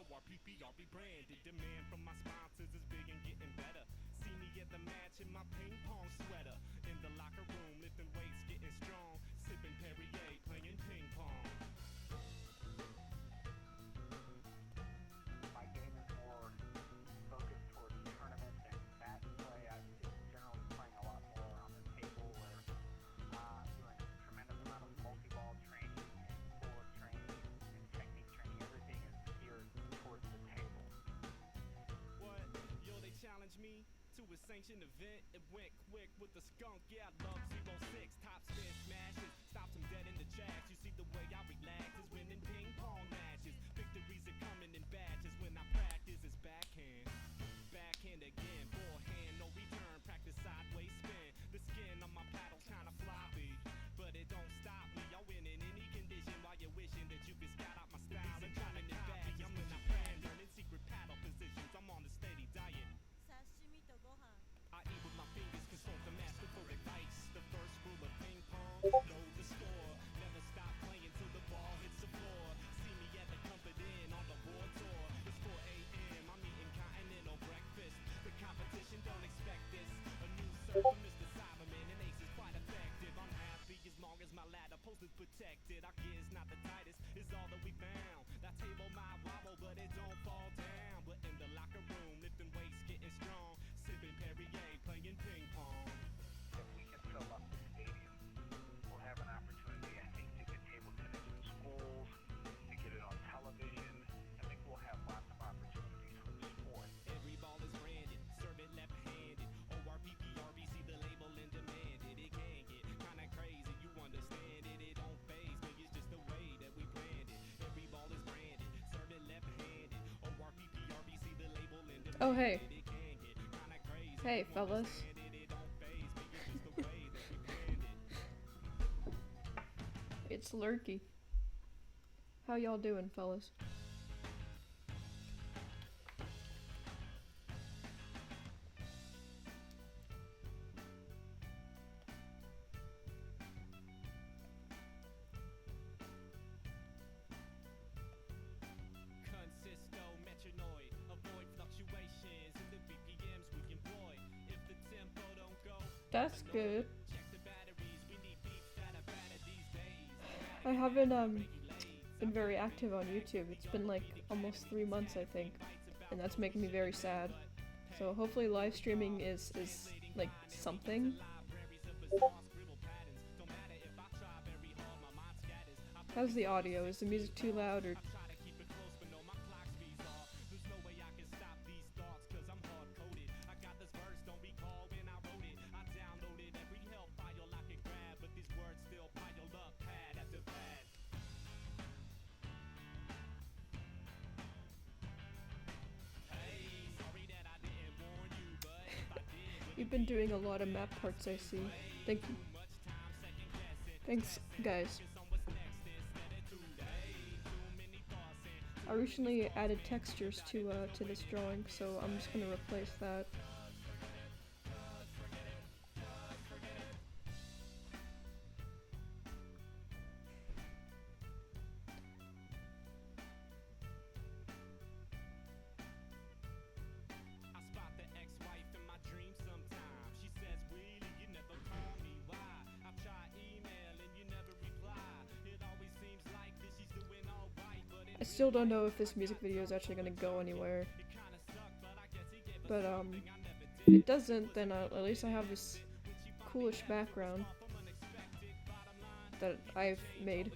ORPPRB branded. Demand from my sponsors is big and getting better. See me at the match in my ping pong sweater. In the locker room, lifting weights, getting strong. Sipping Perrier, playing ping pong. My game is more focused towards tournaments and match play. I'm generally playing a lot more on the table where doing a tremendous amount of multi-ball training and forward training and technique training. Everything is geared towards the table. What? Yo, they challenged me to a sanctioned event. It went quick with the skunk. Yeah, I love 06. Top spin smashes. Stops them dead in the trash. You see the way I relax is winning ping pong matches. Victories are coming in batches. When I practice, it's backhand. Backhand again. Forehand, no return. Practice sideways spin. The skin on my paddle's kinda floppy, but it don't stop me. I'll win in any condition while you're wishing that you could scout out my style and trying to bag. I'm in a plan, learning secret paddle positions. I'm on a steady diet. I eat with my fingers, consult the master for advice. The first rule of ping pong, know the score. Never stop playing till the ball hits the floor. See me at the Comfort Inn on the board tour. It's 4 a.m., I'm eating continental breakfast. The competition don't expect this. A new serve from Mr. Cyberman, and Ace is quite effective. I'm happy as long as my ladder post is protected. Our gear's not the tightest, it's all that we found. That table might wobble, but it don't fall down. But in the locker room, lifting weights, getting strong. Sipping Perrier, playing ping pong. If we can fill up the stadium, we'll have an opportunity, I think, to get table tennis in schools, to get it on television. I think we'll have lots of opportunities for the sport. Every ball is branded, serve it left-handed. ORPPRB, see the label and demand it. It can get kinda crazy, you understand it. It don't faze me, it's just the way that we planned it. Every ball is branded, serve it left-handed. ORPPRB, see the label and demand it. Oh, hey. It can get kinda crazy. Hey, fellas. It don't faze me, it's just the way that we planned it. It's Lurky. How y'all doing, fellas? Consisto metronoid, avoid fluctuations in the BPMs we employ. If the tempo don't go, That's good. check the batteries. We need beats that are better these days. I haven't been very active on YouTube. It's been like almost 3 months, I think, and that's making me very sad. So hopefully live streaming is like something. How's the audio? Is the music too loud or? You've been doing a lot of map parts, I see. Thank you. Thanks, guys. I recently added textures to this drawing, so I'm just gonna replace that. I still don't know if this music video is actually gonna go anywhere. But if it doesn't, then at least I have this coolish background that I've made.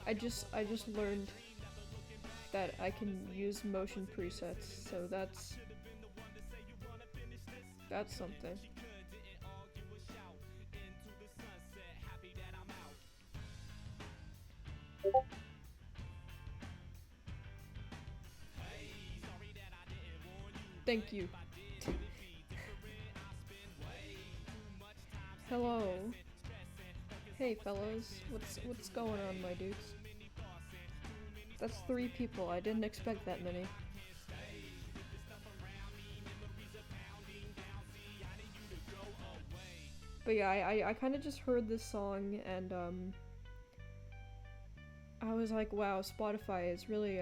I just learned that I can use motion presets, so that's something. Thank you. Hello. Hey fellas, what's going on, my dudes? That's 3 people. I didn't expect that many. But yeah, I kind of just heard this song and I was like, wow, Spotify is really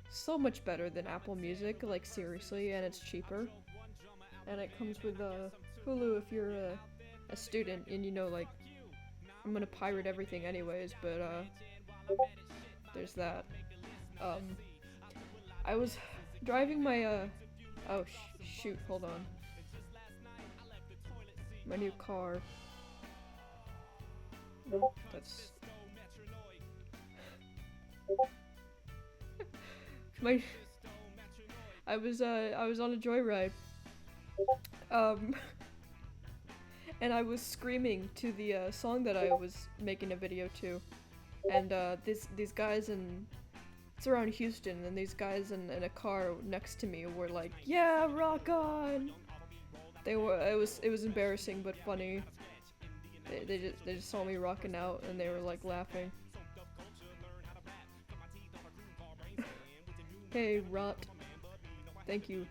so much better than Apple Music, like seriously, and it's cheaper. And it comes with Hulu if you're a student, and you know, like, I'm gonna pirate everything anyways, but there's that. I was driving my oh shoot, hold on. My new car. Oh, that's my. I was on a joyride. And I was screaming to the song that I was making a video to, and these guys it's around Houston, and these guys in a car next to me were like, "Yeah, rock on!" It was embarrassing but funny. They just saw me rocking out, and they were like laughing. Hey, Rot. Thank you.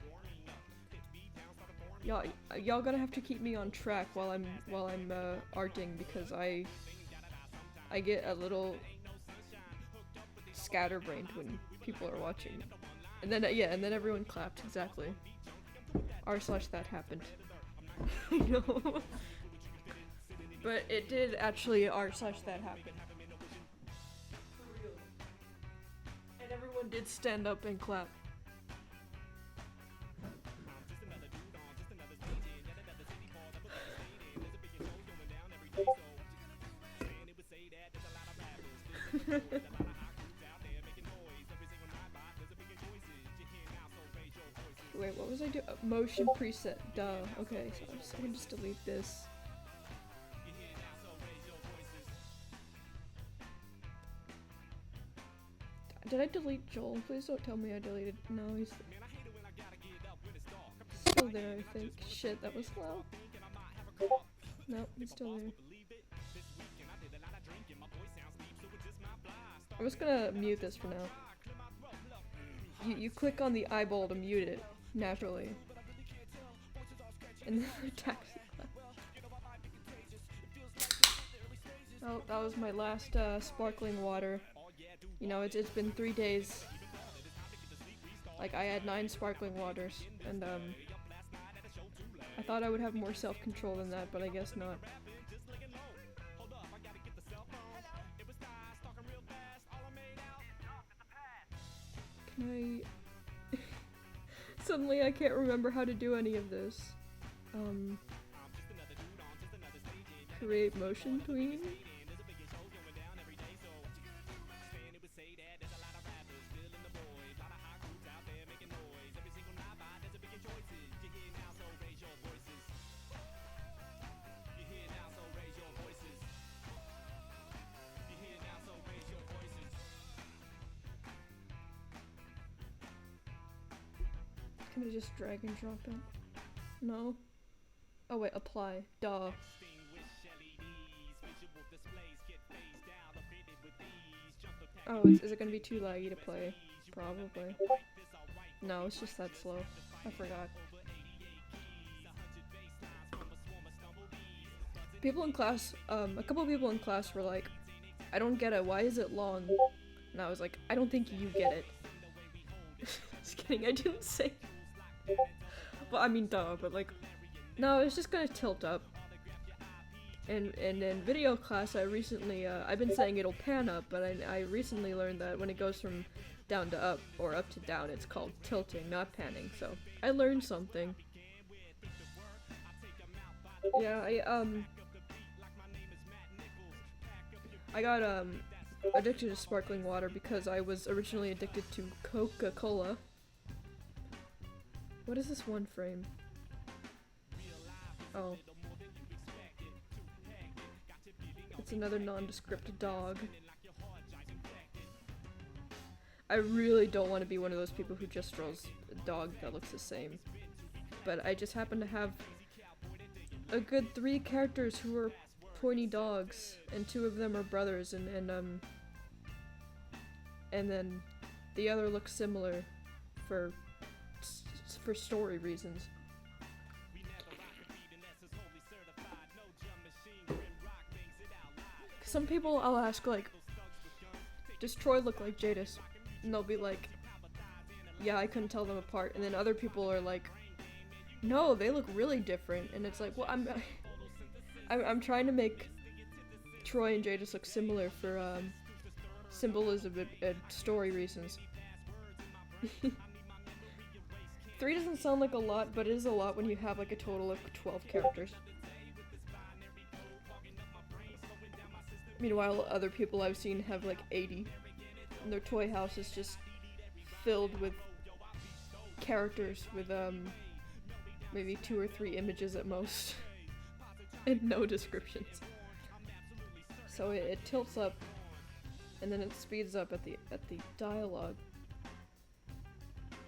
Y'all gonna have to keep me on track while I'm arting, because I get a little scatterbrained when people are watching. And then and then everyone clapped, exactly. r/that happened. I know. But it did actually r/that happen. For real. And everyone did stand up and clap. Wait, what was I doing? Motion preset. Duh. Okay, so I can just delete this. Did I delete Joel? Please don't tell me I deleted. No, he's still there, I think. Shit, that was loud. No, he's still there. I'm just gonna mute this for now. You click on the eyeball to mute it, naturally. And then attack. Oh, that was my last sparkling water. You know, it's been 3 days. Like, I had 9 sparkling waters, and I thought I would have more self-control than that, but I guess not. Can I... Suddenly I can't remember how to do any of this. Create motion tween? Can I just drag and drop it? No? Oh wait, apply. Duh. Oh, is it gonna be too laggy to play? Probably. No, it's just that slow. I forgot. People in class, a couple of people in class were like, I don't get it, why is it long? And I was like, I don't think you get it. Just kidding, I didn't say. Well, I mean, duh, but like, no, it's just gonna tilt up. And in video class, I recently, I've been saying it'll pan up, but I recently learned that when it goes from down to up, or up to down, it's called tilting, not panning, so I learned something. Yeah, I got, addicted to sparkling water because I was originally addicted to Coca-Cola. What is this one frame? Oh. It's another nondescript dog. I really don't want to be one of those people who just draws a dog that looks the same. But I just happen to have a good 3 characters who are pointy dogs, and 2 of them are brothers, and then the other looks similar for story reasons. Some people I'll ask, like, does Troy look like Jadis? And they'll be like, yeah, I couldn't tell them apart. And then other people are like, no, they look really different. And it's like, well, I'm trying to make Troy and Jadis look similar for symbolism and story reasons. 3 doesn't sound like a lot, but it is a lot when you have like a total of 12 characters. Meanwhile, other people I've seen have like 80, and their toy house is just filled with characters with maybe 2 or 3 images at most, and no descriptions. So it tilts up, and then it speeds up at the dialogue.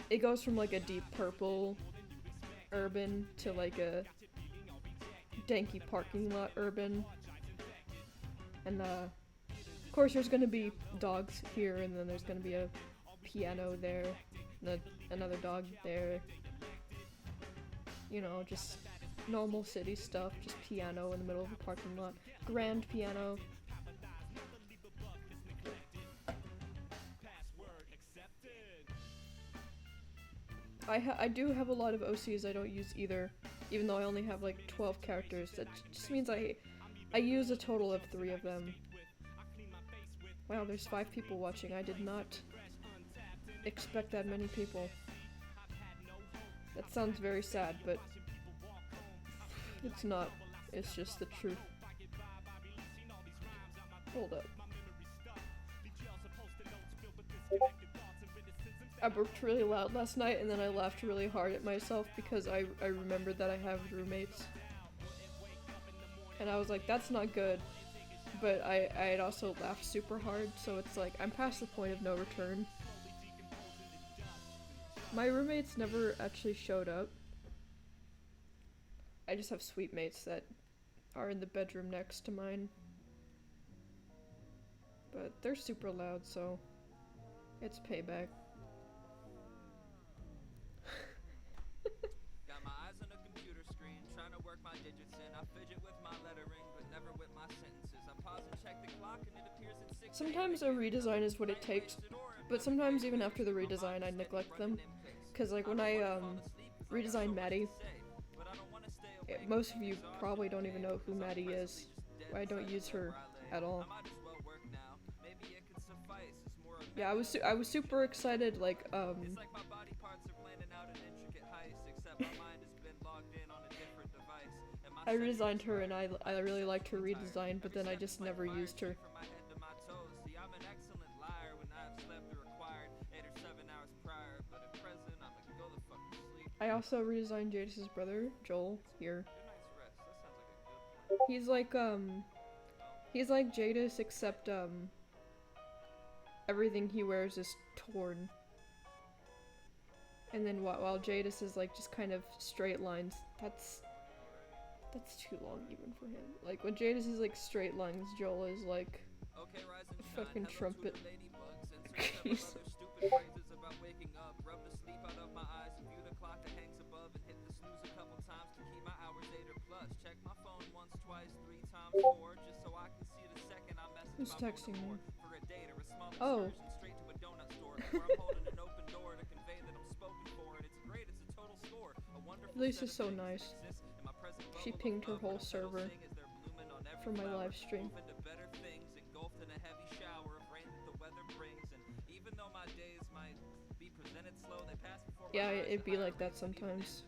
It goes from like a deep purple urban to like a danky parking lot urban. And of course there's gonna be dogs here, and then there's gonna be a piano there, and another dog there. You know, just normal city stuff, just piano in the middle of a parking lot. Grand piano. I do have a lot of OCs I don't use either, even though I only have like 12 characters. That just means I use a total of 3 of them. Wow, there's 5 people watching. I did not expect that many people. That sounds very sad, but it's not. It's just the truth. Hold up. I burped really loud last night, and then I laughed really hard at myself because I remembered that I have roommates. And I was like, that's not good. But I had also laughed super hard, so it's like, I'm past the point of no return. My roommates never actually showed up. I just have suite mates that are in the bedroom next to mine. But they're super loud, so it's payback. Got my eyes on a computer screen, trying to work my digits in. I fidget with my lettering, but never with my sentences. I pause and check the clock, and it appears at 6. Sometimes a redesign is what it takes, but sometimes even after the redesign I neglect them. Cause like when I redesigned Maddie, most of you probably don't even know who Maddie is. I don't use her at all. Yeah, I was super excited, like I redesigned her, and I really liked her redesign, but then I just never used her. I also redesigned Jadis' brother, Joel, here. He's like Jadis, except everything he wears is torn. And then while Jadis is like just kind of straight lines, that's too long even for him. Like when Jadis is like straight lines, Joel is like a fucking trumpet. Who's texting me? Oh. Lisa's so nice. She pinged her whole server for my live stream. Yeah, it'd be like that sometimes.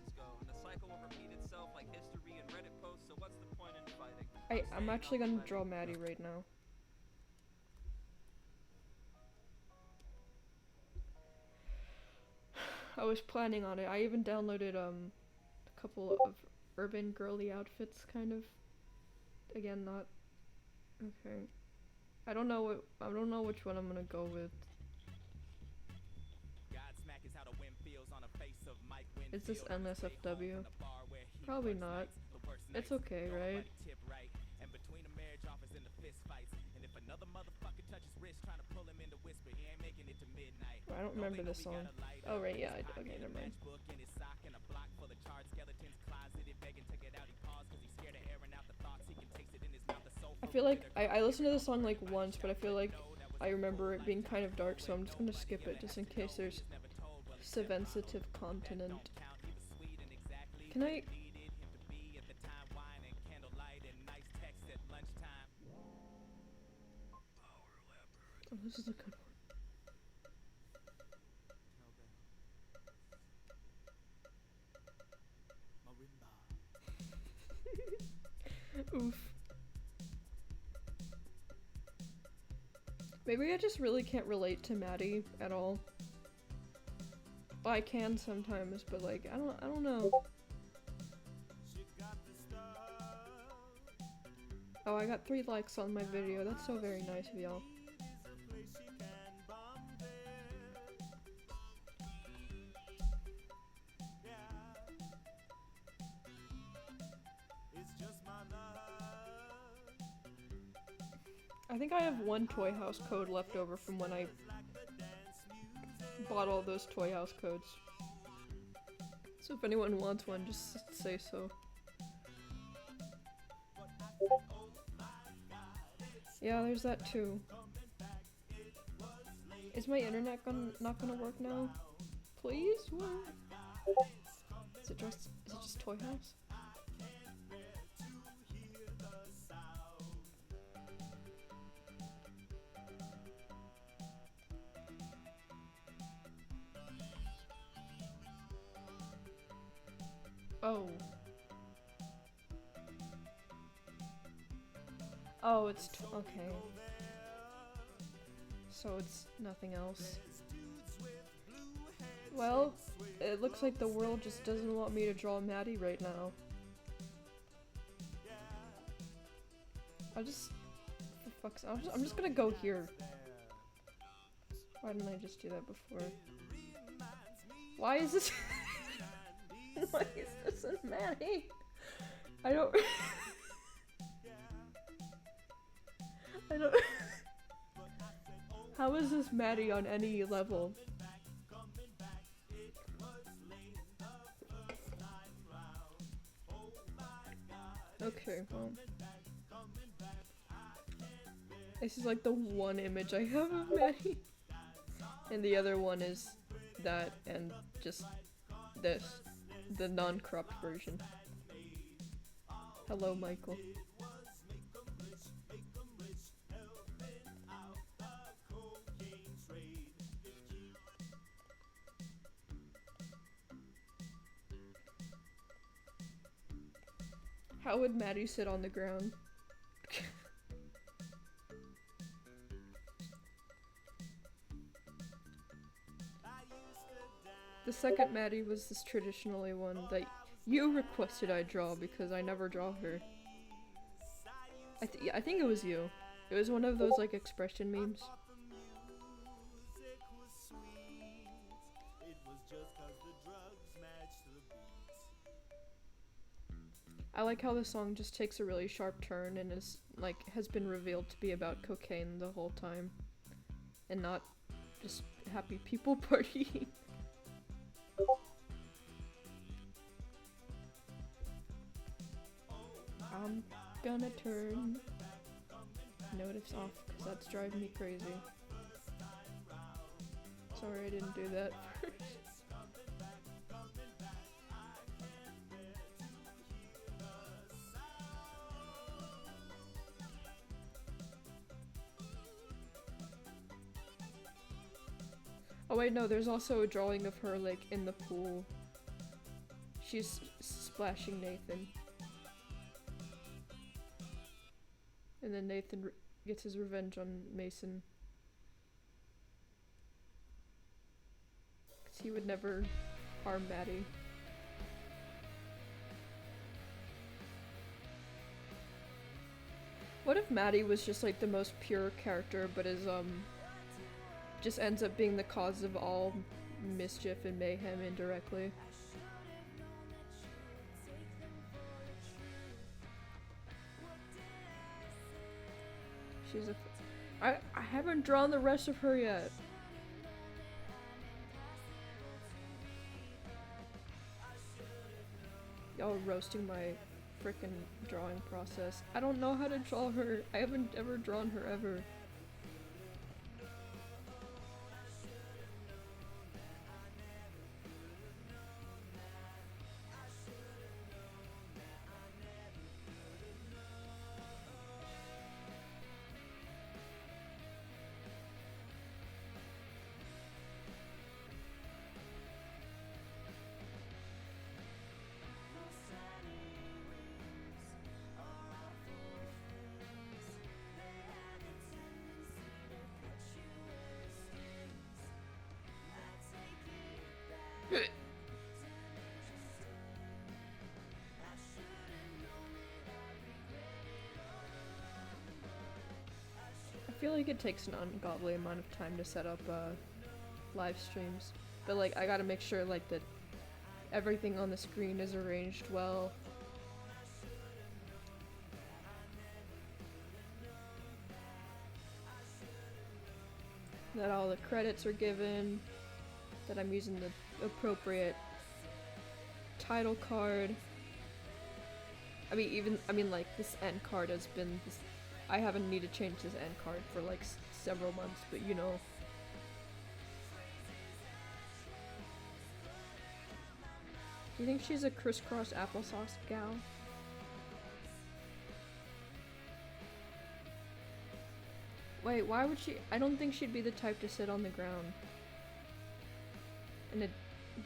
I'm actually gonna draw Maddie right now. I was planning on it. I even downloaded a couple of urban girly outfits, kind of. Again, not okay. I don't know which one I'm gonna go with. Is this NSFW? Probably not. It's okay, right? I don't remember this song. Oh right, yeah, okay, never mind. I feel like I listened to this song like once, but I feel like I remember it being kind of dark, so I'm just gonna skip it just in case there's sensitive content. Can I? Oh, this is a good one. Oof. Maybe I just really can't relate to Maddie at all. Well, I can sometimes, but like I don't know. Oh, I got 3 likes on my video. That's so very nice of y'all. I think I have 1 Toy House code left over from when I bought all those Toy House codes. So if anyone wants one, just say so. Yeah, there's that too. Is my internet not gonna work now? Please? What? Is it just Toy House? Oh. Oh, it's okay. So it's nothing else. Well, it looks like the world just doesn't want me to draw Maddie right now. I'm just gonna go here. Why didn't I just do that before? Why is this? Why is this in Maddie? I don't. I don't. How is this Maddie on any level? Okay, well. This is like the one image I have of Maddie. And the other one is that and just this. The non-cropped version. Hello, Michael. How would Maddie sit on the ground? The second Maddie was this traditionally one that you requested I draw because I never draw her. I think it was you. It was one of those like expression memes. I like how the song just takes a really sharp turn and is like has been revealed to be about cocaine the whole time and not just happy people partying. I'm gonna turn notice off because that's driving me crazy. Sorry I didn't do that first. Oh wait, no, there's also a drawing of her like in the pool. She's splashing Nathan. And then Nathan gets his revenge on Mason. 'Cause he would never harm Maddie. What if Maddie was just like the most pure character, but is just ends up being the cause of all mischief and mayhem indirectly? She's a I haven't drawn the rest of her yet. Y'all roasting my frickin' drawing process. I don't know how to draw her. I haven't ever drawn her ever. feel like it takes an ungodly amount of time to set up live streams, but like I gotta make sure like that everything on the screen is arranged well. That all the credits are given, that I'm using the appropriate title card. I mean like this end card has been this, I haven't needed to change this end card for like several months, but you know. Do you think she's a crisscross applesauce gal? Wait, why would she? I don't think she'd be the type to sit on the ground in a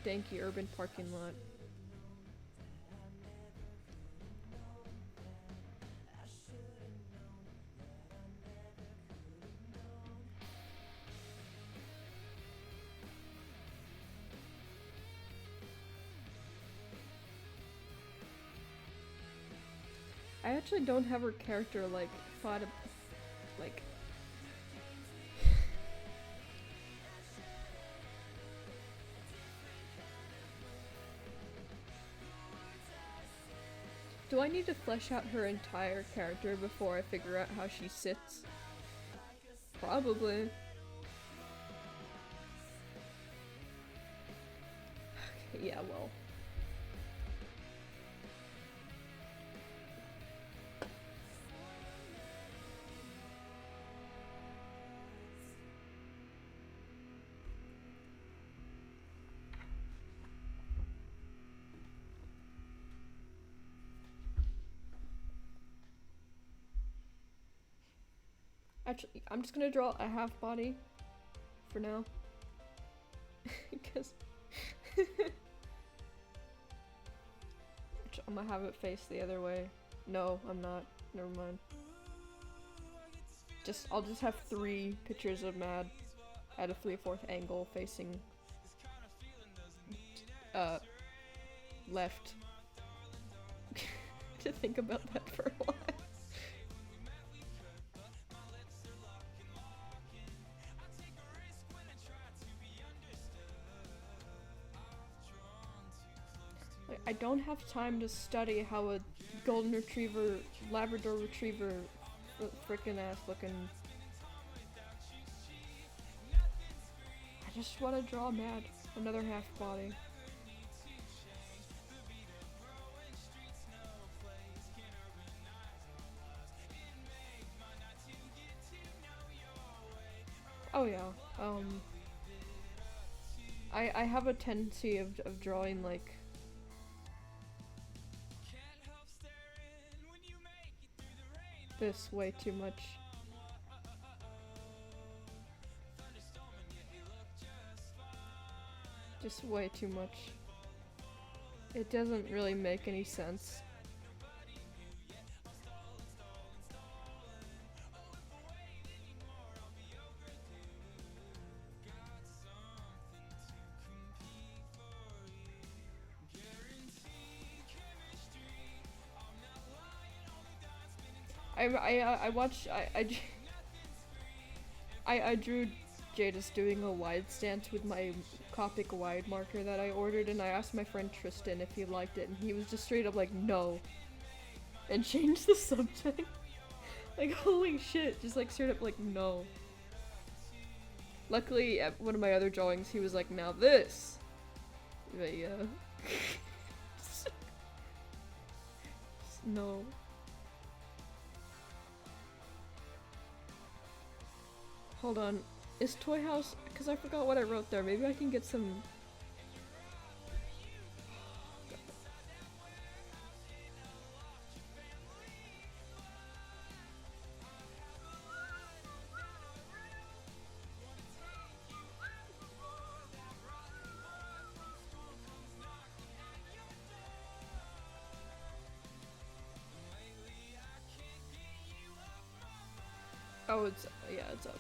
danky urban parking lot. I actually don't have her character like thought of, like. Do I need to flesh out her entire character before I figure out how she sits? Probably. Okay, yeah, well. Actually, I'm just gonna draw a half body for now. Because I'm gonna have it face the other way. No, I'm not. Never mind. I'll just have 3 pictures of Mad at a 3/4 angle facing left. To think about that for a while. I don't have time to study how a golden retriever, Labrador retriever, frickin' ass looking. I just want to draw Mad, another half body. Oh yeah, I have a tendency of drawing like this way too much. Just way too much. It doesn't really make any sense. I drew Jadis doing a wide stance with my Copic wide marker that I ordered, and I asked my friend Tristan if he liked it, and he was just straight up like, no. And changed the subject. Like, holy shit, just like straight up like, no. Luckily, at one of my other drawings, he was like, now this. But yeah. No. Hold on. Is Toy House? Because I forgot what I wrote there. Maybe I can get some. Oh, it's. Yeah, it's up.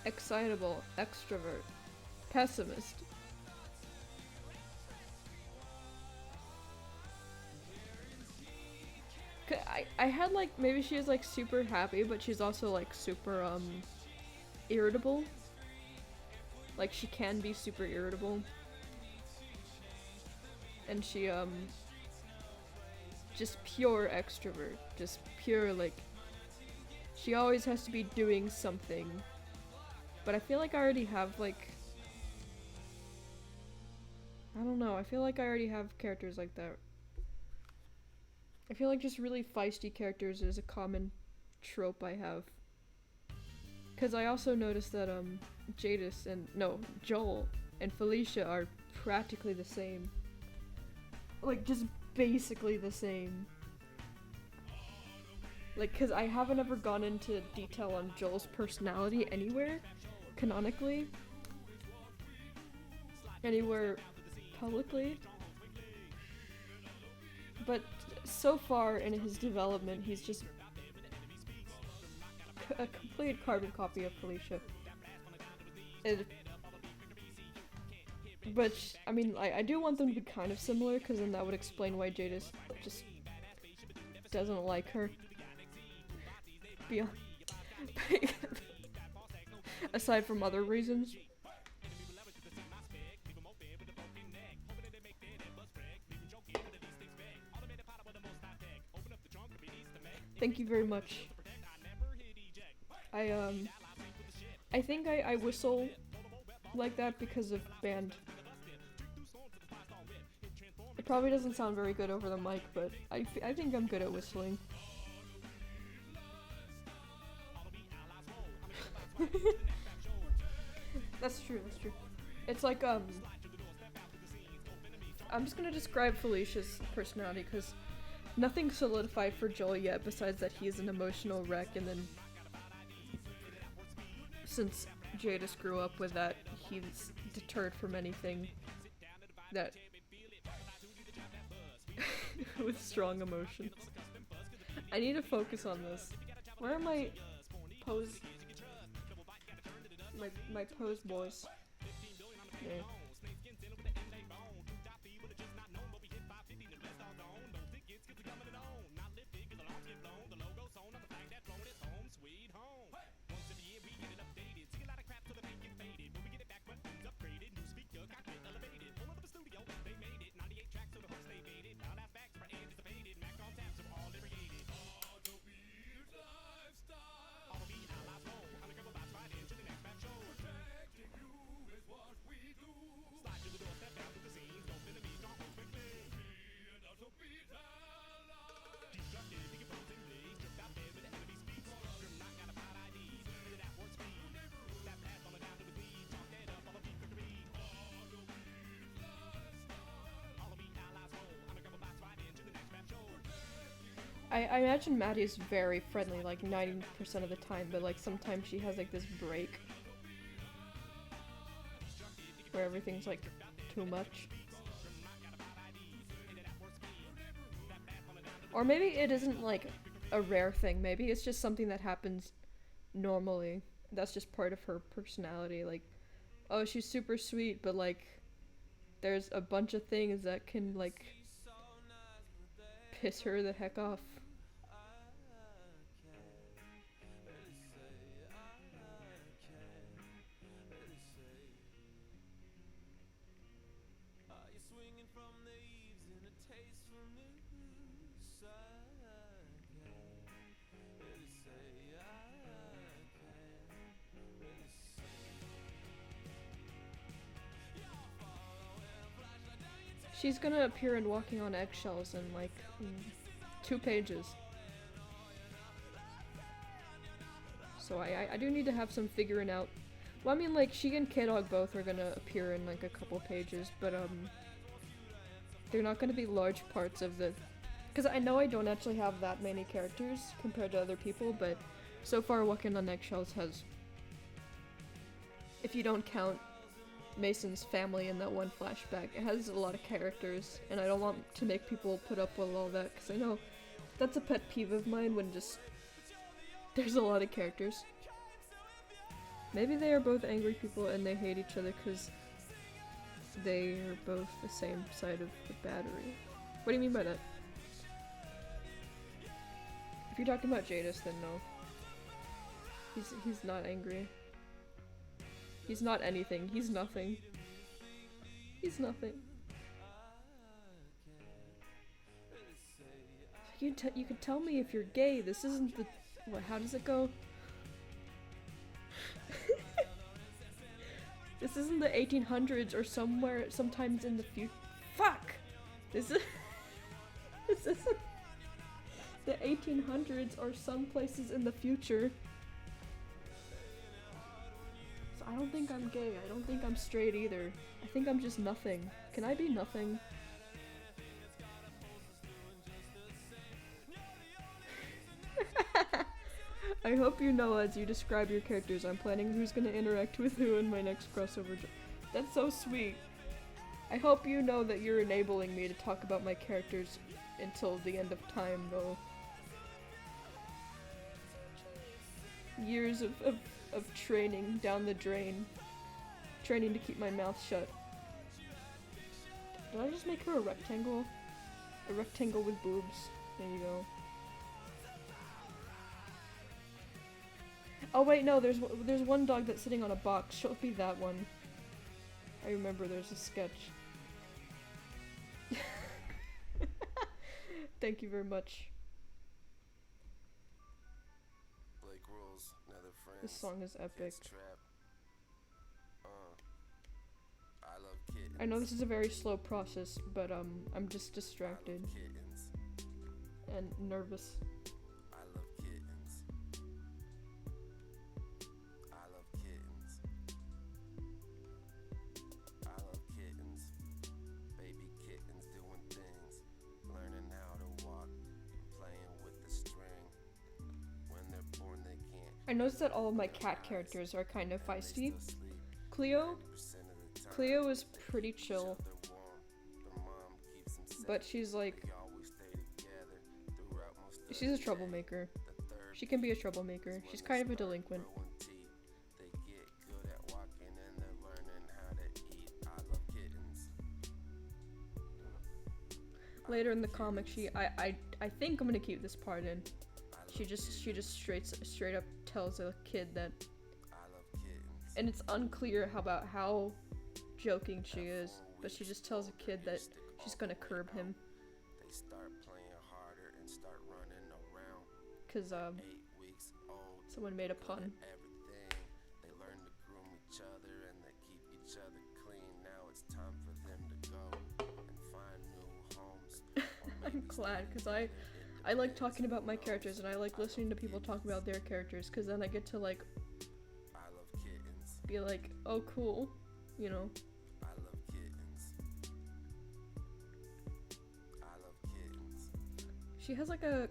Excitable, extrovert, pessimist. I had like, maybe she is like super happy, but she's also like super irritable. Like she can be super irritable. And she just pure extrovert. Just pure like, she always has to be doing something. But I feel like I already have like, I don't know, I feel like I already have characters like that. I feel like just really feisty characters is a common trope I have. Cause I also noticed that Joel and Felicia are practically the same. Like just basically the same. Like, cause I haven't ever gone into detail on Joel's personality anywhere, canonically. Anywhere publicly. But so far in his development, he's just a complete carbon copy of Felicia. But, I mean, I do want them to be kind of similar, because then that would explain why Jadis just doesn't like her. Beyond. Aside from other reasons. Thank you very much. I think I whistle like that because of band. It probably doesn't sound very good over the mic, but I think I'm good at whistling. That's true, that's true. It's like, I'm just gonna describe Felicia's personality, because nothing's solidified for Joel yet besides that he is an emotional wreck, and then since Jadis grew up with that, he's deterred from anything that with strong emotions. I need to focus on this. Where are my pose? My pose boys. Yeah. I imagine Maddie's very friendly, like 90% of the time, but like sometimes she has like this break where everything's like too much. Or maybe it isn't like a rare thing, maybe it's just something that happens normally. That's just part of her personality, like, oh, she's super sweet, but like there's a bunch of things that can like piss her the heck off. She's gonna appear in Walking on Eggshells in like 2 pages. So I do need to have some figuring out. Well, I mean, like, she and K-Dog both are gonna appear in like a couple pages, but they're not gonna be large parts of the... Because I know I don't actually have that many characters compared to other people, but so far Walking on Eggshells has... If you don't count Mason's family in that one flashback, it has a lot of characters, and I don't want to make people put up with all that, because I know that's a pet peeve of mine when just there's a lot of characters. Maybe they are both angry people and they hate each other because they are both the same side of the battery. What do you mean by that? If you're talking about Jadis, then no. He's not angry. He's not anything. He's nothing. He's nothing. You could tell me if you're gay. This isn't the... What, how does it go? This isn't the 1800s or somewhere, sometimes in the future. Fuck! This isn't the 1800s or some places in the future. So I don't think I'm gay. I don't think I'm straight either. I think I'm just nothing. Can I be nothing? I hope you know as you describe your characters, I'm planning who's gonna interact with who in my next crossover. That's so sweet. I hope you know that you're enabling me to talk about my characters until the end of time, though. Years of training down the drain. Training to keep my mouth shut. Did I just make her a rectangle? A rectangle with boobs. There you go. Oh wait, no, there's one dog that's sitting on a box. She'll be that one. I remember there's a sketch. Thank you very much. This song is epic. I know this is a very slow process, but I'm just distracted and nervous. I noticed that all of my cat characters are kind of feisty. Cleo is pretty chill, but she's like, she's a troublemaker. She can be a troublemaker. She's kind of a delinquent. Later in the comic, I think I'm gonna keep this part in. She just straight up tells a kid that, and it's unclear about how joking she is, but she just tells a kid that she's gonna curb him. Cause someone made a pun. I'm glad, cause I like talking about my characters, and I like listening to people talk about their characters, because then I get to, like, be like, oh, cool, you know? She has, like, a...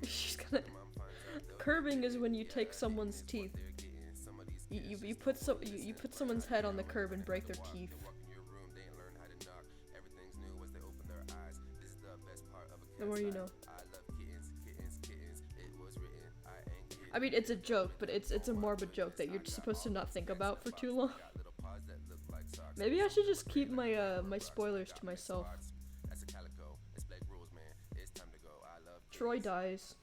She's gonna... Curbing is when you take someone's teeth. You put someone's head on the curb and break their teeth. The more you know. I mean, it's a joke, but it's a morbid joke that you're supposed to not think about for too long. Maybe I should just keep my my spoilers to myself. Troy dies.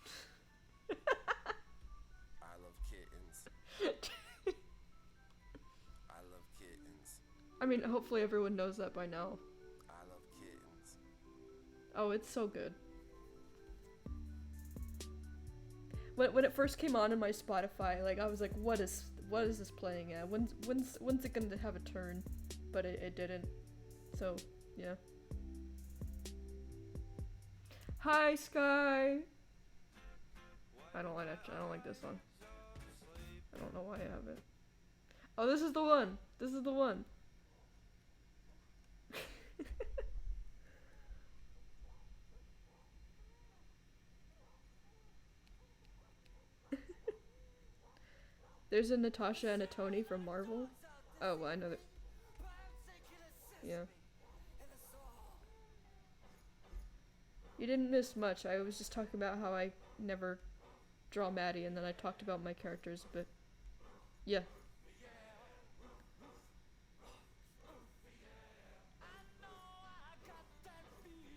I mean, hopefully everyone knows that by now. Oh, it's so good. When it first came on in my Spotify, like, I was like, what is this playing at? When's it gonna have a turn? But it didn't. So, yeah. Hi, Sky! I don't like this song. I don't know why I have it. Oh, this is the one! This is the one! There's a Natasha and a Tony from Marvel. Oh, well, I know that. Yeah. You didn't miss much. I was just talking about how I never draw Maddie, and then I talked about my characters, but yeah.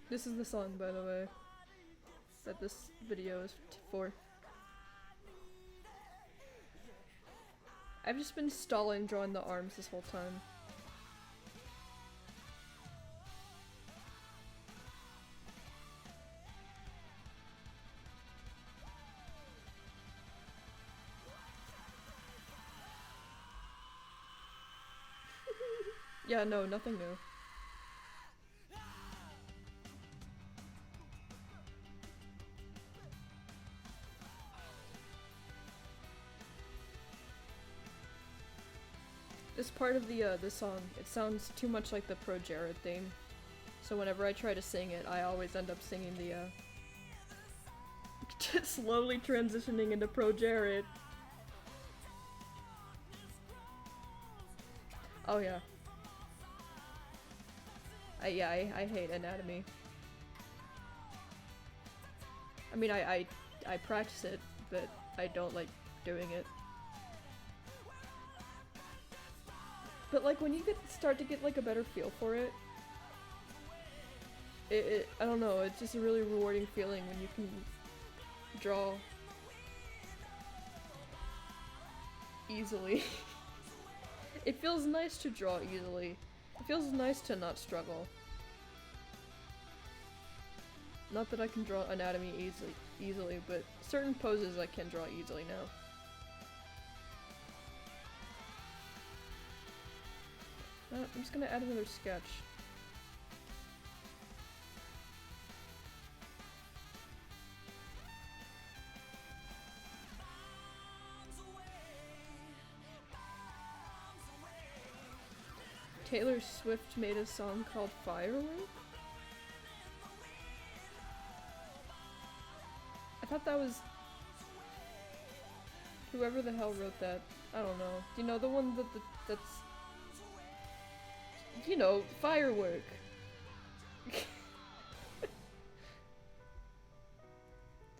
This is the song, by the way. that this video is for. I've just been stalling drawing the arms this whole time. Yeah, no, nothing new. This part of the song, it sounds too much like the Pro Jared theme. So whenever I try to sing it, I always end up singing the just slowly transitioning into Pro Jared. Oh yeah. I hate anatomy. I mean, I practice it, but I don't like doing it. But like when you start to get like a better feel for it, I don't know, it's just a really rewarding feeling when you can draw easily. It feels nice to draw easily. It feels nice to not struggle. Not that I can draw anatomy easily, but certain poses I can draw easily now. I'm just gonna add another sketch. Taylor Swift made a song called Firework? I thought that was whoever the hell wrote that. I don't know. Do you know the one that's you know, Firework.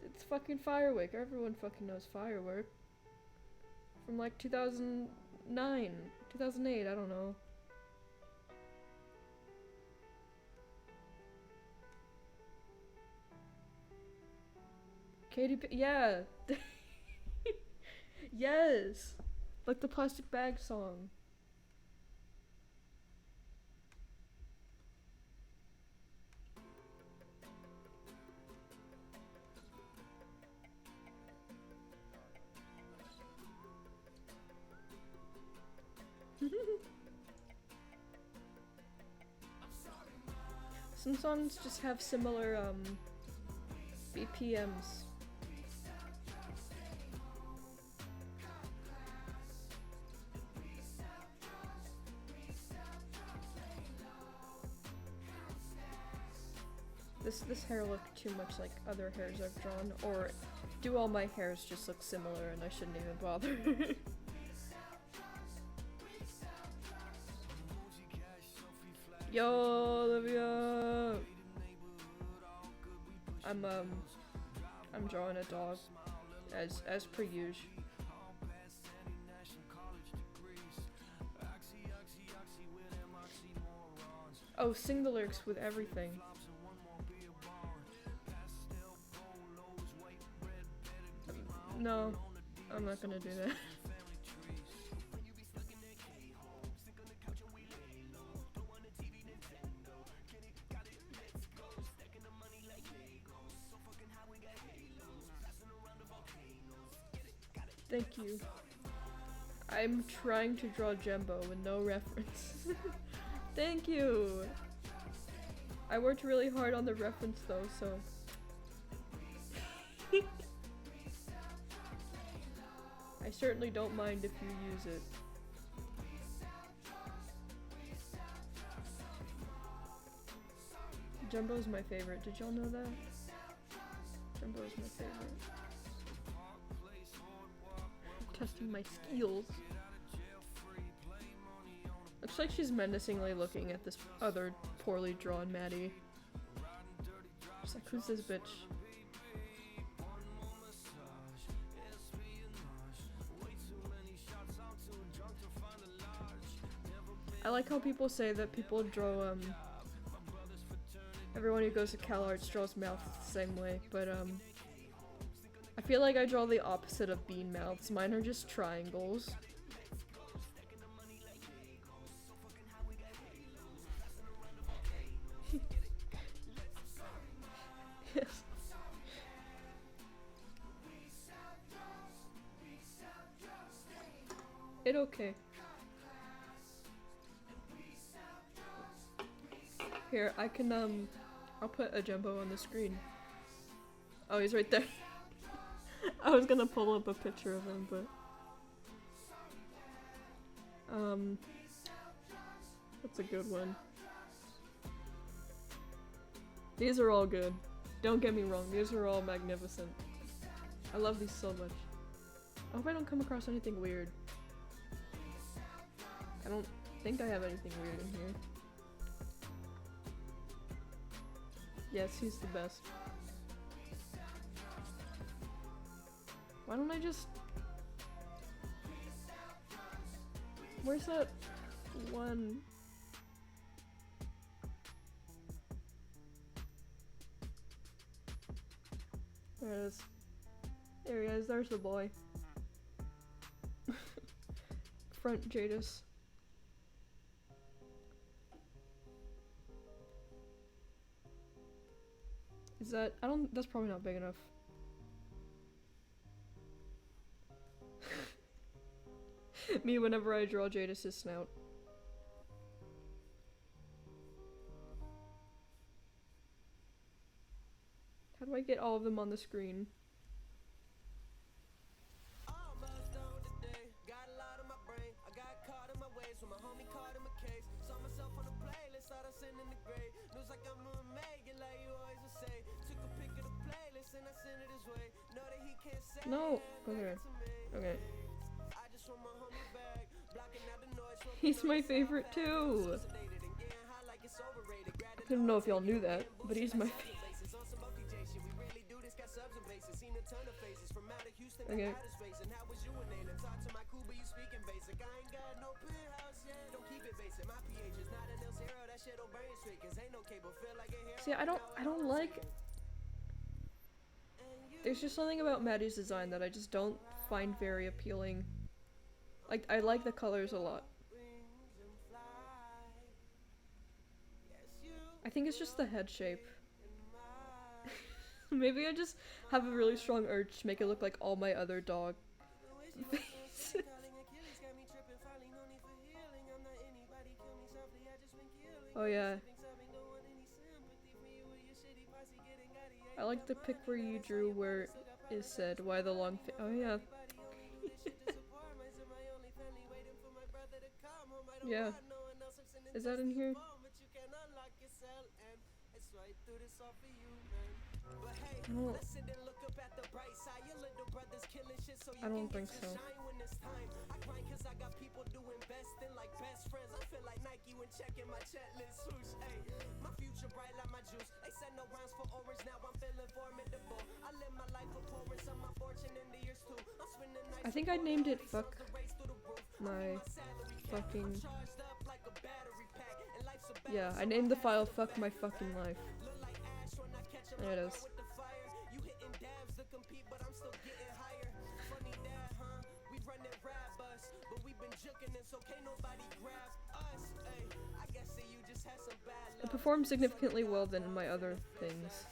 It's fucking Firework. Everyone fucking knows Firework. From like 2009, 2008, I don't know. Katy Perry, yeah. Yes. Like the Plastic Bag song. Some songs just have similar BPMs. This hair looked too much like other hairs I've drawn, or do all my hairs just look similar and I shouldn't even bother? Yo, Olivia! I'm drawing a dog, as per usual. Oh, sing the lyrics with everything. No, I'm not gonna do that. Thank you. I'm trying to draw Jumbo with no reference. Thank you! I worked really hard on the reference though, so... I certainly don't mind if you use it. Jumbo's my favorite. Did y'all know that? Jumbo's my favorite. Testing my skills. Looks like she's menacingly looking at this other poorly drawn Maddie. She's like, who's this bitch? I like how people say that people draw everyone who goes to CalArts draws mouths the same way, but I feel like I draw the opposite of bean mouths. Mine are just triangles. Yes. It okay. Here, I can, I'll put a Jumbo on the screen. Oh, he's right there. I was gonna pull up a picture of him, but... That's a good one. These are all good. Don't get me wrong, these are all magnificent. I love these so much. I hope I don't come across anything weird. I don't think I have anything weird in here. Yes, he's the best. Why don't I just... Where's that one? There it is. There he is, there's the boy. Front Jadis. Is that, that's probably not big enough. Me whenever I draw Jadis' snout. How do I get all of them on the screen? No! Okay. Okay. He's my favorite too! I don't know if y'all knew that, but he's my favorite. Okay. See, I don't like... There's just something about Maddie's design that I just don't find very appealing. Like, I like the colors a lot. I think it's just the head shape. Maybe I just have a really strong urge to make it look like all my other dog faces. Oh yeah. I like the pic where you drew where it said, why the long oh yeah. Yeah. Is that in here? I don't think so. I think I named it fuck my fucking... Yeah, I named the file fuck my fucking life. There it is. It performed significantly well than my other things.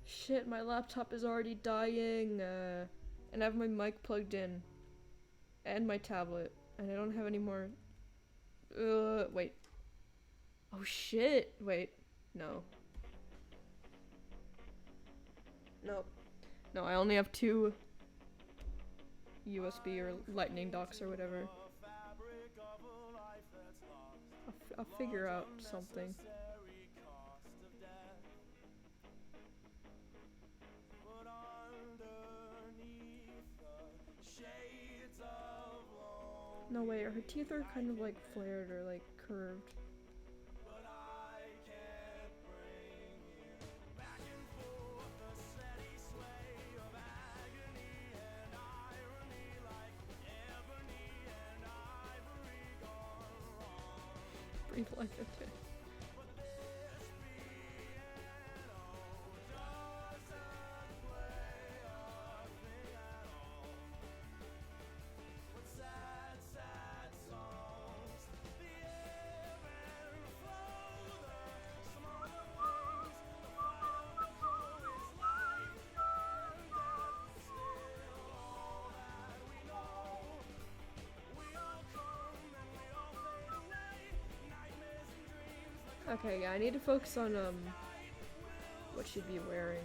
Shit, my laptop is already dying, and I have my mic plugged in. And my tablet. And I don't have any more... wait. Oh shit! Wait. No. Nope. No, I only have 2 USB or lightning docks or whatever. I'll figure out something. No, wait, her teeth are kind of like flared or like curved. Breathe life into it. Okay, yeah, I need to focus on, what she'd be wearing.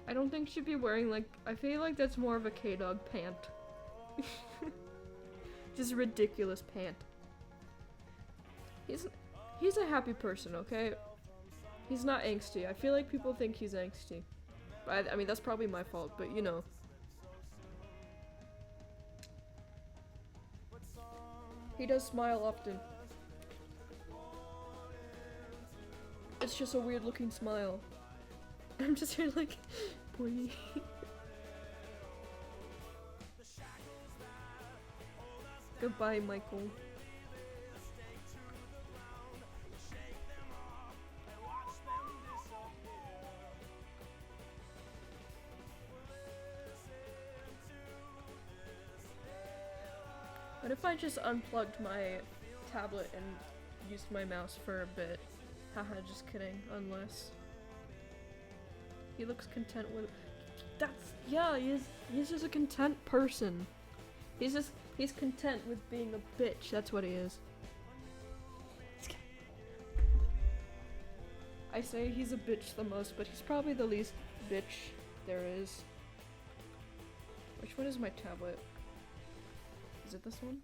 I don't think she'd be wearing, like, I feel like that's more of a K-Dog pant. Just a ridiculous pant. He's a happy person, okay? He's not angsty. I feel like people think he's angsty. But I mean, that's probably my fault, but you know. He does smile often. It's just a weird looking smile. I'm just here like, boy. Goodbye, Michael. What if I just unplugged my tablet and used my mouse for a bit? Haha, just kidding, unless... He looks content with... Yeah, he's just a content person. He's content with being a bitch, that's what he is. I say he's a bitch the most, but he's probably the least bitch there is. Which one is my tablet? Is it this one?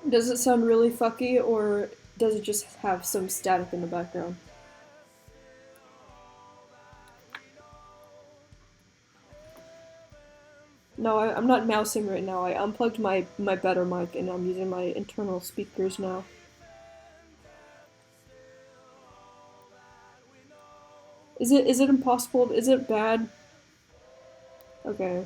Does it sound really fucky, or does it just have some static in the background? No, I'm not mousing right now. I unplugged my better mic and I'm using my internal speakers now. Is it impossible? Is it bad? Okay.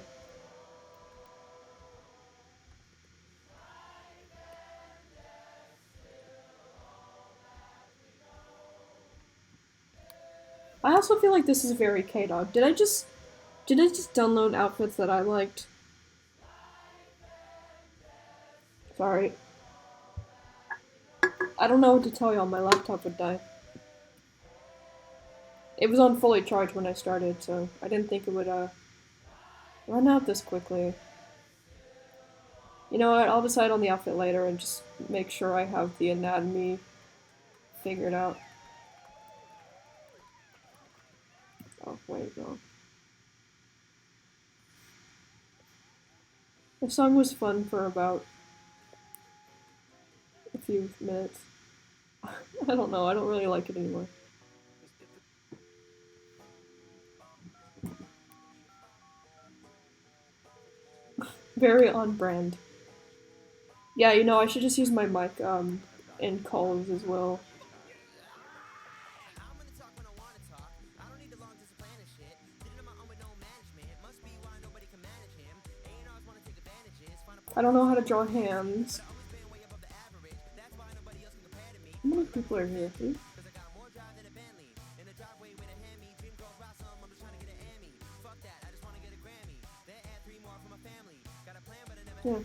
I also feel like this is very K-Dog. Did I just download outfits that I liked? Sorry. I don't know what to tell y'all, my laptop would die. It was on fully charged when I started, so I didn't think it would, run out this quickly. You know what, I'll decide on the outfit later and just make sure I have the anatomy figured out. Oh, wait, no. The song was fun for about a few minutes. I don't know, I don't really like it anymore. Very on brand. Yeah, you know, I should just use my mic, in calls as well. I don't know how to draw hands. How many people are here? Please? Yeah.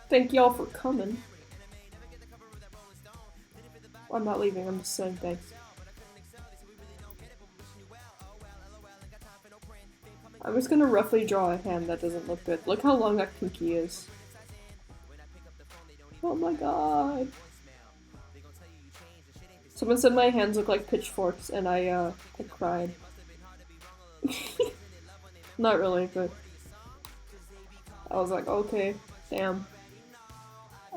Thank y'all for coming. I'm not leaving, I'm just saying thanks. I was gonna roughly draw a hand that doesn't look good. Look how long that pinky is. Oh my god. Someone said my hands look like pitchforks, and I cried. Not really, but I was like, okay, damn.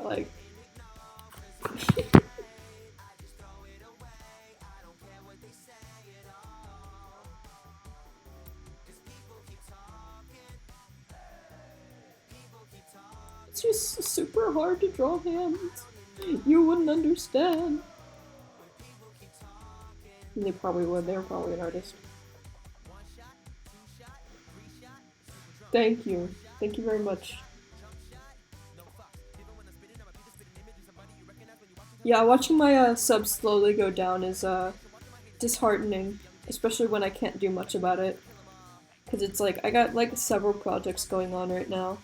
Like, it's just super hard to draw hands. You wouldn't understand. And they probably would. They were probably an artist. Thank you. Thank you very much. Yeah, watching my subs slowly go down is disheartening, especially when I can't do much about it. Cause it's like I got like several projects going on right now.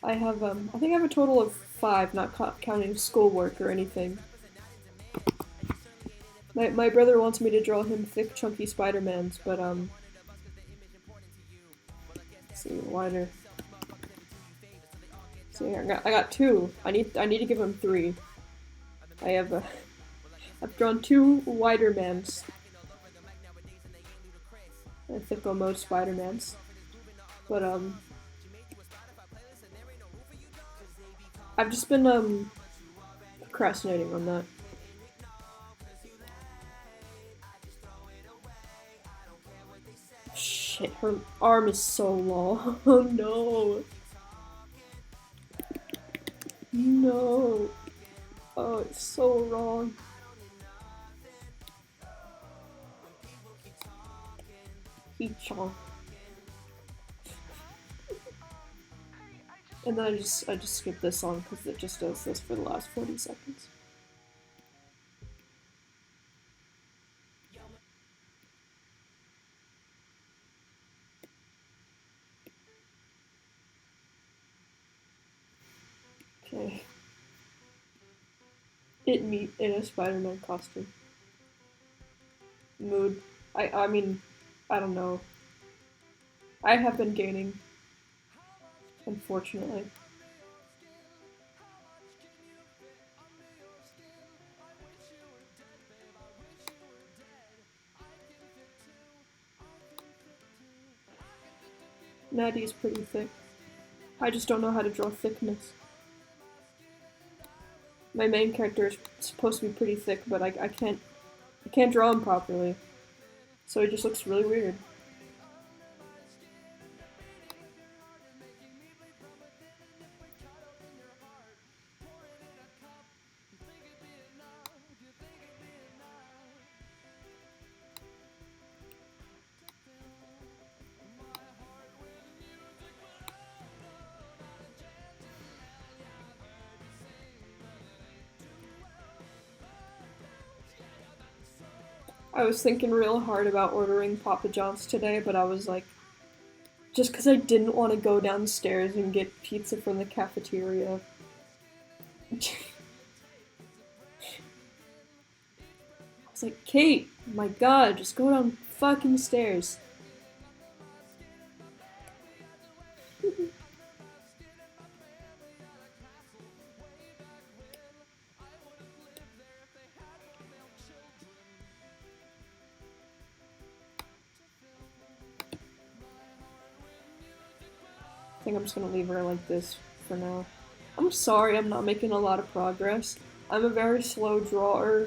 I have I think I have a total of 5, not counting schoolwork or anything. My brother wants me to draw him thick, chunky Spider-Mans, but let's see, wider. See, I got 2. I need to give him 3. I have I've drawn 2 wider mans. And thicko mode Spider-Mans. But I've just been procrastinating on that. Shit, her arm is so long. Oh no. No. Oh, it's so wrong. Heechon. And then I just skip this song because it just does this for the last 40 seconds. Okay. Me in a Spider-Man costume. Mood. I mean, I don't know. I have been gaining. Unfortunately. Natty is pretty thick. I just don't know how to draw thickness. My main character is supposed to be pretty thick, but I can't draw him properly. So he just looks really weird. I was thinking real hard about ordering Papa John's today, but I was like, just because I didn't want to go downstairs and get pizza from the cafeteria. I was like, Kate, my god, just go down fucking stairs. I think I'm just gonna leave her like this for now. I'm sorry I'm not making a lot of progress. I'm a very slow drawer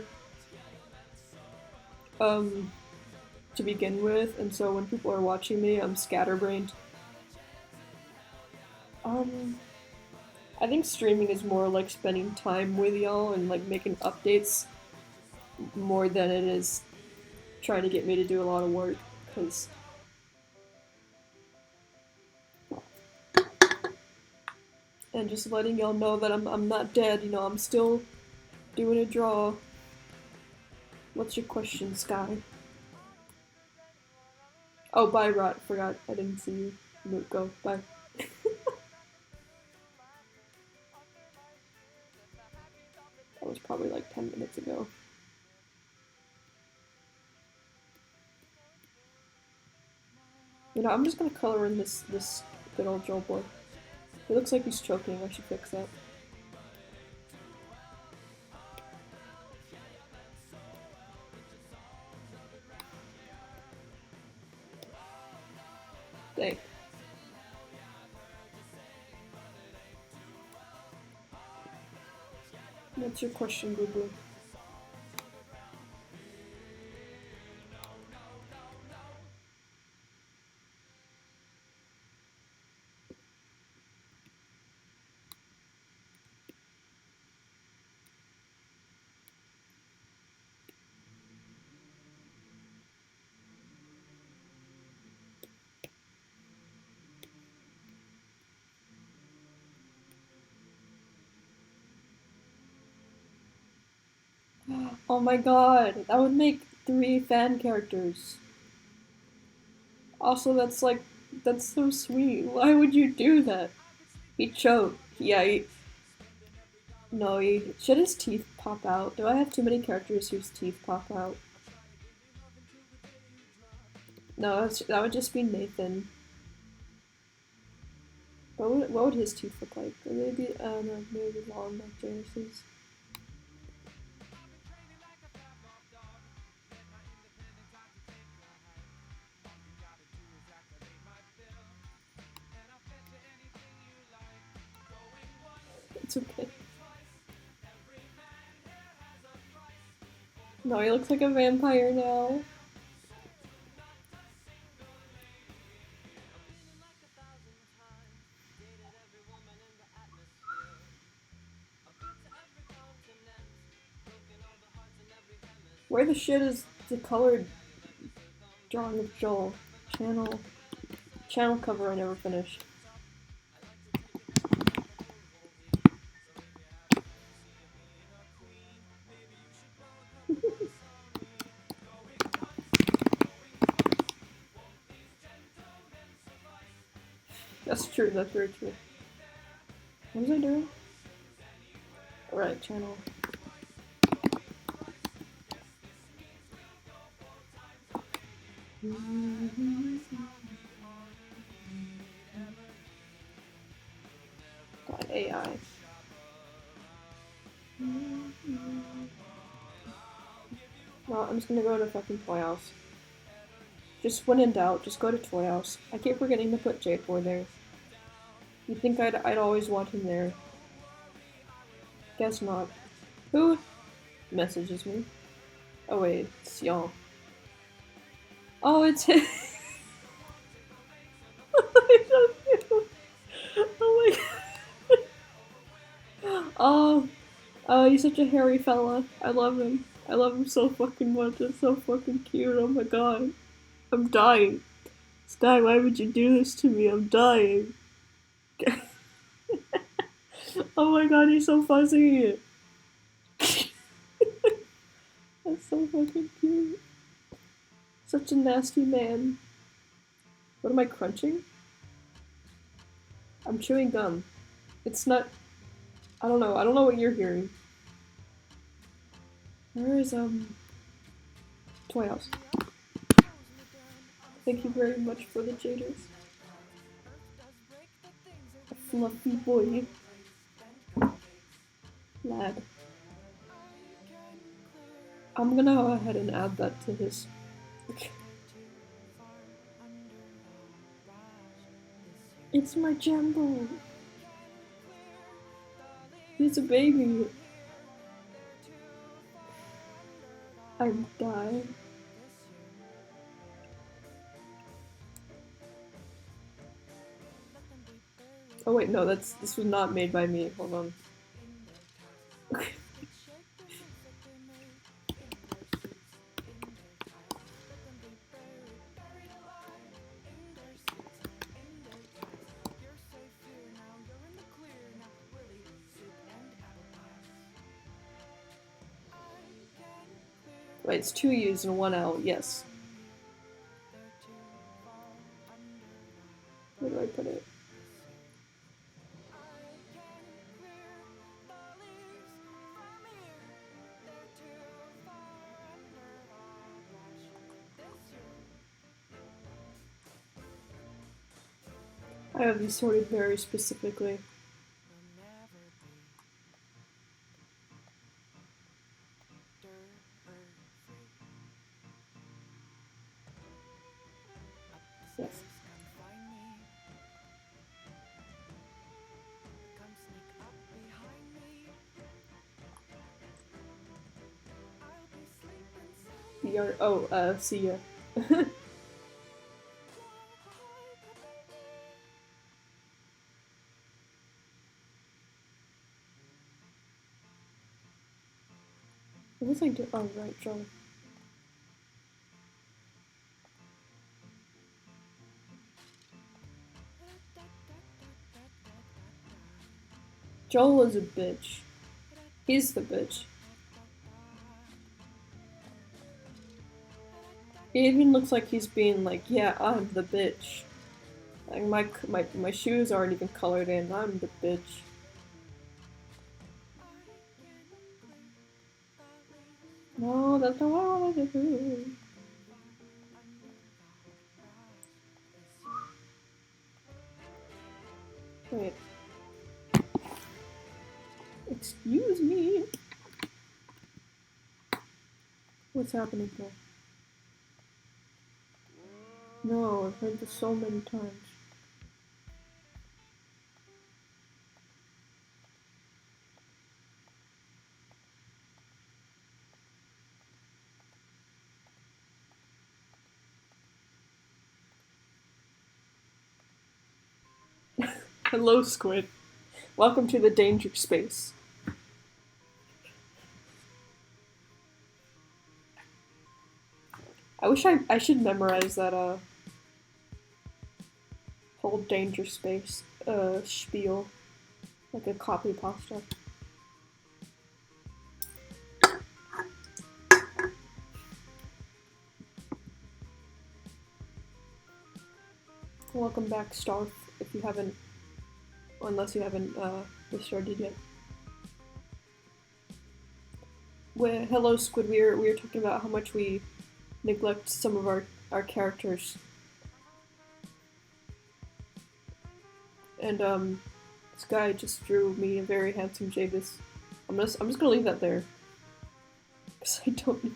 to begin with, and so when people are watching me, I'm scatterbrained. I think streaming is more like spending time with y'all and like making updates more than it is trying to get me to do a lot of work, because and just letting y'all know that I'm not dead, you know, I'm still doing a draw. What's your question, Sky? Oh, bye, Rot. Forgot. I didn't see you. No, go. Bye. That was probably like 10 minutes ago. You know, I'm just gonna color in this good old Joel boy. It looks like he's choking. I should fix that. What's your question, Boo Boo? Oh my god, that would make 3 fan characters. Also, that's so sweet. Why would you do that? He choked. Yeah, no, should his teeth pop out? Do I have too many characters whose teeth pop out? No, that would just be Nathan. What would his teeth look like? Maybe, no, maybe long like Janice's. It's okay. No, he looks like a vampire now. Where the shit is the colored drawing of Joel? Channel cover I never finished. That's true, that's very true. What was I doing? Alright, channel. God, AI. Well, I'm just gonna go to fucking Toy House. Just when in doubt, just go to Toy House. I keep forgetting to put J4 there. You'd think I'd always want him there. Guess not. Who messages me? Oh wait, it's y'all. Oh, it's him. Oh my god. Oh, he's such a hairy fella. I love him. I love him so fucking much. It's so fucking cute. Oh my god. I'm dying. Sky, why would you do this to me? I'm dying. Oh my god, he's so fuzzy. That's so fucking cute. Such a nasty man. What am I crunching? I'm chewing gum. It's not... I don't know. I don't know what you're hearing. Where is, Toy House? Thank you very much for the jaders. A fluffy boy. Lad. I'm gonna go ahead and add that to his... It's my Jumbo. He's a baby. I'm dying. Oh wait, no, this was not made by me. Hold on. Wait, it's 2 U's and 1 L, yes. Where do I put it? I have these sorted very specifically. Yes. sweetheart. Oh, see ya. What was I doing? Oh, right, Joel. Joel is a bitch. He's the bitch. He even looks like he's being like, yeah, I'm the bitch. Like my shoes aren't even colored in. I'm the bitch. No, that's not what I want to do. Wait. Excuse me. What's happening here? No, I've heard this so many times. Hello, Squid. Welcome to the danger space. I wish I should memorize that whole danger space spiel, like a copy pasta. Welcome back, Starf, if you haven't, unless you haven't restarted yet. Hello, Squid. We were talking about how much we neglect some of our characters, and this guy just drew me a very handsome Javis. I'm just gonna leave that there, because I don't know.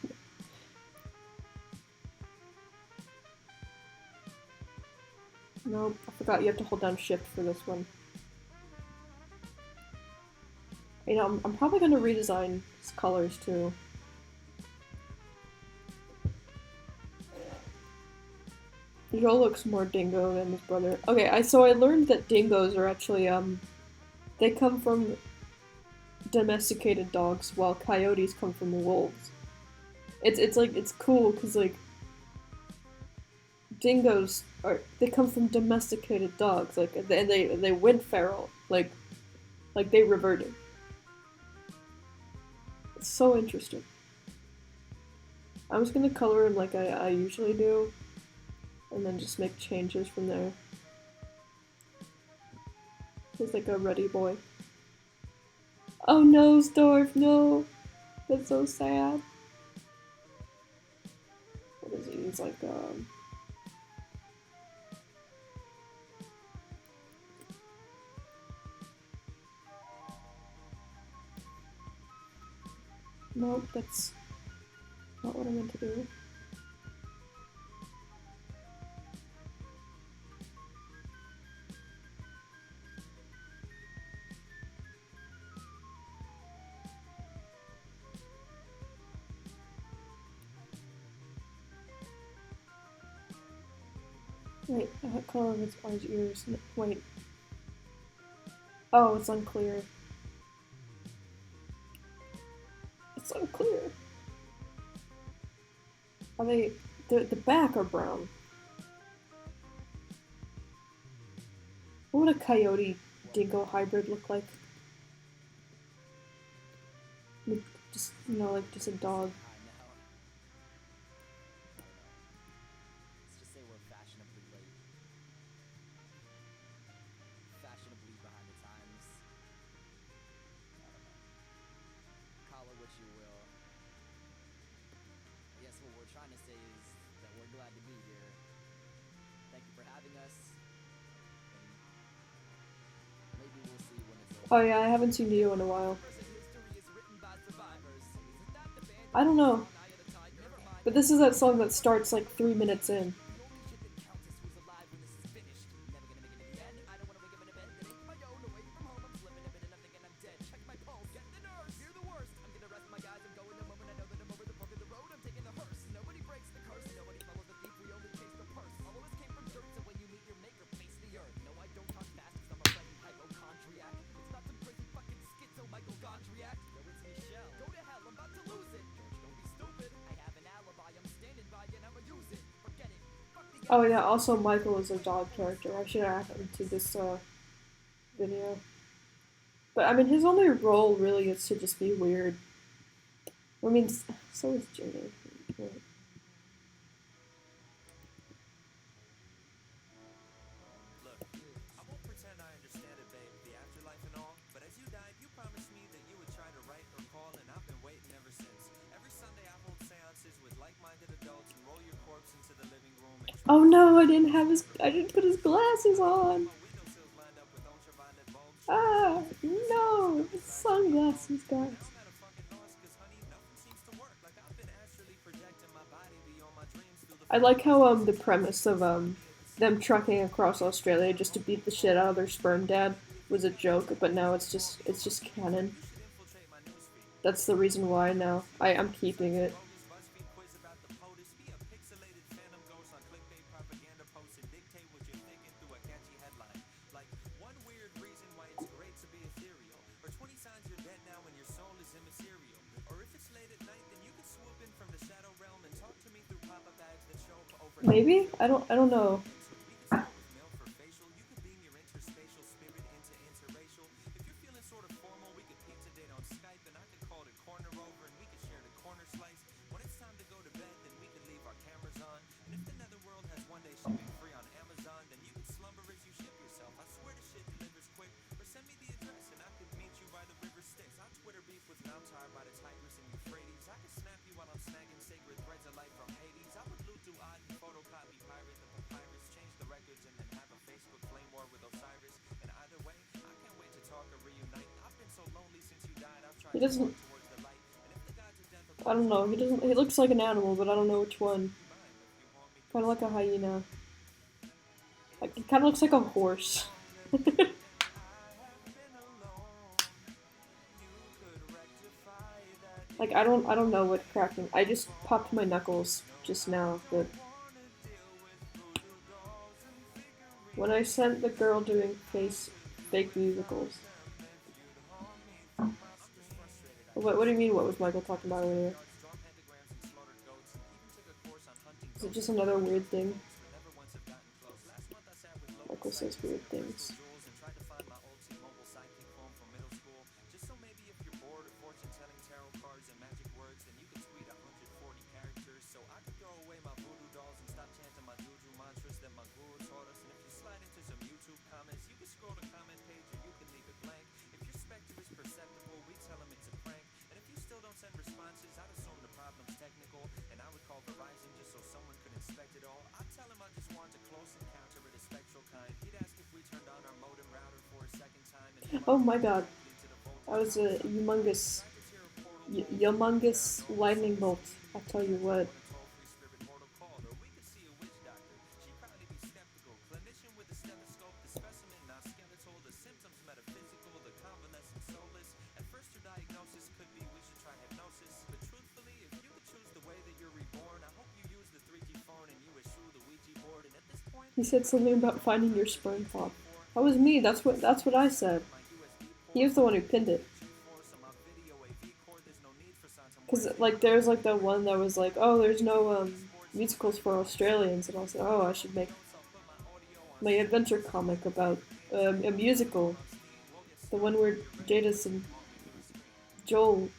No, I forgot you have to hold down shift for this one. You know, I'm probably gonna redesign his colors too. Joel looks more dingo than his brother. Okay, so I learned that dingoes are actually they come from domesticated dogs, while coyotes come from wolves. It's like it's cool because like dingoes they come from domesticated dogs, like, and they went feral, like they reverted. It's so interesting. I'm just gonna color him like I usually do, and then just make changes from there. He's like a ruddy boy. Oh no, Storf, no! That's so sad. What is he? He's like, nope, that's not what I meant to do. Wait, what color are his ears? No, wait. Oh, it's unclear. It's unclear. Are they... The back are brown. What would a coyote dingo hybrid look like? Like, just, you know, like just a dog. Let's just say we're fashionably late. Fashionably behind the times. I don't know. Call it what you will. I guess what we're trying to say is that we're glad to be here. Thank you for having us. And maybe we'll see when it's over. Oh yeah, I haven't seen you in a while. I don't know. But this is that song that starts like 3 minutes in. Oh yeah, also Michael is a dog character. I should add him to this video. But I mean, his only role really is to just be weird. I mean, so is Jada. Look, I won't pretend I understand it, babe, the afterlife and all, but as you died, you promised me that you would try to write or call, and I've been waiting ever since. Every Sunday I hold seances with like-minded adults and roll your corpse into the living room and Oh no, I didn't put his glasses on. windowsills lined up with ultraviolet bulbs. Ah, no, his sunglasses, guys. I'm at a fucking loss, cause honey, nothing seems to work. Like I've been astrally projecting my body beyond my dreams through the I like how the premise of them trucking across Australia just to beat the shit out of their sperm dad was a joke, but now it's just canon. infiltrate my newsfeed. That's the reason why now. I'm keeping it. BuzzFeed quiz about the POTUS. Be a pixelated phantom ghost on clickbait propaganda posts and dictate what you're thinking through a catchy headline. Like, one weird reason why it's great to be ethereal. Or 20 signs you're dead now and your soul is immaterial. Or if it's late at night, then you can swoop in from the shadow realm and talk to me through pop-up ads that show up over. Maybe? I don't know. We could start with mail for facial. You could beam your interspatial spirit into interracial. If you're feeling sort of formal, we could pizza date on Skype and I could call it corner over and we could share the corner slice. When it's time to go to bed, then we could leave our cameras on. And if the netherworld has one day shipping free on Amazon, then you could slumber as you ship yourself. I swear the shit delivers quick. Or send me the address and I could meet you by the river Styx. I'll Twitter beef with Mount Tar by the Tigris and Euphrates. I could snap you while I'm snagging sacred threads of life from Hades. I would loot through odd and photocopy pirate the papyrus, change the records and then have a Facebook flame war with Osiris. And either way, I can't wait to talk or reunite. I've been so lonely since you died. I've tried He doesn't. towards the light. And if the gods of death I don't know. He doesn't. He looks like an animal, but I don't know which one. Kind of like a hyena. Like he kind of looks like a horse. Like I don't know what cracking. I just popped my knuckles just now, but when I sent the girl doing fake musicals. What do you mean? What was Michael talking about earlier? Is it just another weird thing? Michael says weird things. Oh my god. That was a humongous lightning bolt. I'll tell you what. He said something about finding your sperm pop. That was me. That's what I said. He was the one who pinned it. Cause like there's like the one that was like, oh, there's no musicals for Australians, and I was like, oh, I should make my adventure comic about a musical. The one where Jadis and Joel,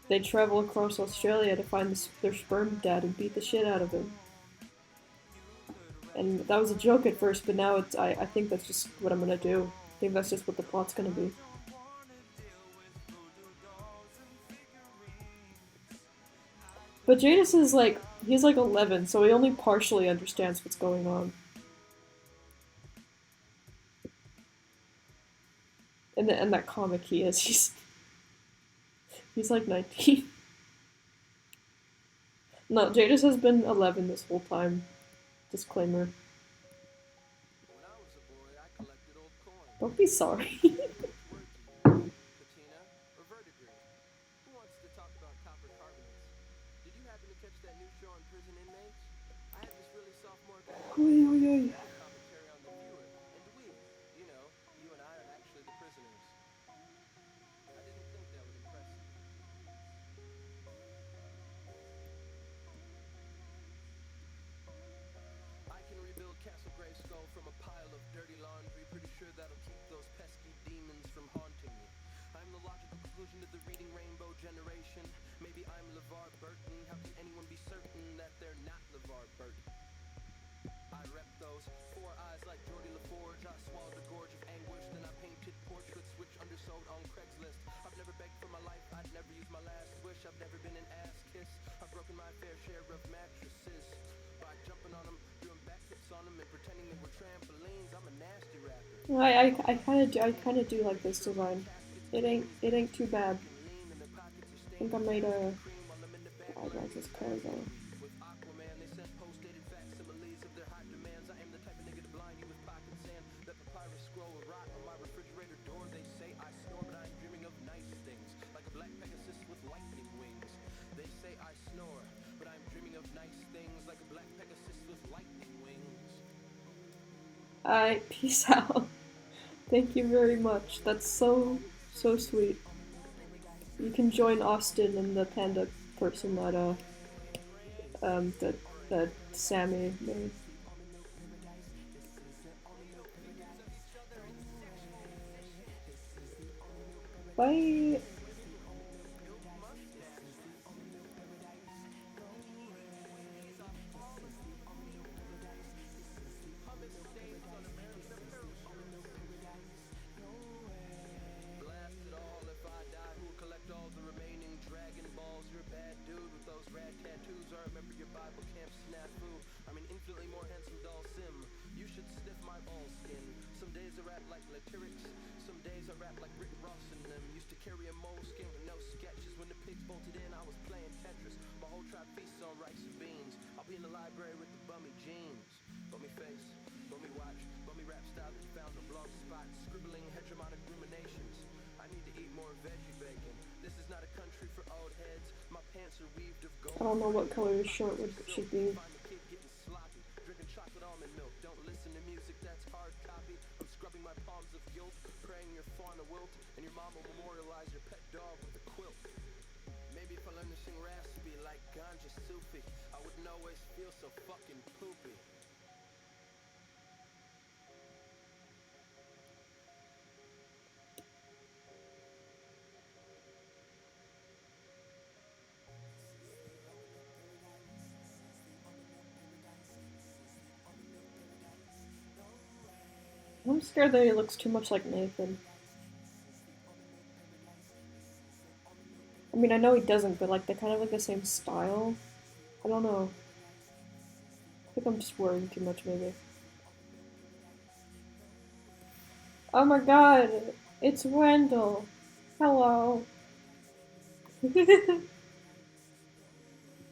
they travel across Australia to find their sperm dad and beat the shit out of him. And that was a joke at first, but now I think that's just what I'm gonna do. I think that's just what the plot's gonna be. But Jadis is like, he's like 11, so he only partially understands what's going on. In that comic he is, he's like 19. No, Jadis has been 11 this whole time. Disclaimer. Don't be sorry. Oy, oy, oy. picture that'll keep those pesky demons from haunting me. I'm the logical conclusion to the reading rainbow generation. Maybe I'm LeVar Burton. How can anyone be certain that they're not LeVar Burton? I rep those four eyes like Geordie LaForge. I swallowed a gorge of anguish, then I painted portraits which undersold on Craigslist. I've never begged for my life, I'd never use my last wish. I've never been an ass kiss. I've broken my fair share of mattresses by jumping on them, doing backflips on them, and pretending they were trampolines. I'm a nasty rapper. I kind of do like this design. It ain't too bad. I think I might I got this card though. With Aquaman, they sent post-dated facsimiles of their hot demands. I am the type of nigga to blind you with pocket sand. That papyrus scroll will rot on my refrigerator door. They say I snore, but I'm dreaming of nice things, like a black Pegasus with lightning wings. They say I snore, but I'm dreaming of nice things, like a black Pegasus with lightning wings. Alright, peace out. Thank you very much. That's so sweet. You can join Austin and the panda person that Sammy made. Bye. I don't know what color his shirt should be. Maybe if I learned to sing raspy like ganja Sufi, I wouldn't always feel so fucking poopy. I'm scared that he looks too much like Nathan. I mean, I know he doesn't, but like, they're kind of like the same style. I don't know. I think I'm just worrying too much, maybe. Oh my god! It's Wendell! Hello!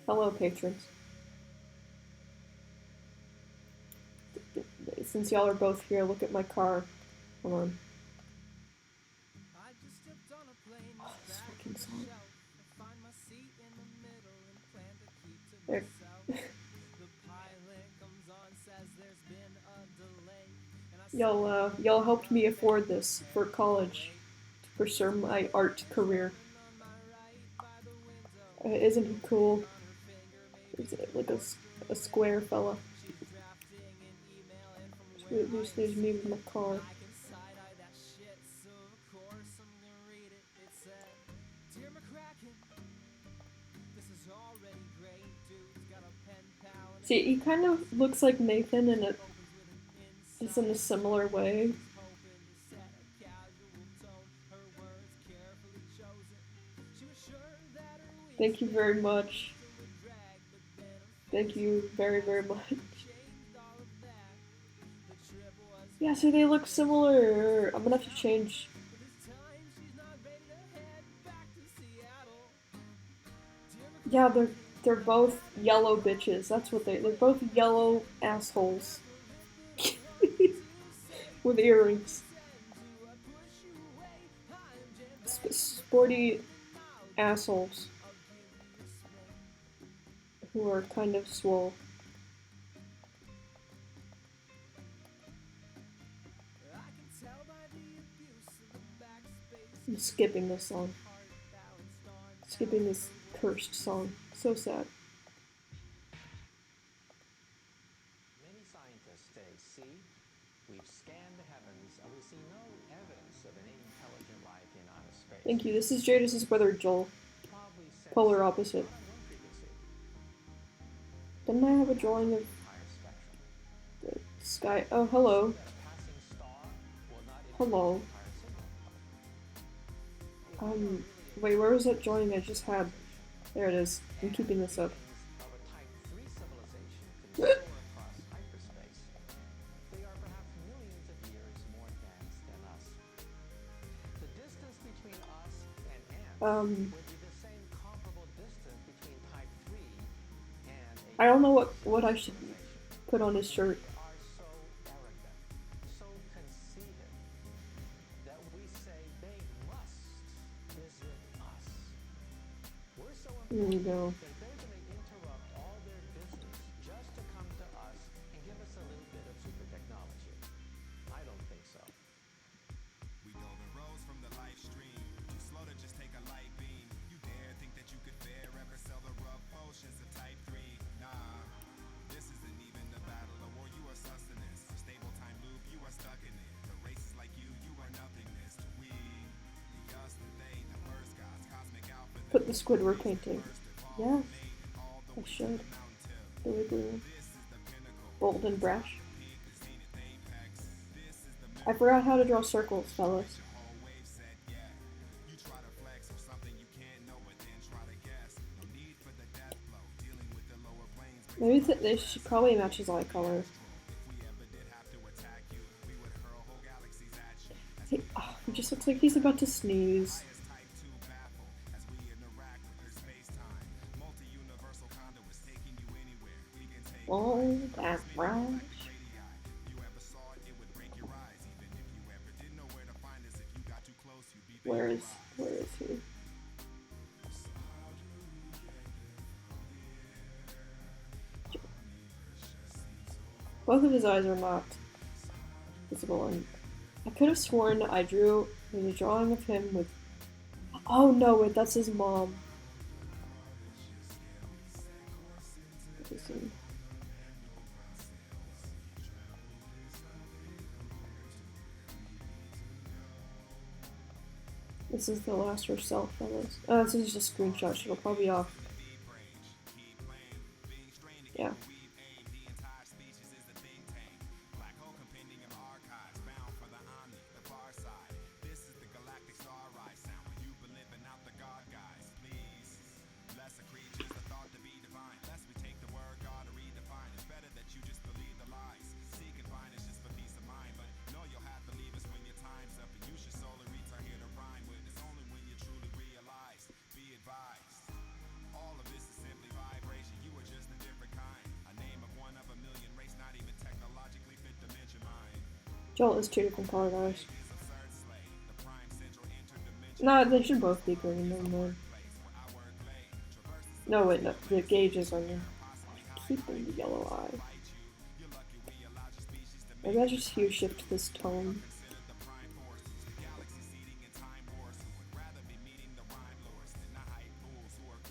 Hello, patrons. Since y'all are both here, look at my car. Hold on. Oh, this fucking song. There. Y'all helped me afford this for college to pursue my art career. Isn't he cool? Is it like a square fella? There's me with my car. See, he kind of looks like Nathan in just in a similar way. Thank you very much. Thank you very, very much. Yeah, see, they look similar. I'm gonna have to change. Yeah, they're both yellow bitches. That's what they're both yellow assholes. With earrings. Sporty assholes. Who are kind of swole. I'm skipping this song. Skipping this cursed song. So sad. Many scientists say, see, we've scanned the heavens and we Thank you. This is Jadis' brother Joel. Polar opposite. Didn't I have a drawing of the sky? Oh, hello. Hello. Wait, where was that drawing I just had? There it is. I'm keeping this up. I don't know what I should put on his shirt. There you go. Put the Squidward painting. Yeah, I should. Really blue. Bold and brash. I forgot how to draw circles, fellas. Maybe this should probably match his eye color. He just looks like he's about to sneeze. Bold and brash. Where is he? Both of his eyes are not visible, and I could have sworn I drew a drawing of him with. Oh no, wait, that's his mom. This is the last herself, fellas. Oh, this is just a screenshot. She'll probably be off. Yeah. Joel is 2 different color guys. No, they should both be green. Never mind. No, wait, no. The gauge is on keeping the yellow eye. Maybe I just hue shift this tone.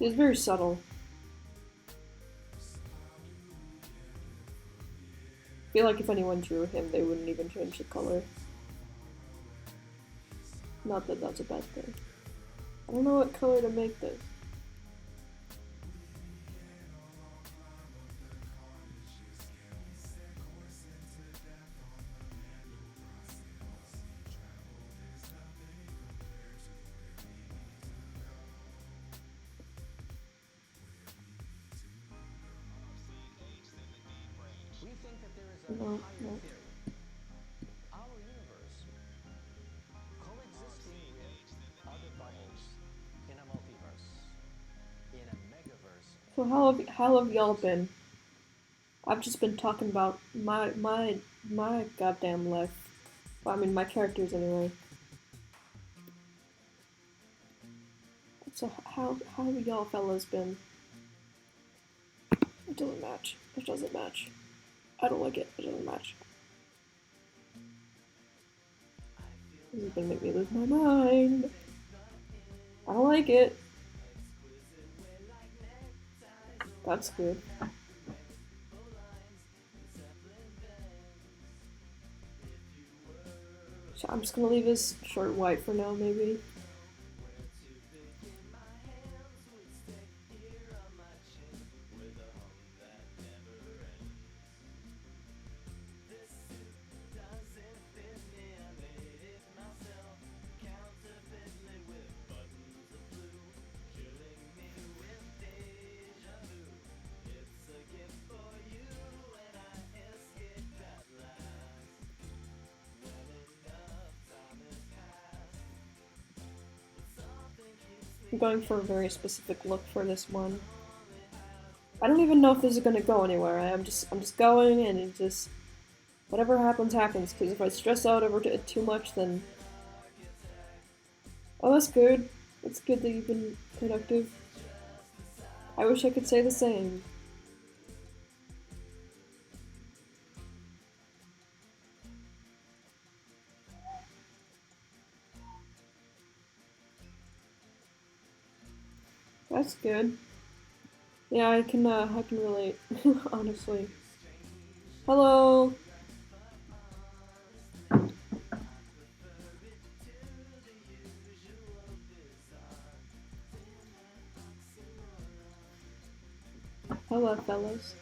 It's very subtle. I feel like if anyone drew him, they wouldn't even change the color. Not that that's a bad thing. I don't know what color to make this. No. Our universe coexisting with other bubbles in a multiverse, in a megaverse. So how have y'all been? I've just been talking about my goddamn life. Well, I mean my characters anyway. So how have y'all fellas been? It doesn't match. It doesn't match. I don't like it. It doesn't match. This is gonna make me lose my mind. I don't like it. That's good. So I'm just gonna leave his shirt white for now, maybe. I'm going for a very specific look for this one. I don't even know if this is gonna go anywhere. I'm just going, and it just whatever happens happens. Because if I stress out over it too much, then oh, that's good. It's good that you've been productive. I wish I could say the same. That's good. Yeah, I can relate, honestly. Hello! Hello, fellas.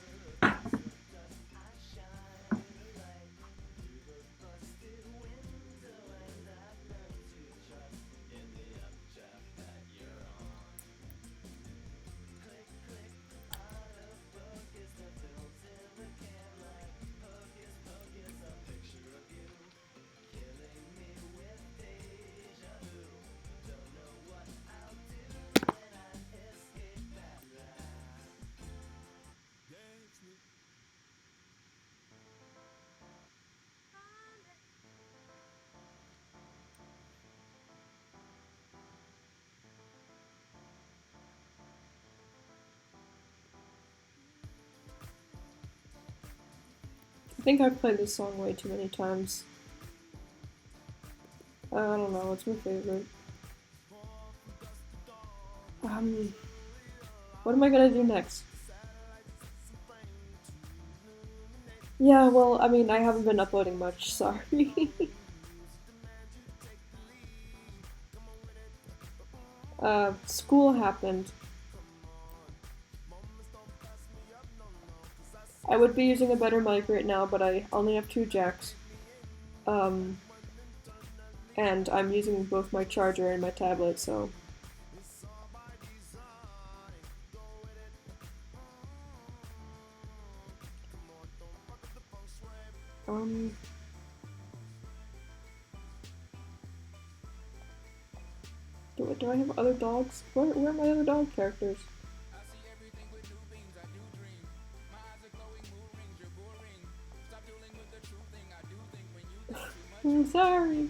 I think I've played this song way too many times. I don't know, it's my favorite. What am I gonna do next? Yeah, well, I mean, I haven't been uploading much, sorry. School happened. I would be using a better mic right now, but I only have 2 jacks. And I'm using both my charger and my tablet, so... Do I have other dogs? Where are my other dog characters? I'm sorry.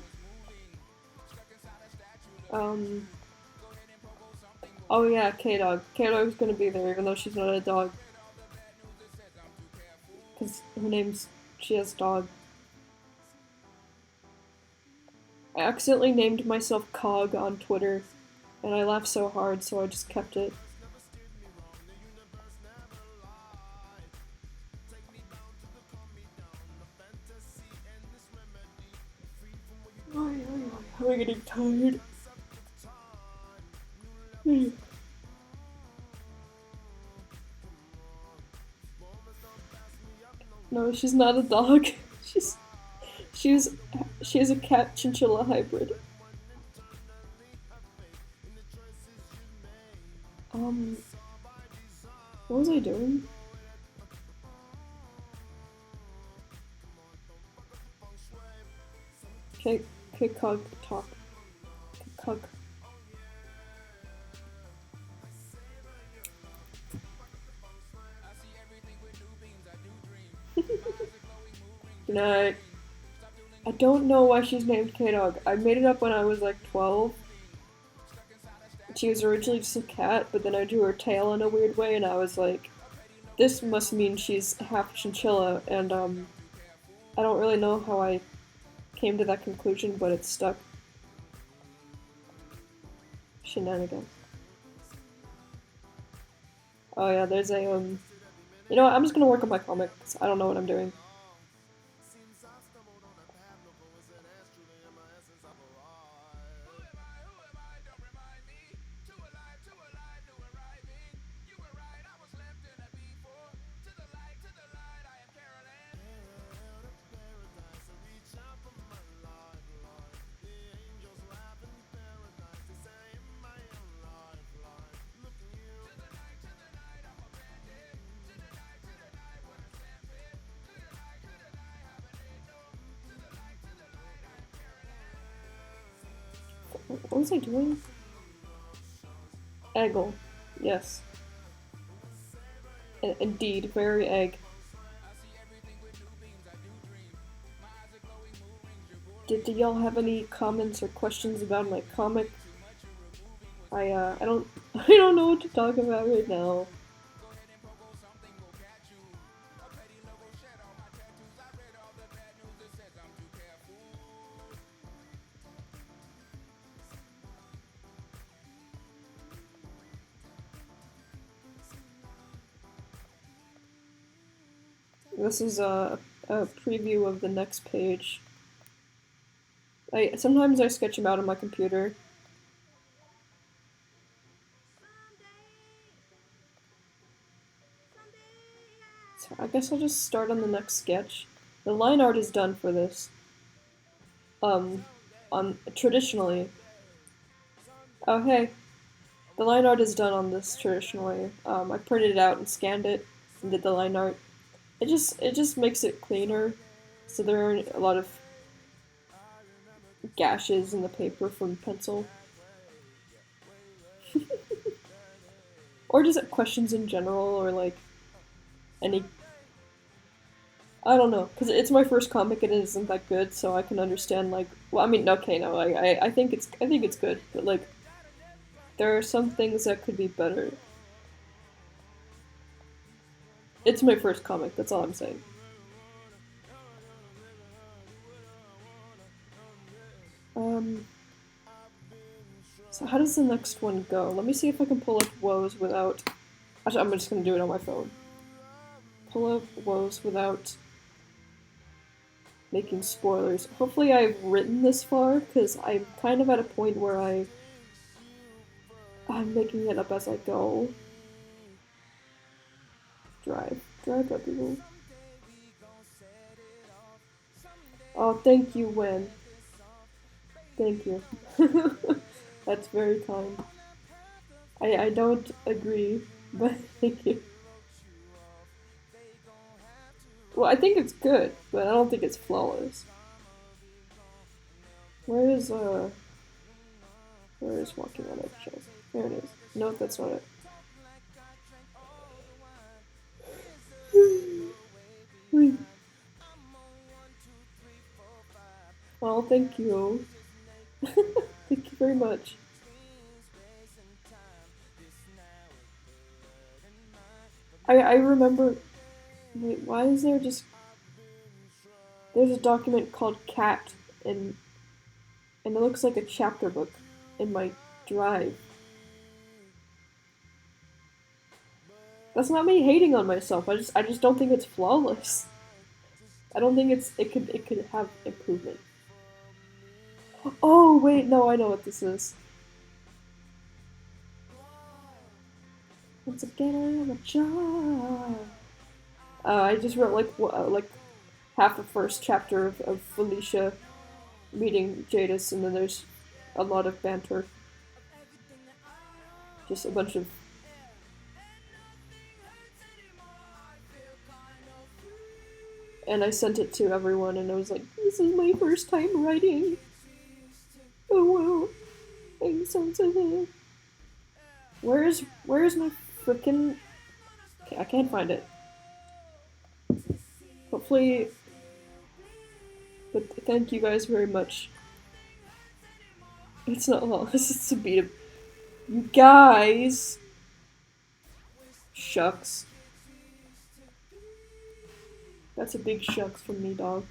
Oh yeah, K-Dog. K-Dog's gonna be there even though she's not a dog. Cause she has dog. I accidentally named myself Cog on Twitter, and I laughed so hard, so I just kept it. I'm getting tired. No, she's not a dog. She is a cat chinchilla hybrid. What was I doing? Okay, Cog, talk. Cog. Good night. I don't know why she's named K-Dog. I made it up when I was like 12. She was originally just a cat, but then I drew her tail in a weird way, and I was like, this must mean she's half chinchilla, and I don't really know how I came to that conclusion, but it stuck. Shenanigans. Oh yeah, there's a, you know what, I'm just gonna work on my comic, because I don't know what I'm doing. What was I doing? Eggle. Yes. Indeed, very egg. Do y'all have any comments or questions about my comic? I don't I don't know what to talk about right now. This is a preview of the next page. Sometimes I sketch them out on my computer. So I guess I'll just start on the next sketch. The line art is done for this. Traditionally. Oh hey. The line art is done on this traditionally. I printed it out and scanned it and did the line art. It just makes it cleaner, so there aren't a lot of gashes in the paper from pencil. Or just questions in general, or like any. I don't know, because it's my first comic and it isn't that good, so I can understand like. Well, I mean, okay, no, I think it's good, but like, there are some things that could be better. It's my first comic. That's all I'm saying. So how does the next one go? Let me see if I can pull up woes without... Actually, I'm just gonna do it on my phone. Pull up woes without making spoilers. Hopefully I've written this far, because I'm kind of at a point where I'm making it up as I go. Drive up, people. Oh, thank you, Wen. Thank you. That's very kind. I don't agree, but thank you. Well, I think it's good, but I don't think it's flawless. Where is Walking on Eggshells? There it is. No, that's not it. Well, thank you. Thank you very much. I remember... Wait, why is there just... There's a document called Cat, and it looks like a chapter book in my drive. That's not me hating on myself. I just don't think it's flawless. I don't think it could have improvement. Oh wait, no, I know what this is. Once again, I am a child. I just wrote like half the first chapter of Felicia meeting Jadis, and then there's a lot of banter. Just a bunch of... And I sent it to everyone, and I was like, this is my first time writing. Oh wow, I'm sensitive. Where's my frickin'... Okay, I can't find it. Hopefully... But thank you guys very much. It's not long, it's a beat of... You guys! Shucks. That's a big shucks from me, dog.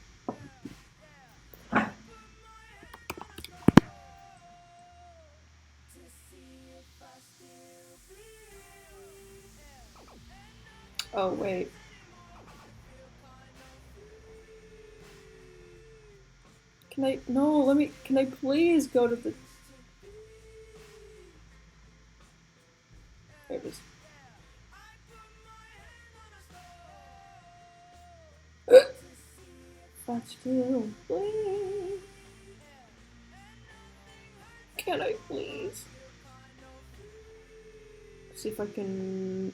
Oh, wait. Can I please go to the... There it is. But still, please. Can I please? See if I can...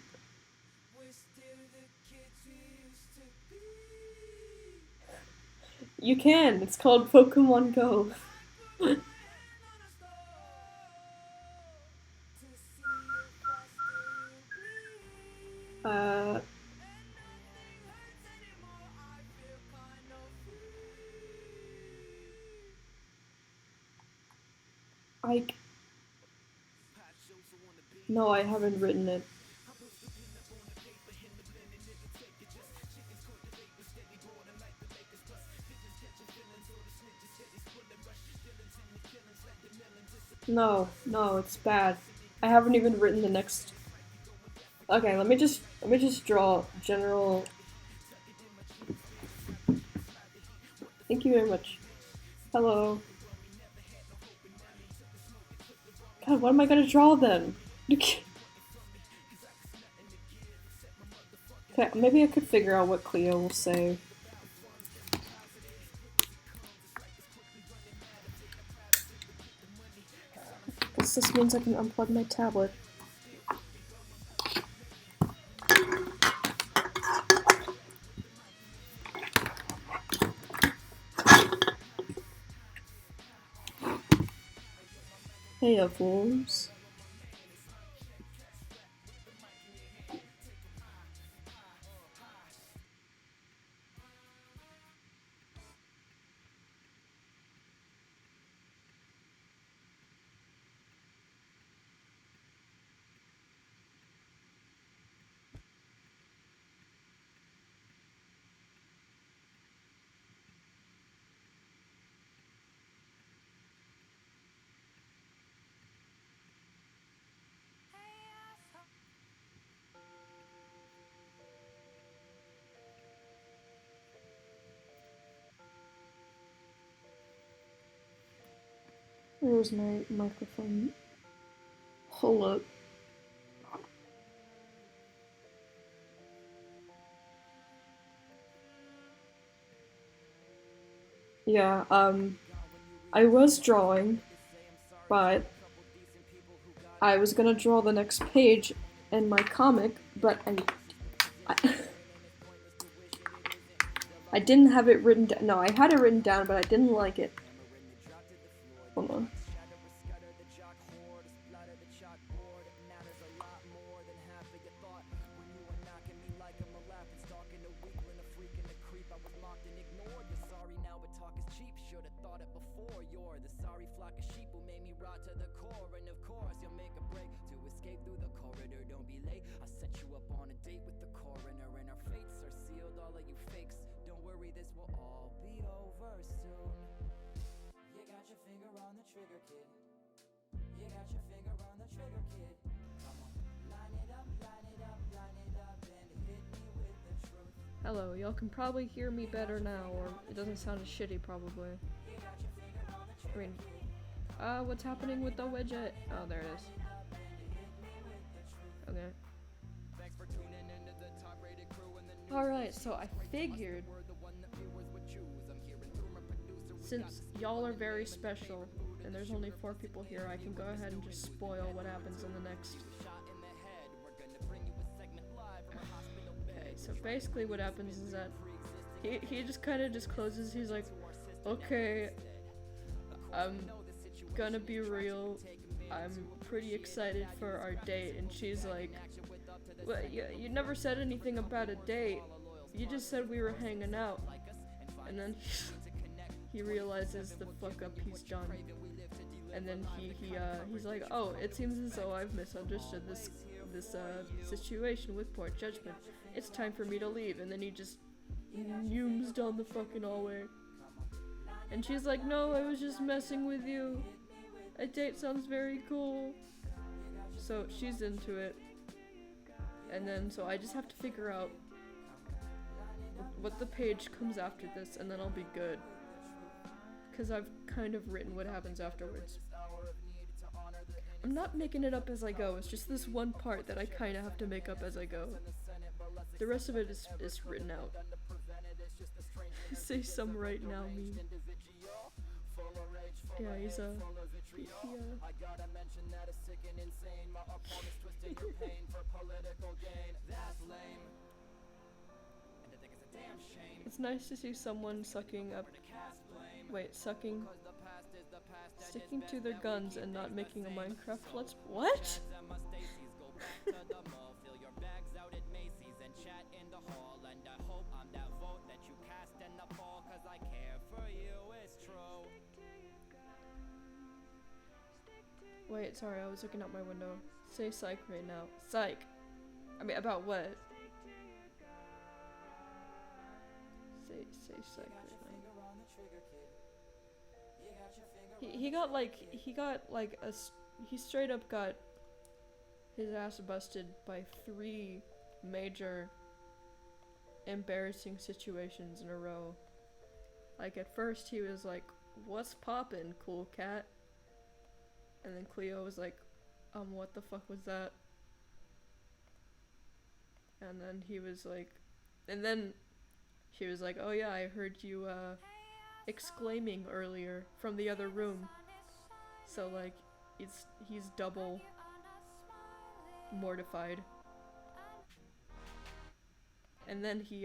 You can! It's called Pokemon Go. I... No, I haven't written it. No, it's bad. I haven't even written the next... Okay, let me just draw general... Thank you very much. Hello. God, what am I gonna draw then? Okay, maybe I could figure out what Cleo will say. Guess this means I can unplug my tablet. Hey, fools. Where's my microphone? Hold up. Yeah, I was drawing, but I was gonna draw the next page in my comic, but I didn't have it written down. No, I had it written down, but I didn't like it. Hold on. Hello, y'all can probably hear me better now, or it doesn't sound as shitty, probably. I mean, what's happening with the widget? Oh, there it is. Okay. Alright, so I figured, since y'all are very special, and there's only 4 people here, I can go ahead and just spoil what happens in the next. Okay, so basically what happens is that he just kind of discloses, he's like, okay, I'm gonna be real, I'm pretty excited for our date, and she's like, well, you never said anything about a date, you just said we were hanging out, and then he realizes the fuck up he's done, and then he's like, oh, it seems as though I've misunderstood this situation with poor judgment, it's time for me to leave, and then he just zooms down the fucking hallway, and she's like, no, I was just messing with you, a date sounds very cool, so she's into it. And then, so I just have to figure out what the page comes after this, and then I'll be good. Because I've kind of written what happens afterwards. I'm not making it up as I go, it's just this one part that I kind of have to make up as I go. The rest of it is written out. Say some right now meme. Yeah, he's It's nice to see someone sticking to their guns and not making a Minecraft let's what? Wait, sorry, I was looking out my window. Say psych right now. Psych! I mean, about what? Say psych right now. He got like he straight up got his ass busted by 3 major embarrassing situations in a row. Like, at first he was like, "What's poppin', cool cat?" And then Cleo was like, what the fuck was that? And then he was like, and then she was like, "Oh yeah, I heard you exclaiming earlier from the other room." So like, he's double mortified. And then he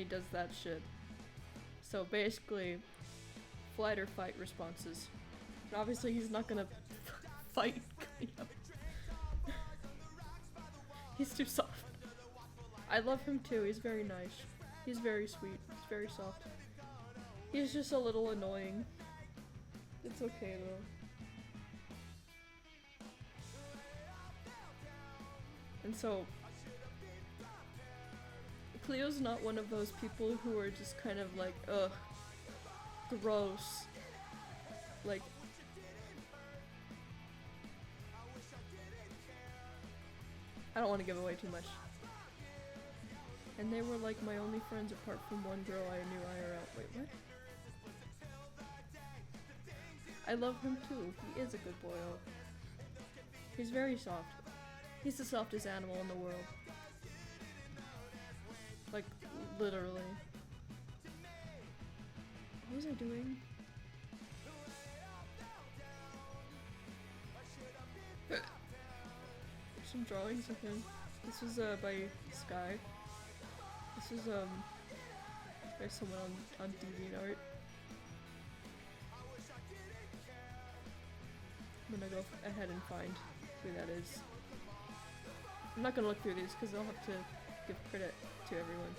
does that shit. So basically, flight or fight responses. And obviously he's not gonna fight Cleo. He's too soft. I love him too, he's very nice. He's very sweet, he's very soft. He's just a little annoying. It's okay though. And so, Cleo's not one of those people who are just kind of like, ugh, gross. Like, I don't want to give away too much. And they were like my only friends apart from one girl I knew IRL. Wait, what? I love him too. He is a good boy. He's very soft. He's the softest animal in the world. Like, literally. What was I doing? Some drawings of him. This was by Sky. This is by someone on DeviantArt. I'm gonna go ahead and find who that is. I'm not gonna look through these because I'll have to give credit to everyone.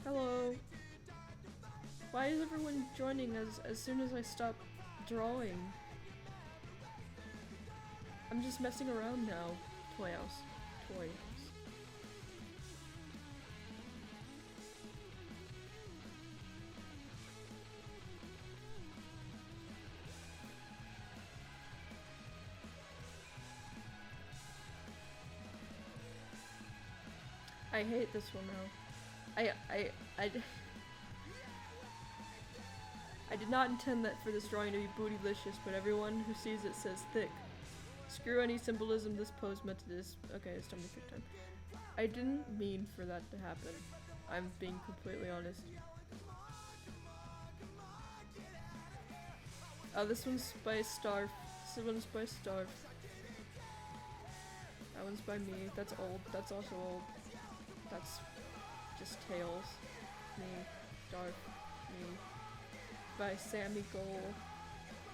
Hello. Why is everyone joining as soon as I stop drawing? I'm just messing around now. Toy house. Toy house. I hate this one now. I did not intend that for this drawing to be bootylicious, but everyone who sees it says thick. Screw any symbolism this pose meant to this. Okay, it's time to pick time. I didn't mean for that to happen. I'm being completely honest. Oh, this one's by Starf. This one's by Starf. That one's by me. That's old. That's also old. That's just Tails. Me. Starf. Me. By Sammy Goal.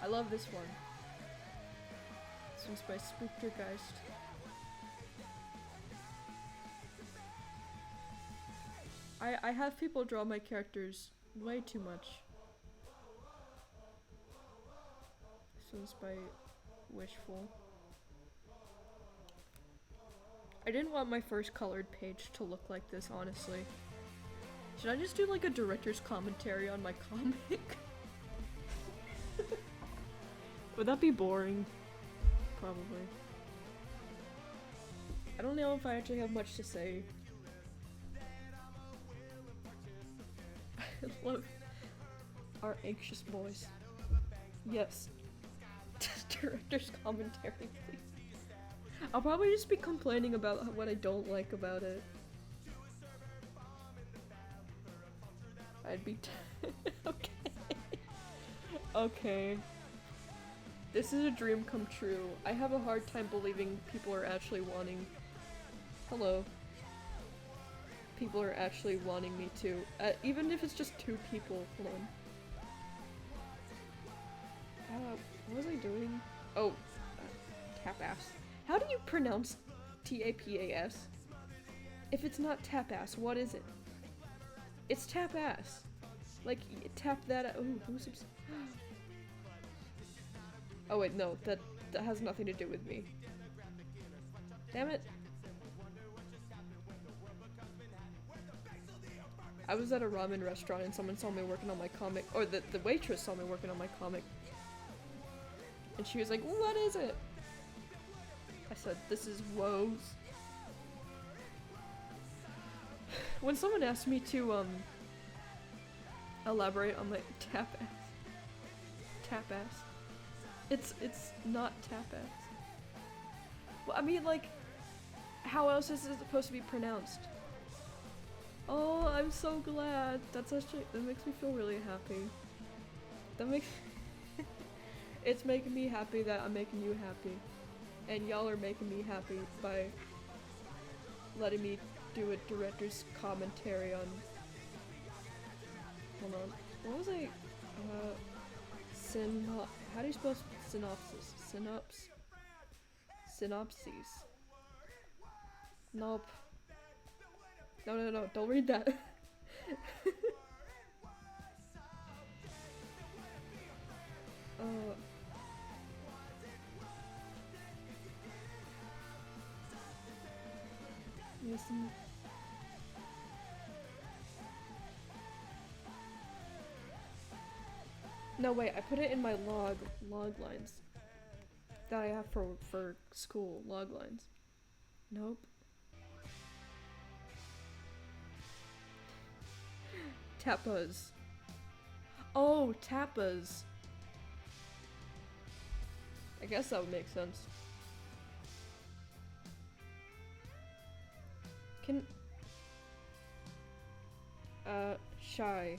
I love this one. This one's by Spooktergeist. I have people draw my characters way too much. This one's by Wishful. I didn't want my first colored page to look like this, honestly. Should I just do like a director's commentary on my comic? Would that be boring? Probably. I don't know if I actually have much to say. I love our anxious boys. Yes. Director's commentary, please. I'll probably just be complaining about what I don't like about it. I'd be okay. Okay. This is a dream come true. I have a hard time believing people are actually wanting... Hello. People are actually wanting me to. Even if it's just 2 people. Hold on. What was I doing? Oh. Tapas. How do you pronounce T-A-P-A-S? If it's not tapas, what is it? It's tapas. Like, tap that. Ooh, who's obs- Oh wait, no, that has nothing to do with me. Damn it. I was at a ramen restaurant and someone saw me working on my comic, or the waitress saw me working on my comic. And she was like, what is it? I said, this is woes. When someone asked me to, elaborate on my tapas. It's not tapas. Well, I mean, like, how else is it supposed to be pronounced? Oh, I'm so glad. That makes me feel really happy. That makes it's making me happy that I'm making you happy. And y'all are making me happy by letting me do a director's commentary on... Hold on. What was I... How do you spell synopsis? Synopses. Nope. No, don't read that. Listen. No, wait, I put it in my log lines that I have for school, log lines. Nope. Tapas. Oh, tapas. I guess that would make sense. Shy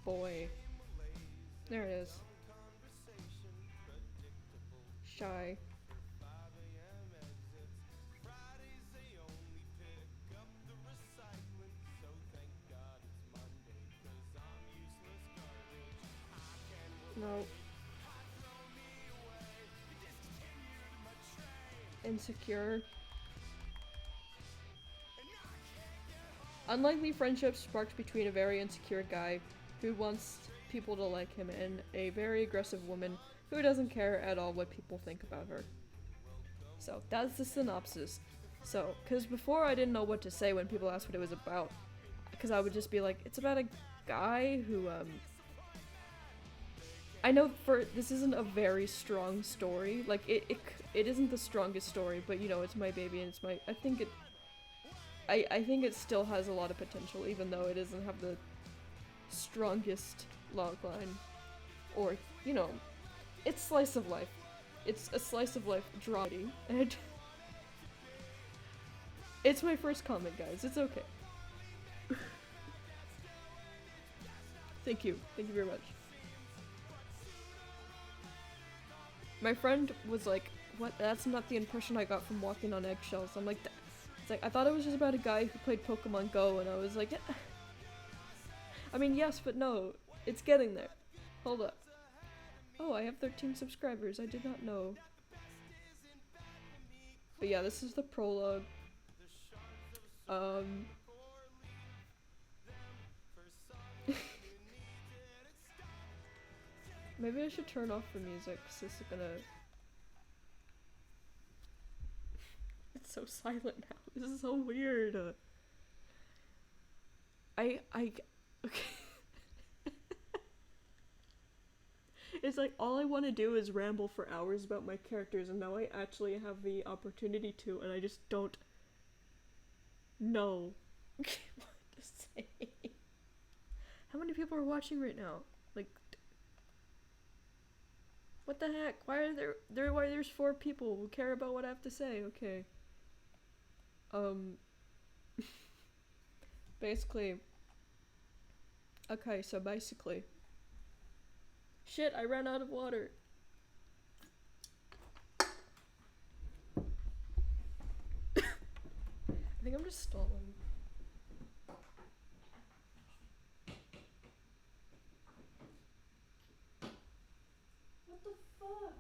boy. There it is. Shy. No. Insecure. Unlikely friendship sparked between a very insecure guy who wants people to like him and a very aggressive woman who doesn't care at all what people think about her. So that's the synopsis. So, because before I didn't know what to say when people asked what it was about, because I would just be like, it's about a guy who, I know this isn't a very strong story, like, it isn't the strongest story, but you know, it's my baby and it's my, I think it still has a lot of potential, even though it doesn't have the strongest logline, or, you know, it's slice of life. It's a slice of life dramedy, and it's my first comment, guys, it's okay. Thank you very much. My friend was like, what? That's not the impression I got from Walking on Eggshells. I'm like, it's like, I thought it was just about a guy who played Pokemon Go, and I was like, I mean, yes, but no, it's getting there. Hold up. Oh, I have 13 subscribers, I did not know. But yeah, this is the prologue. Maybe I should turn off the music, because this is gonna... It's so silent now. This is so weird. Okay. It's like, all I want to do is ramble for hours about my characters, and now I actually have the opportunity to, and I just don't know what to say. How many people are watching right now? Like, what the heck? Why are why there's 4 people who care about what I have to say? Okay. Basically. Okay, so basically. Shit, I ran out of water. I think I'm just stalling. What the fuck?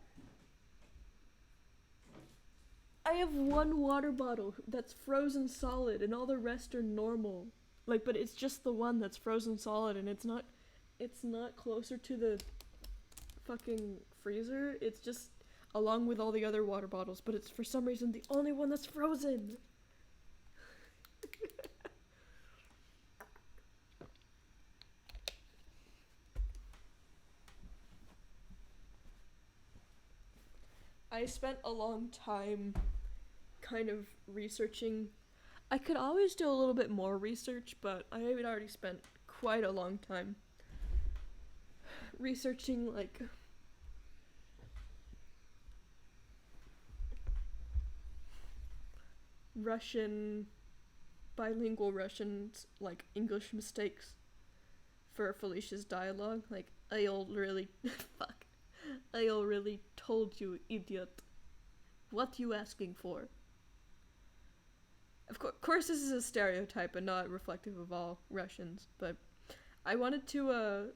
I have one water bottle that's frozen solid and all the rest are normal. Like, but it's just the one that's frozen solid and it's not closer to the fucking freezer. It's just along with all the other water bottles, but it's for some reason the only one that's frozen. I spent a long time kind of researching. I could always do a little bit more research, but I had already spent quite a long time researching, like, Russian, bilingual Russian, like, English mistakes for Felicia's dialogue. Like, I'll really, fuck, I'll really told you, idiot. What you asking for? Of course, this is a stereotype and not reflective of all Russians, but I wanted to,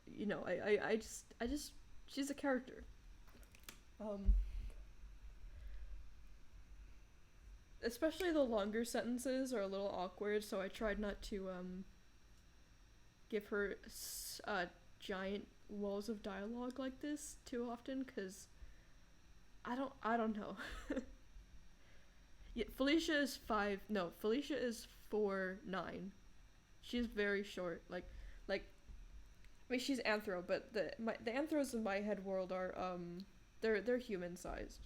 you know, I just, she's a character. Especially the longer sentences are a little awkward, so I tried not to, give her giant walls of dialogue like this too often, because I don't know. Yeah, Felicia is 4'9". She's very short. Like, I mean, she's anthro, but the anthros in my head world are, they're human sized.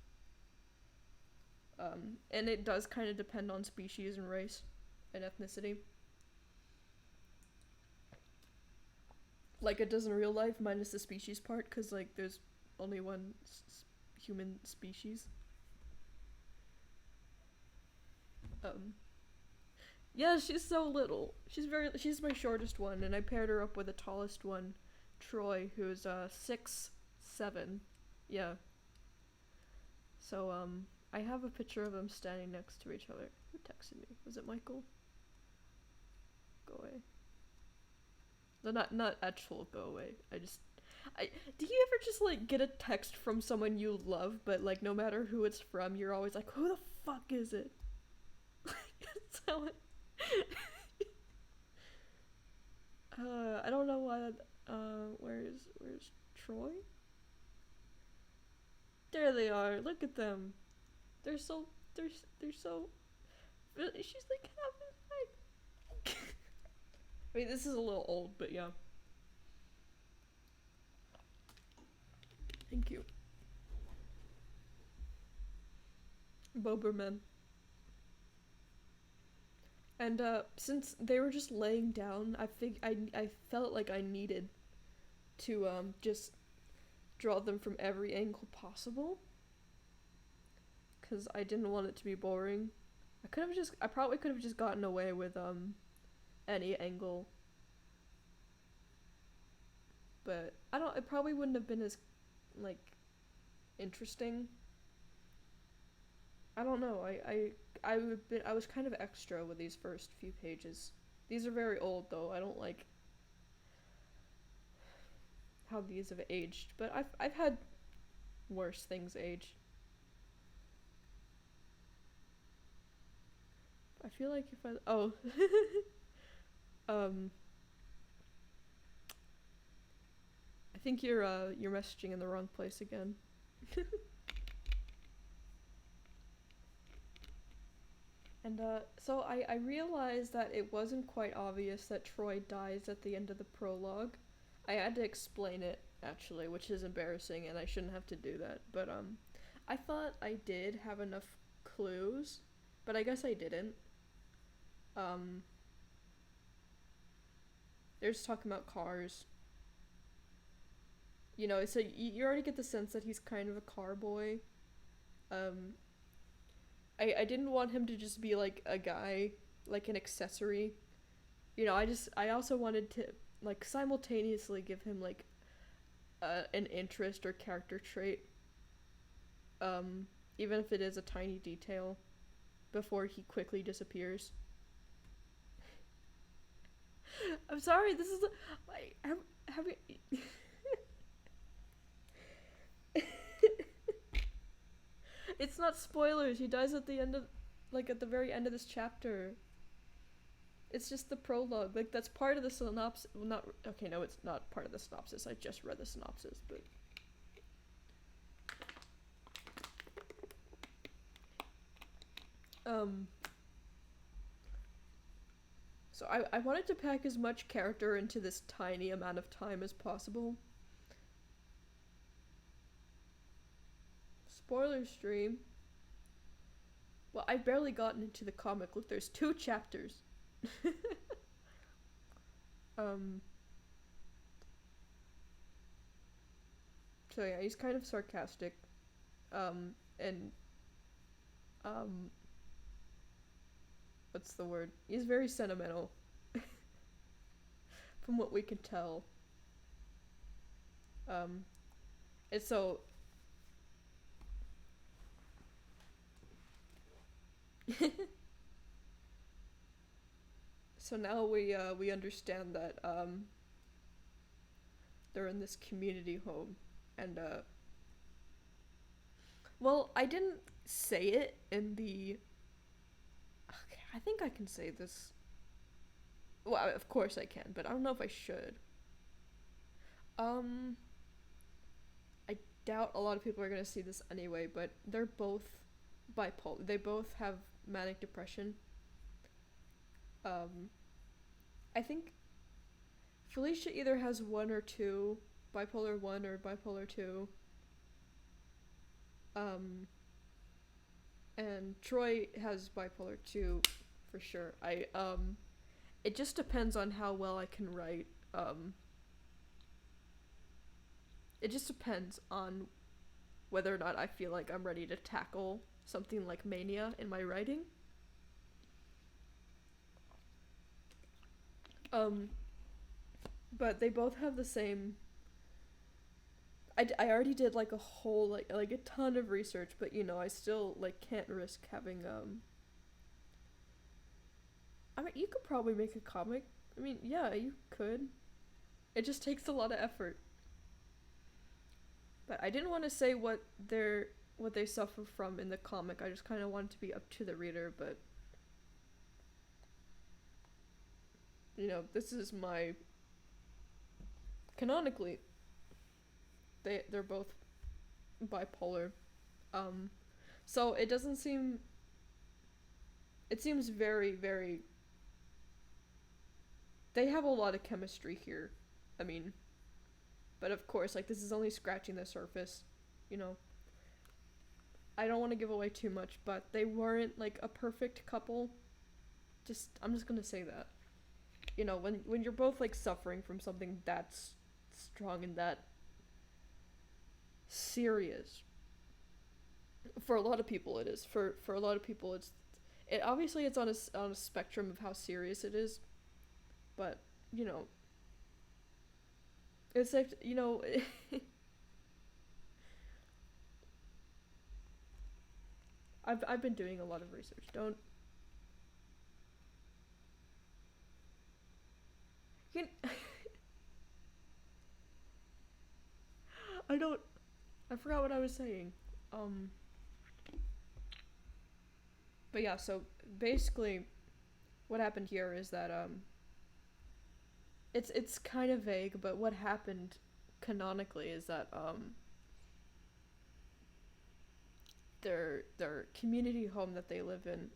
And it does kind of depend on species and race and ethnicity. Like it does in real life, minus the species part, because, like, there's only one human species. Yeah, she's so little. She's my shortest one, and I paired her up with the tallest one, Troy, who's 6'7". Yeah. So, I have a picture of them standing next to each other. Who texted me? Was it Michael? Go away. No, not actual go away. Do you ever just, like, get a text from someone you love, but, like, no matter who it's from, you're always like, who the fuck is it? So, I don't know why, where's Troy? There they are, look at them. They're so, she's like half his height. I mean, this is a little old, but yeah. Thank you. Boberman. And, since they were just laying down, I felt like I needed to, just draw them from every angle possible. 'Cause I didn't want it to be boring. I probably could have just gotten away with, any angle. But, it probably wouldn't have been as, like, interesting. I don't know, I was kind of extra with these first few pages. These are very old, though. I don't like how these have aged, but I've had worse things age. I feel like if I I think you're messaging in the wrong place again. And, so I realized that it wasn't quite obvious that Troy dies at the end of the prologue. I had to explain it, actually, which is embarrassing, and I shouldn't have to do that. But, I thought I did have enough clues, but I guess I didn't. They're just talking about cars. You know, so you already get the sense that he's kind of a car boy. I didn't want him to just be, like, a guy, like an accessory. You know, I also wanted to, like, simultaneously give him, like, an interest or character trait. Even if it is a tiny detail, before he quickly disappears. I'm sorry, this is have you It's not spoilers. He dies at the end of, like, at the very end of this chapter. It's just the prologue. Like, that's part of the synopsis. Well, not, okay, no, it's not part of the synopsis. I just read the synopsis, but. So I wanted to pack as much character into this tiny amount of time as possible. Spoiler stream. Well, I've barely gotten into the comic. Look, there's 2 chapters. So yeah, he's kind of sarcastic. And what's the word? He's very sentimental. From what we could tell. And so so now we understand that they're in this community home, and well, I didn't say it in the. Okay, I think I can say this. Well, of course I can, but I don't know if I should. I doubt a lot of people are gonna see this anyway, but they're both bipolar. They both have manic depression. I think Felicia either has 1 or 2, bipolar 1 or bipolar 2. And Troy has bipolar 2 for sure. It just depends on how well I can write. It just depends on whether or not I feel like I'm ready to tackle something like mania in my writing. But they both have the same. I already did like a whole like a ton of research, but you know, I still like can't risk having I mean, you could probably make a comic. I mean, yeah, you could. It just takes a lot of effort. But I didn't want to say what they suffer from in the comic. I just kind of wanted to be up to the reader, but you know, this is my canonically they're both bipolar. So it doesn't seem. It seems very, very. They have a lot of chemistry here. I mean, but of course, like, this is only scratching the surface, you know. I don't want to give away too much, but they weren't like a perfect couple. I'm just gonna say that. You know, when you're both like suffering from something that's strong and that serious. For a lot of people it is. For a lot of people it's obviously it's on a spectrum of how serious it is. But, you know, it's like, you know, I've been doing a lot of research. Don't you I forgot what I was saying. But yeah, so basically what happened here is that it's kind of vague, but what happened canonically is that their community home that they live in,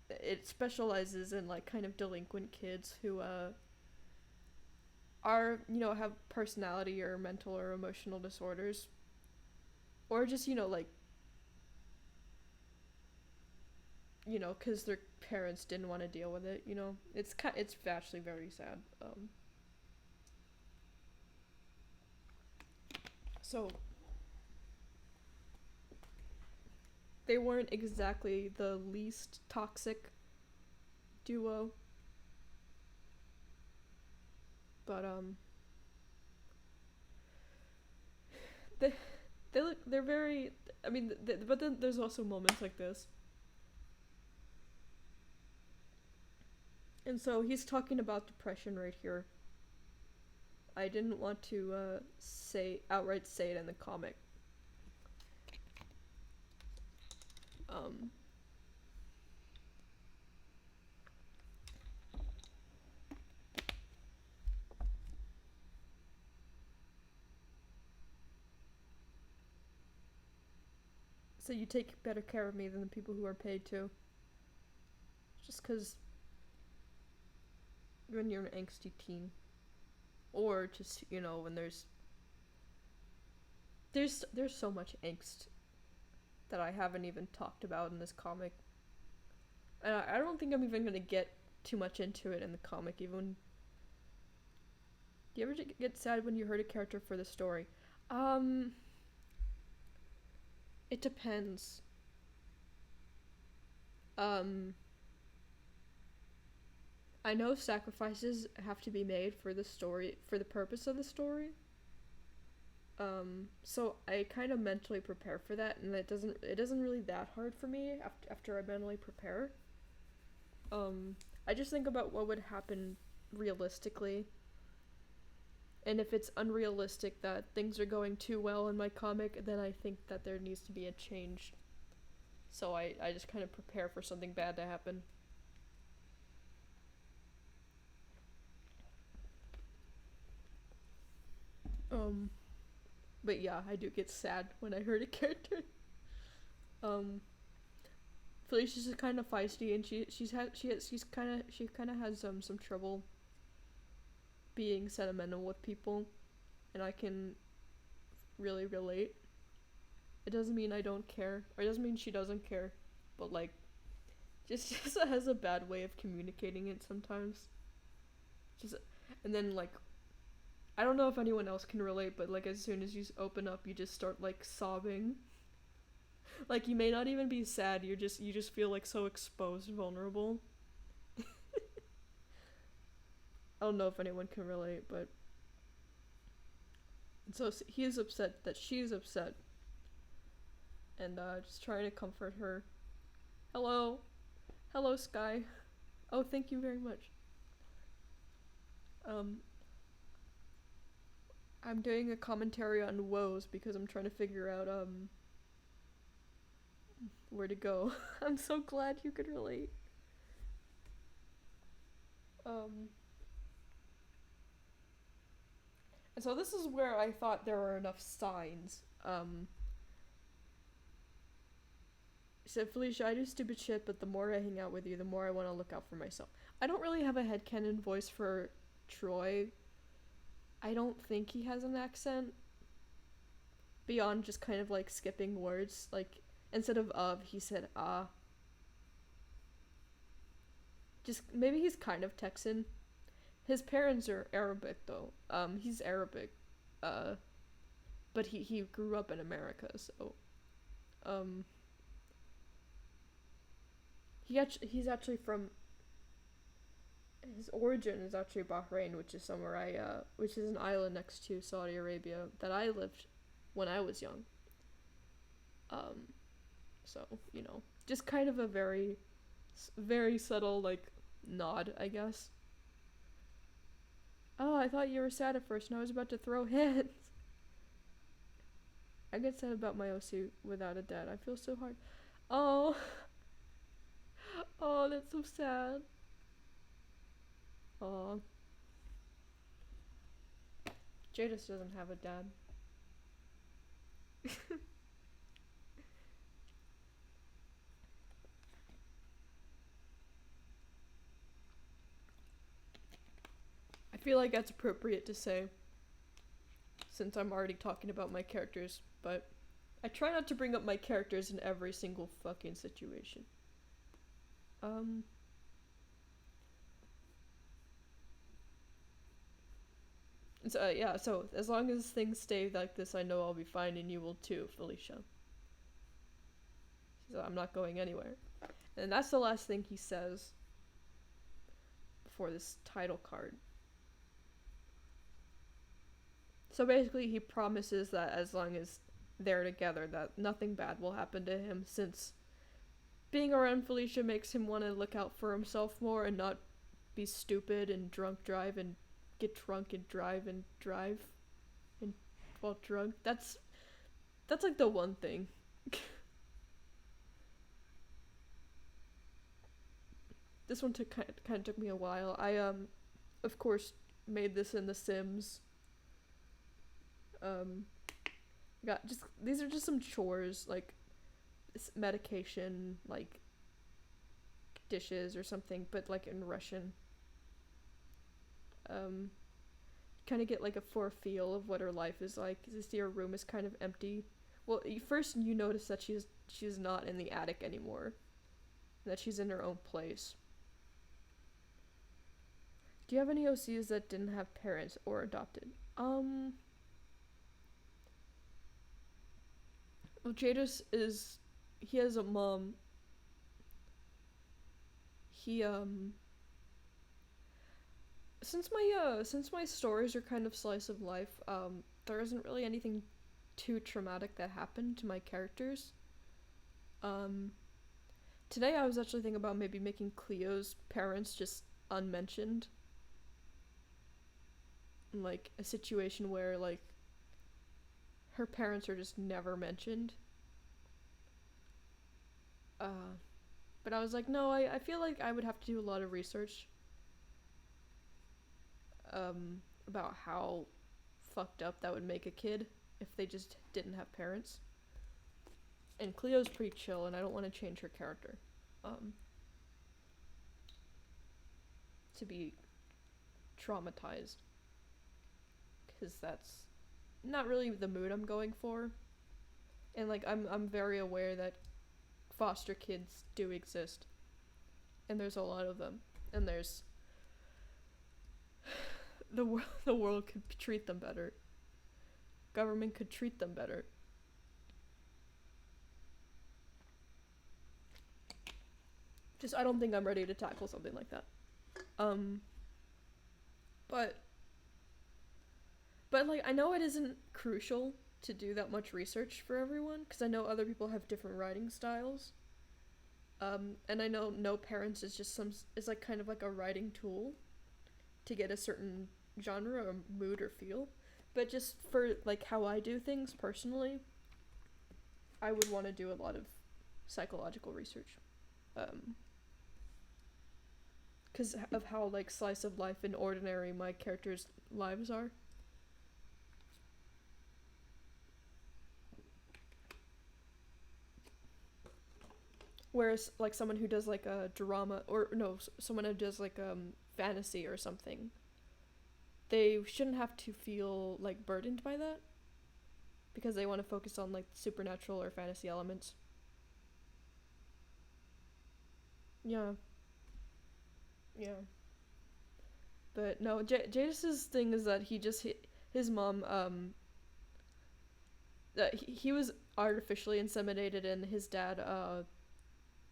it specializes in like kind of delinquent kids who are, you know, have personality or mental or emotional disorders, or just, you know, like, you know, because their parents didn't want to deal with it, you know. It's actually very sad. So they weren't exactly the least toxic duo, but they're very. I mean, but then there's also moments like this. And so he's talking about depression right here. I didn't want to outright say it in the comic. Um, so you take better care of me than the people who are paid to. Just because when you're an angsty teen. Or just, you know, when there's so much angst that I haven't even talked about in this comic. And I don't think I'm even gonna get too much into it in the comic, even. Do you ever get sad when you hurt a character for the story? It depends. I know sacrifices have to be made for the story, for the purpose of the story. So I kind of mentally prepare for that, and it isn't really that hard for me after I mentally prepare. I just think about what would happen realistically. And if it's unrealistic that things are going too well in my comic, then I think that there needs to be a change. So I just kind of prepare for something bad to happen. But yeah, I do get sad when I hurt a character. Felicia's just kind of feisty, and she kind of has some trouble being sentimental with people, and I can really relate. It doesn't mean I don't care, or it doesn't mean she doesn't care, but like, just has a bad way of communicating it sometimes. And then like, I don't know if anyone else can relate, but like as soon as you open up, you just start like sobbing. Like you may not even be sad, you just feel like so exposed and vulnerable. I don't know if anyone can relate, but so he is upset that she's upset, and just trying to comfort her. Hello Sky. Oh, thank you very much. I'm doing a commentary on woes because I'm trying to figure out where to go. I'm so glad you could relate. And so this is where I thought there were enough signs. Said Felicia, I do stupid shit, but the more I hang out with you, the more I want to look out for myself. I don't really have a headcanon voice for Troy. I don't think he has an accent. Beyond just kind of like skipping words. Like, instead of, he said Just, maybe he's kind of Texan. His parents are Arabic, though. He's Arabic. But he grew up in America, so. He's actually from. His origin is actually Bahrain, which is which is an island next to Saudi Arabia that I lived when I was young. So, you know, just kind of a very, very subtle, like, nod, I guess. Oh, I thought you were sad at first, and I was about to throw hands. I get sad about my OC without a dad. I feel so hard. Oh. Oh, that's so sad. Aw. Jadis doesn't have a dad. I feel like that's appropriate to say, since I'm already talking about my characters, but I try not to bring up my characters in every single fucking situation. So, yeah, so as long as things stay like this, I know I'll be fine, and you will too, Felicia. So I'm not going anywhere. And that's the last thing he says before this title card. So basically, he promises that as long as they're together, that nothing bad will happen to him, since being around Felicia makes him want to look out for himself more and not be stupid and drunk drive and get drunk and drive and while drunk. That's like the one thing. this one kind of took me a while. I of course made this in The Sims. These are just some chores, like medication, like dishes or something, but like in Russian. Kind of get like a feel of what her life is like. You see her room is kind of empty. Well, first you notice that she's not in the attic anymore, that she's in her own place. Do you have any OCs that didn't have parents or adopted? Well, Jadis he has a mom. He since my stories are kind of slice of life, there isn't really anything too traumatic that happened to my characters. Today I was actually thinking about maybe making Cleo's parents just unmentioned. Like a situation where like her parents are just never mentioned. But I was like, no, I feel like I would have to do a lot of research about how fucked up that would make a kid if they just didn't have parents. And Cleo's pretty chill, and I don't want to change her character to be traumatized, because that's not really the mood I'm going for. And like I'm very aware that foster kids do exist, and there's a lot of them, and there's the world could treat them better. Government could treat them better. Just I don't think I'm ready to tackle something like that. But like I know it isn't crucial to do that much research for everyone, because I know other people have different writing styles. And I know no parents is just is like kind of like a writing tool to get a certain genre or mood or feel. But just for like how I do things personally, I would want to do a lot of psychological research. Because of how like slice of life and ordinary my characters' lives are. Whereas like someone who does like a drama, or no, someone who does like fantasy or something, they shouldn't have to feel like burdened by that, because they want to focus on like supernatural or fantasy elements. Yeah. But no, Jadis's thing is that his mom that he was artificially inseminated, and his dad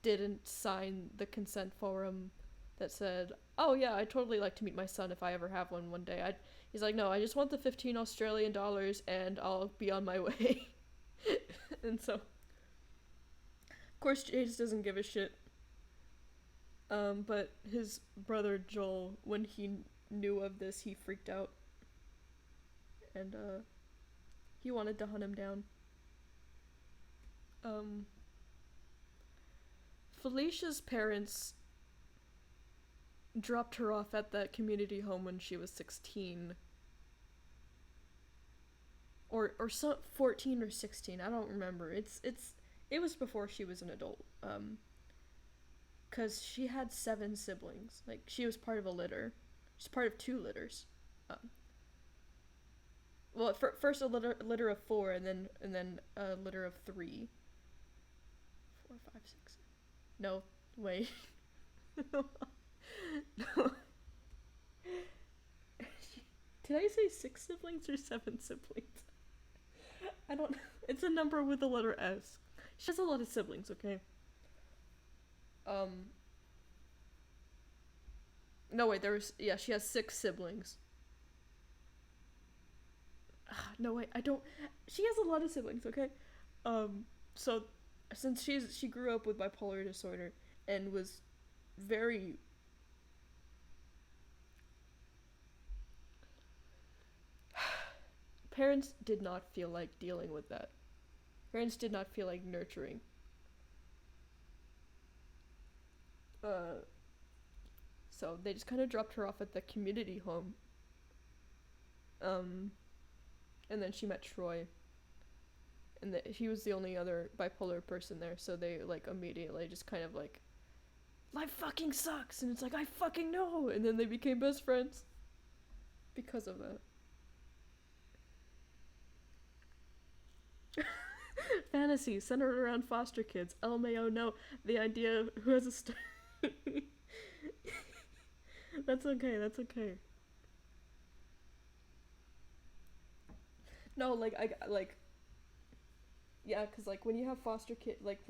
didn't sign the consent form that said, oh yeah, I'd totally like to meet my son if I ever have one day. He's like, no, I just want the 15 Australian dollars and I'll be on my way. And so, of course, Jadis doesn't give a shit. But his brother Joel, when he knew of this, he freaked out. And, he wanted to hunt him down. Felicia's parents dropped her off at that community home when she was 16. Or 14 or 16, I don't remember. It was before she was an adult. 'Cause she had 7 siblings. Like, she was part of a litter. She's part of 2 litters. Well, first a litter of 4, and then a litter of 3. 4, 5, 6. No, wait. No. Did I say 6 siblings or 7 siblings? I don't know. It's a number with the letter S. She has a lot of siblings, okay? No, wait, she has 6 siblings. No, wait, she has a lot of siblings, okay? So, since she grew up with bipolar disorder and was very... Parents did not feel like dealing with that. Parents did not feel like nurturing. So they just kind of dropped her off at the community home. And then she met Troy. And he was the only other bipolar person there, so they, like, immediately just kind of, like, life fucking sucks! And it's like, I fucking know! And then they became best friends. Because of that. Fantasy centered around foster kids. LMAO, no. The idea of who has a That's okay, that's okay. No, like, yeah, because, like, when you have foster kid, like,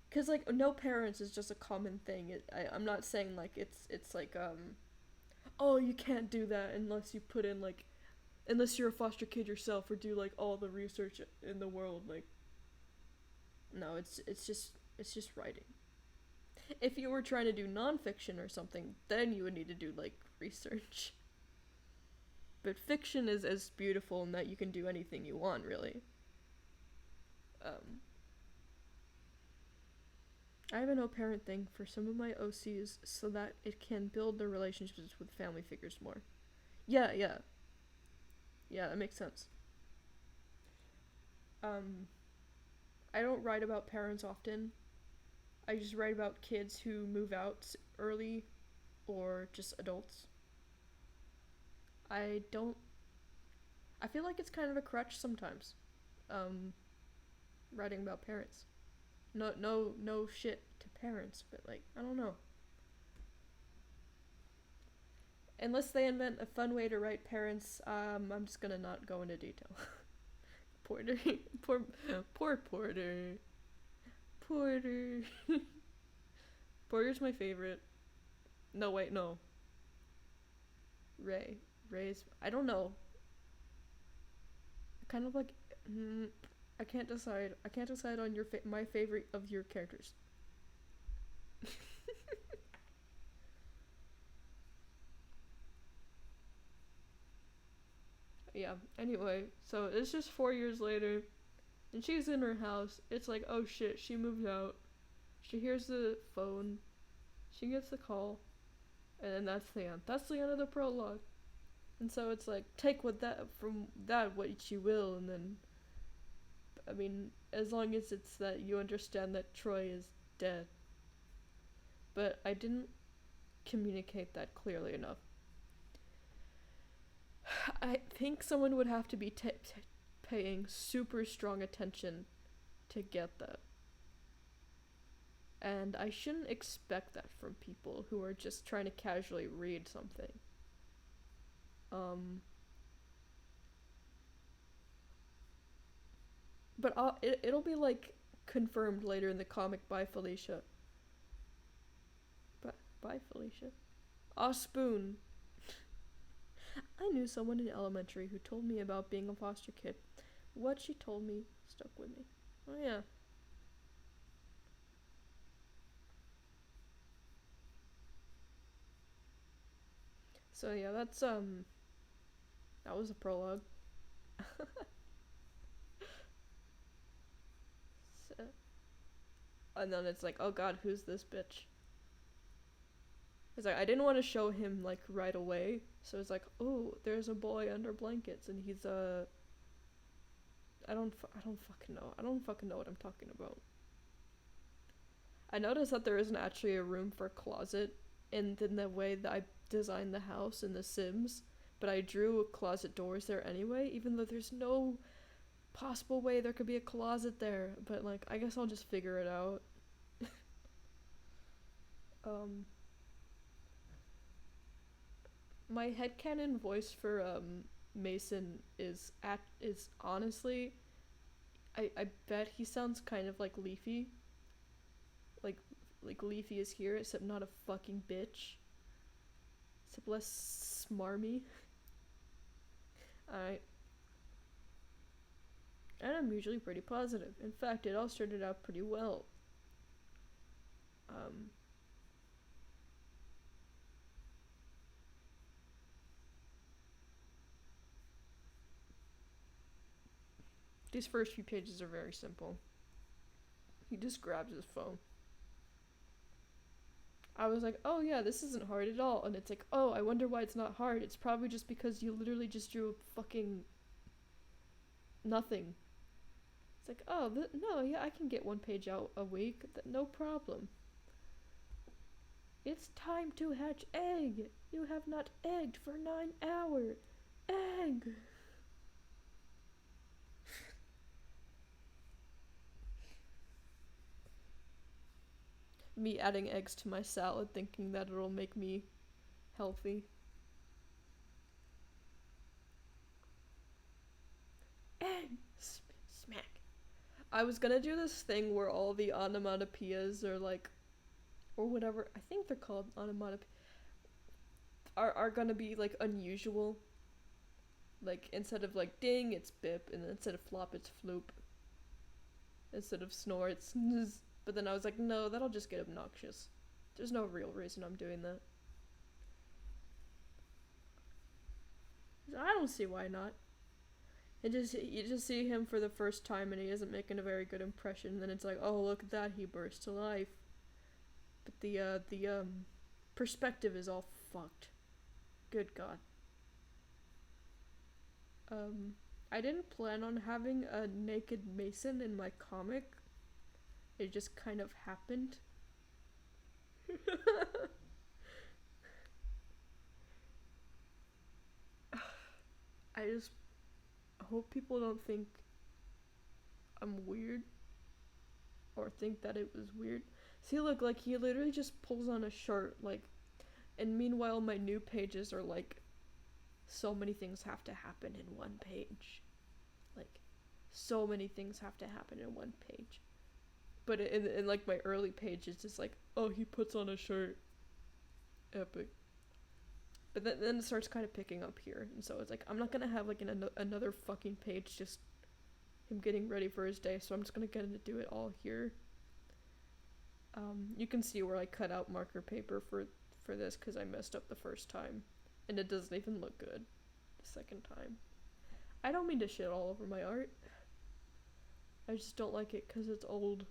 because, like, no parents is just a common thing. I'm not saying, like, it's like, oh, you can't do that unless you put in, like, unless you're a foster kid yourself or do, like, all the research in the world, like, no, it's just writing. If you were trying to do nonfiction or something, then you would need to do, like, research. But fiction is as beautiful in that you can do anything you want, really. I have a no parent thing for some of my OCs so that it can build their relationships with family figures more. Yeah, that makes sense. I don't write about parents often. I just write about kids who move out early or just adults. I feel like it's kind of a crutch sometimes. Writing about parents. No shit to parents, but, like, I don't know. Unless they invent a fun way to write parents, I'm just gonna not go into detail. Porter. Poor Porter. Porter. Porter's my favorite. No, wait, no. Ray's, I don't know. Kind of like, I can't decide. I can't decide on my favorite of your characters. Yeah, anyway, so it's just 4 years later, and she's in her house. It's like, oh shit, she moved out. She hears the phone. She gets the call. And then that's the end. That's the end of the prologue. And so it's like, take what you will, and then, I mean, as long as it's that you understand that Troy is dead. But I didn't communicate that clearly enough. I think someone would have to be paying super strong attention to get that. And I shouldn't expect that from people who are just trying to casually read something. But it'll be, like, confirmed later in the comic by Felicia. Bye, Felicia. Spoon. I knew someone in elementary who told me about being a foster kid. What she told me stuck with me. Oh, yeah. So, yeah, that's, that was a prologue. So, and then it's like, oh god, who's this bitch? It's like, I didn't want to show him, like, right away. So it's like, oh, there's a boy under blankets, and he's, I don't fucking know. I don't fucking know what I'm talking about. I noticed that there isn't actually a room for a closet in the way that I designed the house in The Sims, but I drew closet doors there anyway, even though there's no possible way there could be a closet there. But, like, I guess I'll just figure it out. My headcanon voice for Mason is honestly, I bet he sounds kind of like Leafy. Like Leafy is here, except not a fucking bitch. Except less smarmy. Alright. And I'm usually pretty positive. In fact, it all started out pretty well. These first few pages are very simple. He just grabs his phone. I was like, oh yeah, this isn't hard at all. And it's like, oh, I wonder why it's not hard. It's probably just because you literally just drew a fucking nothing. It's like, oh, no, yeah, I can get one page out a week. No problem. It's time to hatch egg. You have not egged for 9 hours. Egg. Me adding eggs to my salad, thinking that it'll make me healthy. Egg. Smack. I was gonna do this thing where all the onomatopoeias are like, or whatever, I think they're called onomatopoeias, are gonna be like unusual. Like instead of like ding, it's bip, and then instead of flop, it's floop. Instead of snore, it's snz. But then I was like, no, that'll just get obnoxious. There's no real reason I'm doing that. I don't see why not. You just see him for the first time and he isn't making a very good impression. And then it's like, oh, look at that, he burst to life. But the perspective is all fucked. Good God. I didn't plan on having a naked Mason in my comic. It just kind of happened. I just hope people don't think I'm weird. Or think that it was weird. See, look, like, he literally just pulls on a shirt, like, and meanwhile my new pages are like, so many things have to happen in one page. Like, so many things have to happen in one page. But in like, my early page, it's just like, oh, he puts on a shirt. Epic. But then it starts kind of picking up here. And so it's like, I'm not gonna have, like, another fucking page just him getting ready for his day. So I'm just gonna get to do it all here. You can see where I cut out marker paper for this because I messed up the first time. And it doesn't even look good the second time. I don't mean to shit all over my art. I just don't like it because it's old.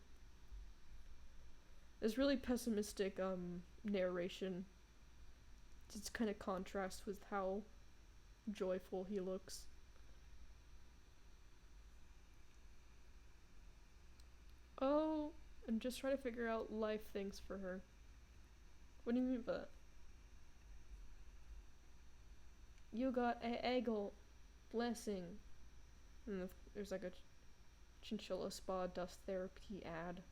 There's really pessimistic narration. It's kind of contrast with how joyful he looks. Oh, I'm just trying to figure out life things for her. What do you mean by that? You got a eggle. Blessing. And there's like a chinchilla spa dust therapy ad.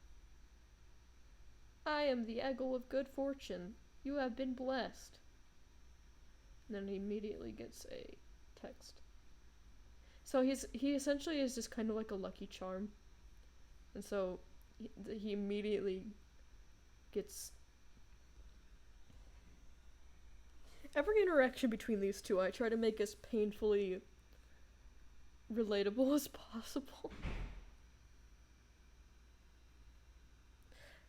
I am the eggle of good fortune. You have been blessed. And then he immediately gets a text. So he essentially is just kind of like a Lucky Charm. And so he immediately gets... Every interaction between these two I try to make as painfully relatable as possible.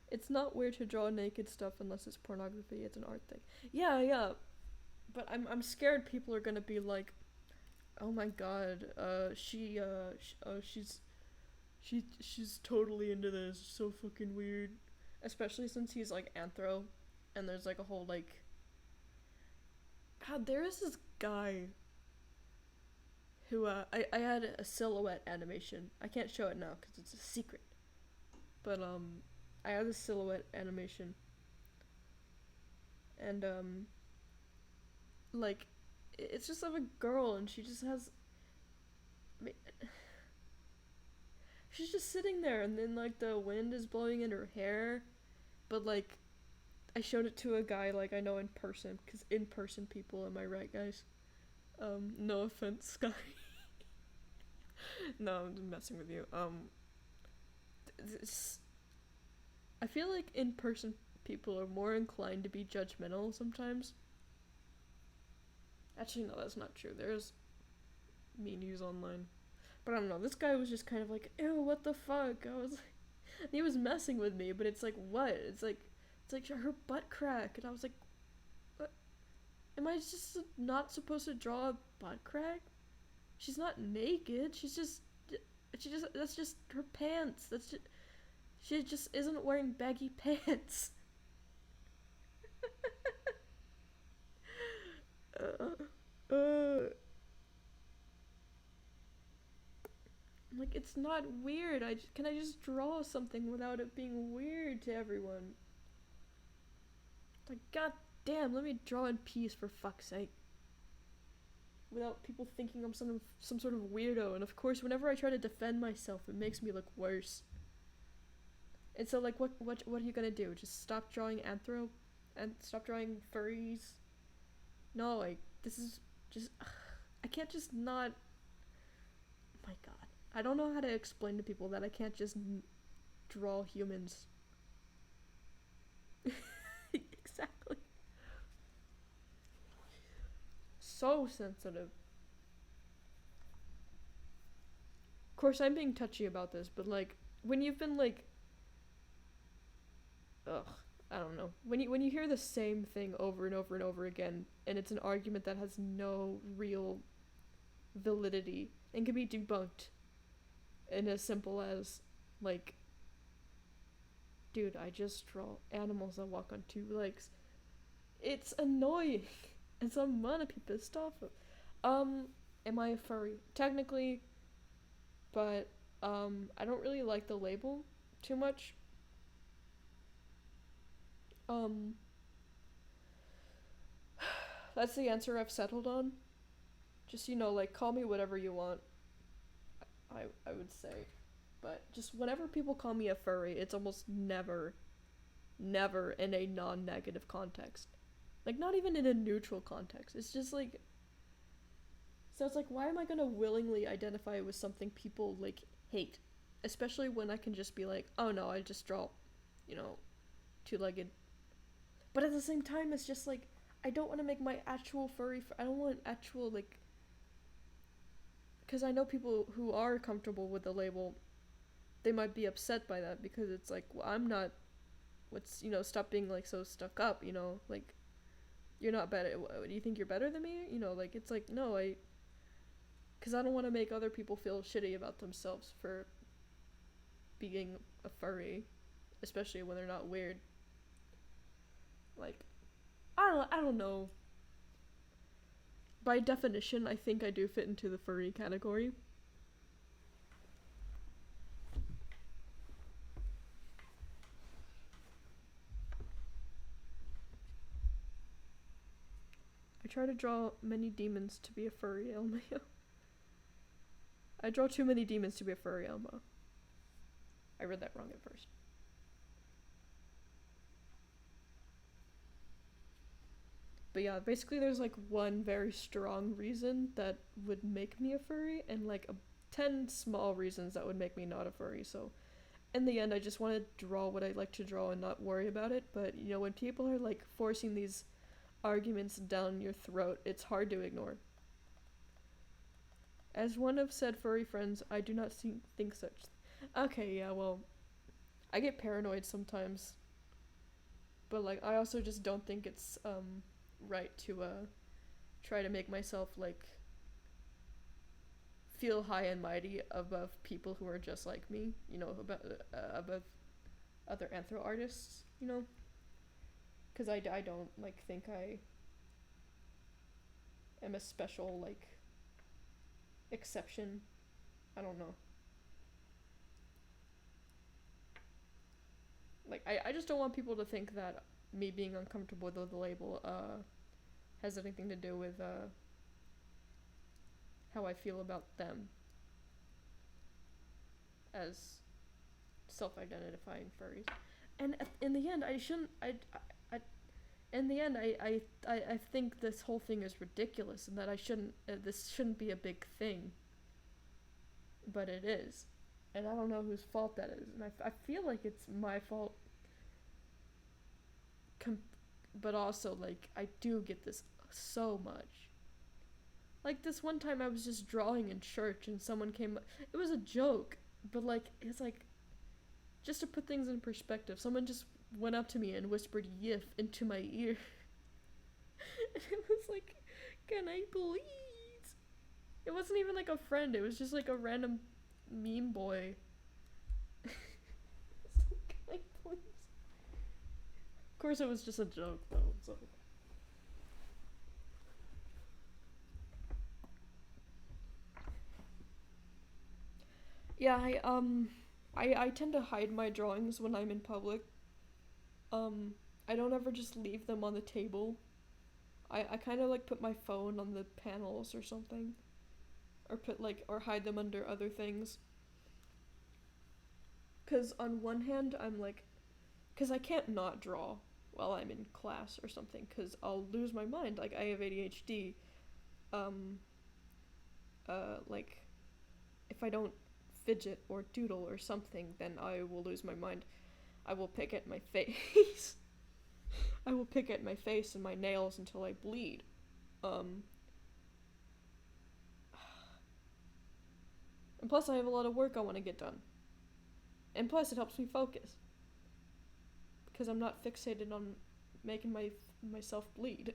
It's not weird to draw naked stuff unless it's pornography. It's an art thing. Yeah. But I'm scared people are gonna be like, oh my god, she's totally into this. So fucking weird. Especially since he's like anthro, and there's like a whole like. God, there is this guy who I had a silhouette animation. I can't show it now because it's a secret. But I had a silhouette animation. And like, it's just of a girl and she just has... She's just sitting there and then like the wind is blowing in her hair. But like, I showed it to a guy like I know in person, because in-person people, am I right, guys? No offense, Sky. No, I'm messing with you. I feel like in-person people are more inclined to be judgmental sometimes. Actually, no, that's not true. There's mean news online. But I don't know, this guy was just kind of like, ew, what the fuck? I was like, he was messing with me, but it's like, what? It's like her butt crack, and I was like, what? Am I just not supposed to draw a butt crack? She's not naked. That's just her pants. She just isn't wearing baggy pants. Like, it's not weird. Can I just draw something without it being weird to everyone? Like, god damn, let me draw in peace for fuck's sake. Without people thinking I'm some sort of weirdo. And of course, whenever I try to defend myself, it makes me look worse. And so, like, what are you gonna do? Just stop drawing anthro? And stop drawing furries? No, like, this is just... I can't just not... Oh my god. I don't know how to explain to people that I can't just draw humans. Exactly. So sensitive. Of course, I'm being touchy about this, but, like, when you've been, like... Ugh. I don't know. When you hear the same thing over and over and over again, and it's an argument that has no real validity and can be debunked in as simple as, like, dude, I just draw animals that walk on two legs. It's annoying, and so I'm gonna be pissed off. Am I a furry? Technically, but I don't really like the label too much. That's the answer I've settled on. Just, like, call me whatever you want. I would say. But just whenever people call me a furry, it's almost never in a non-negative context. Like, not even in a neutral context. It's just, like... So it's like, why am I gonna willingly identify with something people, like, hate? Especially when I can just be like, oh no, I just draw, two-legged. But at the same time, it's just, like, I don't want to make my actual furry... I don't want actual, like... Because I know people who are comfortable with the label, they might be upset by that, because it's like, well, I'm not... stop being, like, so stuck up, Like, you're not better... Do you think you're better than me? Like, it's like, no, Because I don't want to make other people feel shitty about themselves for being a furry, especially when they're not weird. Like, I don't know. By definition, I think I do fit into the furry category. I try to draw many demons to be a furry, Elmo. I draw too many demons to be a furry, Elmo. I read that wrong at first. But yeah, basically there's, like, one very strong reason that would make me a furry, and, like, 10 small reasons that would make me not a furry. So in the end, I just want to draw what I like to draw and not worry about it. But, when people are, like, forcing these arguments down your throat, it's hard to ignore. As one of said furry friends, I do not think such. Okay, yeah, well, I get paranoid sometimes. But, like, I also just don't think it's, right to, try to make myself, like, feel high and mighty above people who are just like me, above other anthro artists, Because I don't, like, think I am a special, like, exception. I don't know. Like, I just don't want people to think that me being uncomfortable with the label, has anything to do with, how I feel about them as self-identifying furries. And in the end, I think this whole thing is ridiculous, and that this shouldn't be a big thing. But it is. And I don't know whose fault that is. And I feel like it's my fault. But also, like, I do get this so much. Like, this one time I was just drawing in church and someone came... It was a joke, but, like, it's like... Just to put things in perspective, someone just went up to me and whispered "yif" into my ear. And it was like, can I please? It wasn't even like a friend, it was just like a random meme boy. Can I please? Of course it was just a joke though, so... Yeah, I tend to hide my drawings when I'm in public. I don't ever just leave them on the table. I kind of like put my phone on the panels or something. Or hide them under other things. Cause on one hand, I'm like, cause I can't not draw while I'm in class or something, cause I'll lose my mind. Like, I have ADHD. Like, if I don't fidget or doodle or something, then I will lose my mind. I will pick at my face. I will pick at my face and my nails until I bleed. And plus, I have a lot of work I want to get done. And plus, it helps me focus. Because I'm not fixated on making myself bleed.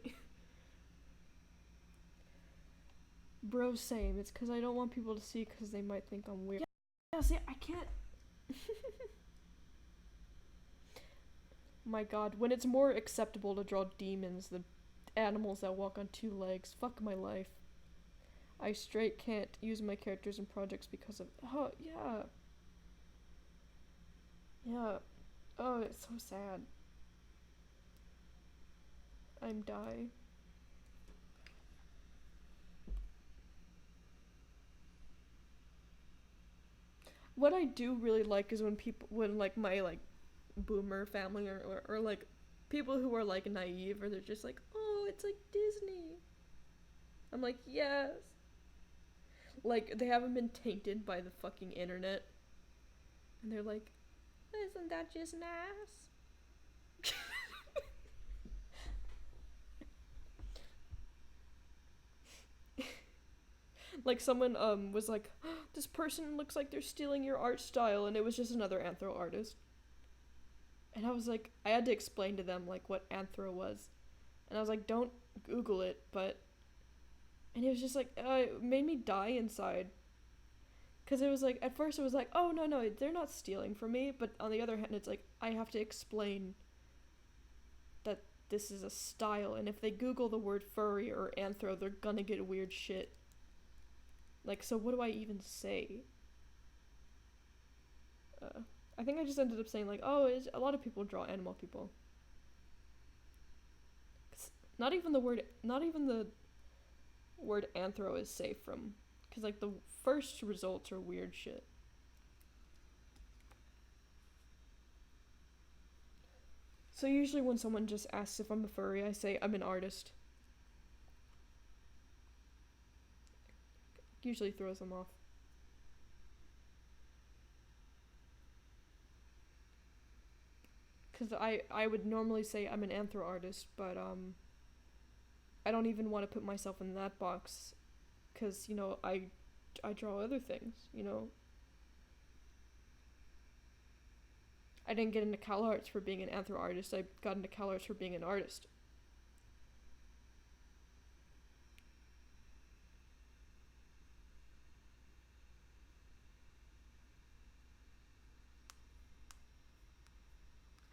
Bro, same. It's because I don't want people to see because they might think I'm weird. Yeah, see, I can't... My god, when it's more acceptable to draw demons than animals that walk on two legs, fuck my life. I straight can't use my characters in projects because of... Oh, yeah. Yeah. Oh, it's so sad. I'm die. What I do really like is when like my like boomer family or like people who are like naive or they're just like, oh, it's like Disney. I'm like, yes. Like, they haven't been tainted by the fucking internet. And they're like, isn't that just nice? Like, someone was like, oh, this person looks like they're stealing your art style, and it was just another anthro artist. And I was like, I had to explain to them like what anthro was. And I was like, don't Google it, but... And it was just like, it made me die inside. Because it was like, at first it was like, oh, no, they're not stealing from me. But on the other hand, it's like, I have to explain that this is a style. And if they Google the word furry or anthro, they're gonna get weird shit. Like, so what do I even say? I think I just ended up saying like, oh, a lot of people draw animal people. Not even the word anthro is safe from, because like the first results are weird shit. So usually when someone just asks if I'm a furry, I say I'm an artist. Usually throws them off. Because I would normally say I'm an anthro artist, but I don't even want to put myself in that box, because, you know, I draw other things, you know. I didn't get into Cal Arts for being an anthro artist, I got into Cal Arts for being an artist.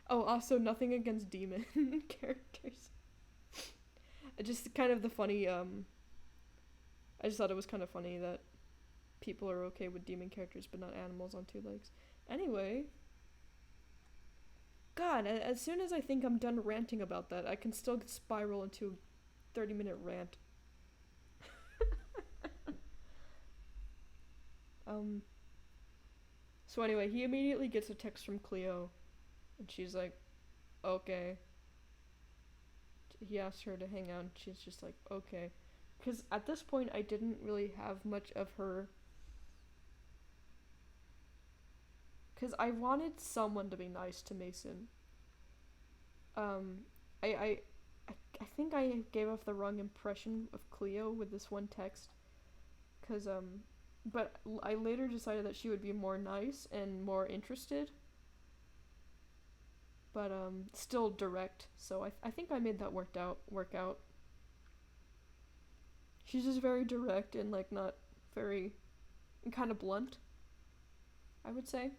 Oh, also, nothing against demon characters. Just kind of the funny, I just thought it was kind of funny that people are okay with demon characters but not animals on two legs. Anyway. God, as soon as I think I'm done ranting about that, I can still spiral into a 30-minute rant. So anyway, he immediately gets a text from Cleo. And she's like, okay. He asked her to hang out, and she's just like, okay. Because at this point, I didn't really have much of her... Because I wanted someone to be nice to Mason. I think I gave off the wrong impression of Cleo with this one text. Because, but I later decided that she would be more nice and more interested. But, still direct. So I think I made that work out. She's just very direct and, like, not very... and kind of blunt, I would say.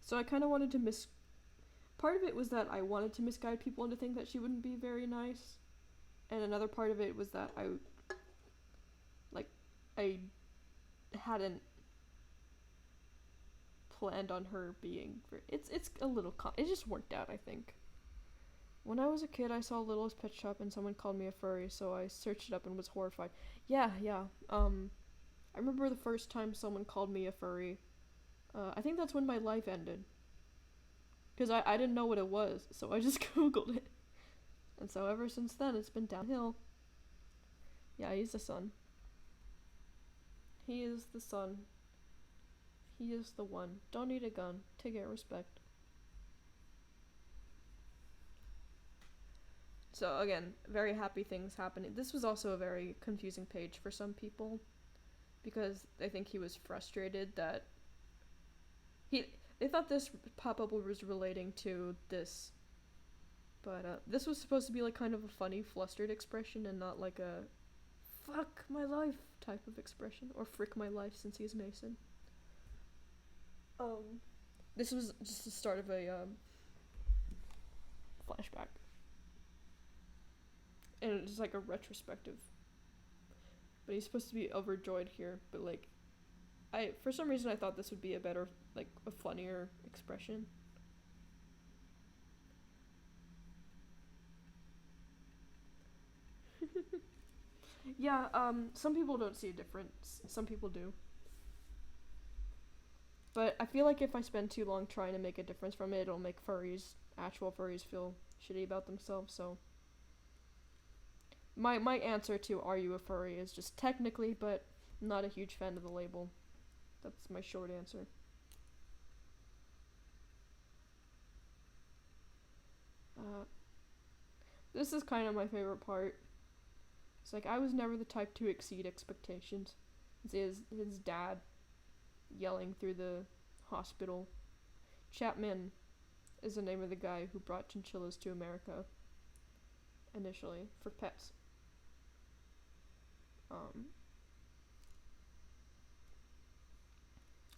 So I kind of wanted to part of it was that I wanted to misguide people into thinking that she wouldn't be very nice. And another part of it was that I hadn't planned on her being. It's a little. It just worked out, I think. When I was a kid, I saw Littlest Pet Shop and someone called me a furry, so I searched it up and was horrified. Yeah. I remember the first time someone called me a furry. I think that's when my life ended. Because I didn't know what it was, so I just googled it. And so ever since then, it's been downhill. Yeah, he's the son. He is the son. He is the one. Don't need a gun to get respect. So again, very happy things happening. This was also a very confusing page for some people, because I think he was frustrated that they thought this pop-up was relating to this, but this was supposed to be like kind of a funny, flustered expression and not like a fuck my life type of expression, or frick my life since he's Mason. This was just the start of a flashback. And it's like a retrospective. But he's supposed to be overjoyed here, but like for some reason I thought this would be a better, like a funnier expression. Yeah, some people don't see a difference. Some people do. But I feel like if I spend too long trying to make a difference from it, it'll make actual furries feel shitty about themselves, so my answer to "Are you a furry?" is just technically, but not a huge fan of the label. That's my short answer. This is kind of my favorite part. It's like, I was never the type to exceed expectations. It's his dad yelling through the hospital. Chapman is the name of the guy who brought chinchillas to America initially for pets.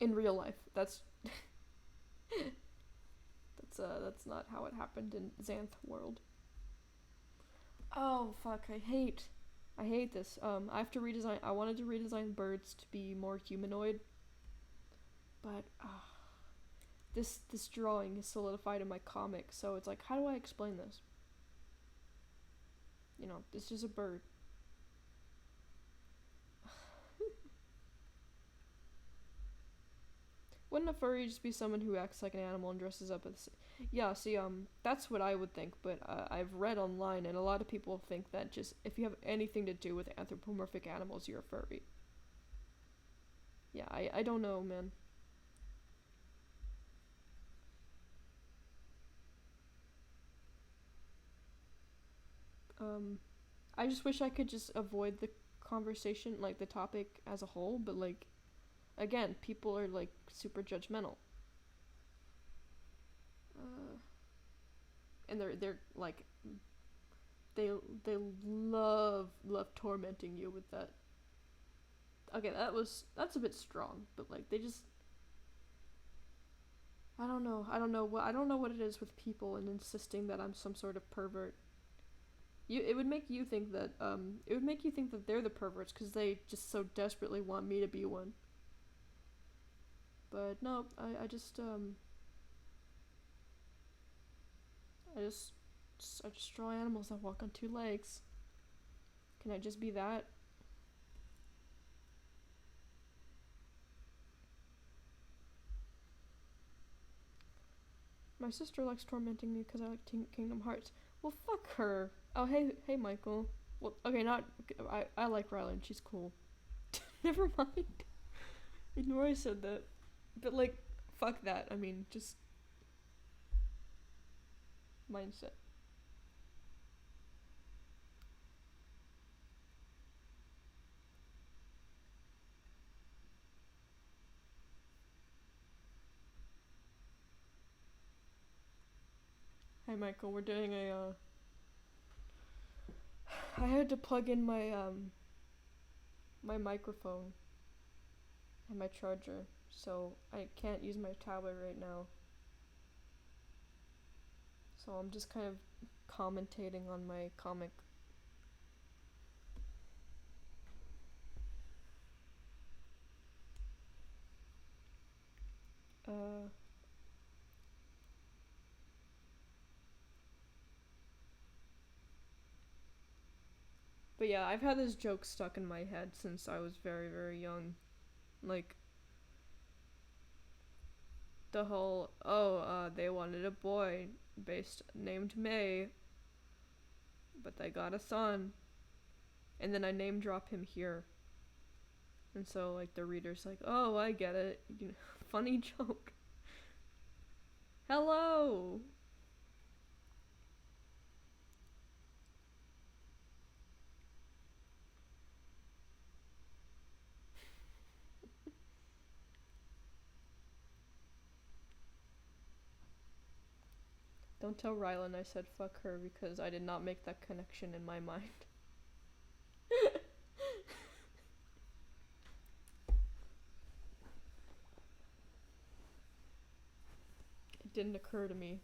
In real life, that's not how it happened in Xanth world. Oh fuck, I hate this. I have to redesign. I wanted to redesign birds to be more humanoid, but this drawing is solidified in my comic, so it's like, how do I explain this? You know, this is a bird. Wouldn't a furry just be someone who acts like an animal and dresses up as... Yeah, see, that's what I would think, but I've read online, and a lot of people think that just if you have anything to do with anthropomorphic animals, you're a furry. Yeah, I don't know, man. I just wish I could just avoid the conversation, like the topic as a whole, but like, again, people are like super judgmental. And they're like, they love tormenting you with that. Okay, that's a bit strong, but like they just, I don't know what it is with people and insisting that I'm some sort of pervert. It would make you think that they're the perverts because they just so desperately want me to be one. But no, I just draw animals that walk on two legs. Can I just be that? My sister likes tormenting me because I like Kingdom Hearts. Well, fuck her. Oh, hey, Michael. Well, okay, I like Rylan. She's cool. Never mind. Ignore I said that. But, like, fuck that. I mean, just... mindset. Hi, Michael. We're doing I had to plug in my, my microphone and my charger, so I can't use my tablet right now. So I'm just kind of commentating on my comic. Uh, but yeah, I've had this joke stuck in my head since I was very, very young. Like, the whole, they wanted a boy named May, but they got a son. And then I name drop him here. And so, like, the reader's like, oh, I get it. You know, funny joke. Hello! Don't tell Rylan I said fuck her because I did not make that connection in my mind. It didn't occur to me.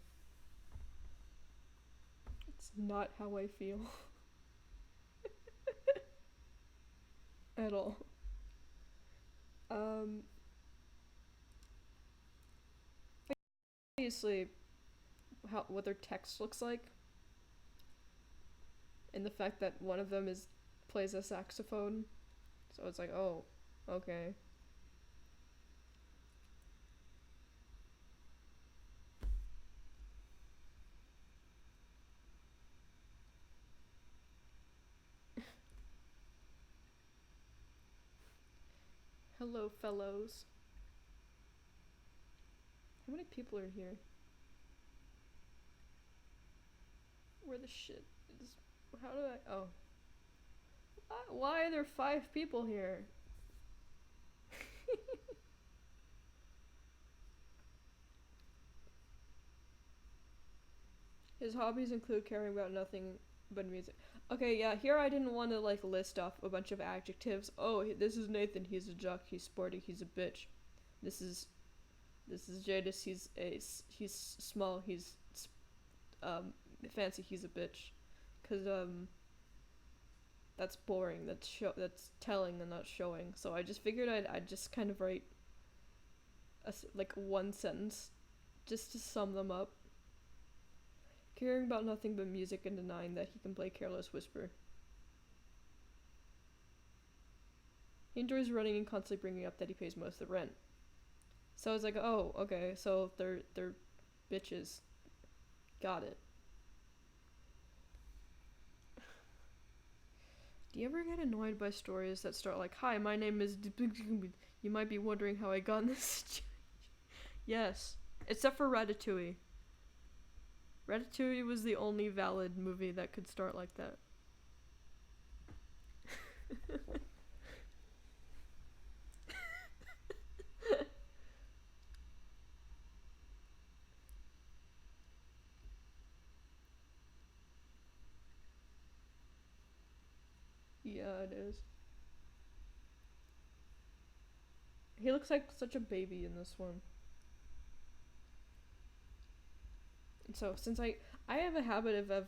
It's not how I feel. At all. Obviously, what their text looks like, and the fact that one of them plays a saxophone, so it's like, oh, okay. Hello, fellows. How many people are here? Where the shit is? How do I? Oh. Why are there 5 people here? His hobbies include caring about nothing but music. Okay, yeah, here I didn't want to like list off a bunch of adjectives. Oh, this is Nathan, he's a jock, he's sporty, he's a bitch. This is Jadis, he's small, he's fancy, he's a bitch. Cuz that's boring. That's telling and not showing. So I just figured I'd just kind of write like one sentence just to sum them up. Caring about nothing but music and denying that he can play Careless Whisper. He enjoys running and constantly bringing up that he pays most of the rent. So I was like, oh, okay, so they're bitches. Got it. Do you ever get annoyed by stories that start like, hi, my name is... You might be wondering how I got in this situation. Yes. Except for Ratatouille. Ratatouille was the only valid movie that could start like that. Yeah, it is. He looks like such a baby in this one. And so, since I have a habit of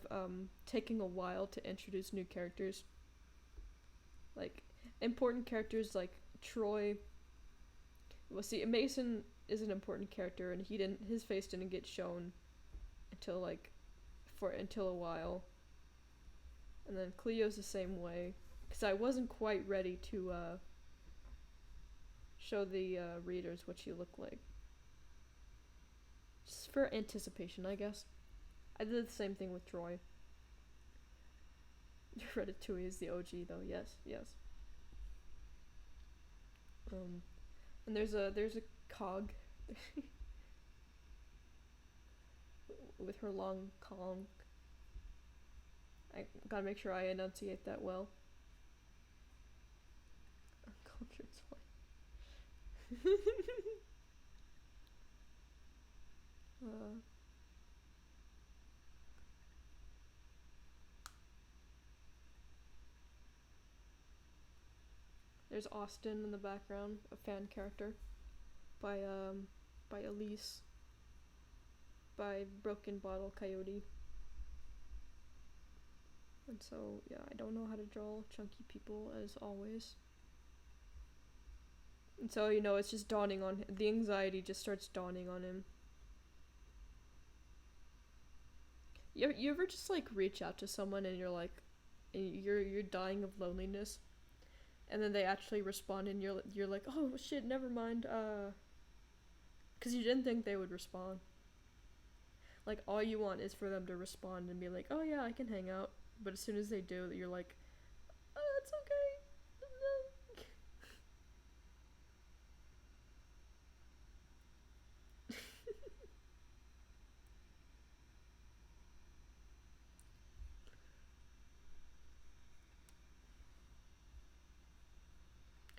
taking a while to introduce new characters. Like, important characters like Troy. Well, see, Mason is an important character, and his face didn't get shown until until a while. And then Cleo's the same way, because I wasn't quite ready to show the readers what she looked like. Just for anticipation, I guess. I did the same thing with Troy. Ratatouille is the OG though, yes. And there's a cog with her long conch. I gotta make sure I enunciate that well. Uncultured swine. There's Austin in the background, a fan character by Elise, by Broken Bottle Coyote. And so, yeah, I don't know how to draw chunky people as always. And so, you know, it's just dawning on him. The anxiety just starts dawning on him. You ever just like reach out to someone and you're like, you're dying of loneliness, and then they actually respond and you're like, oh shit, never mind, because you didn't think they would respond. Like, all you want is for them to respond and be like, oh yeah, I can hang out. But as soon as they do, you're like, oh, it's okay.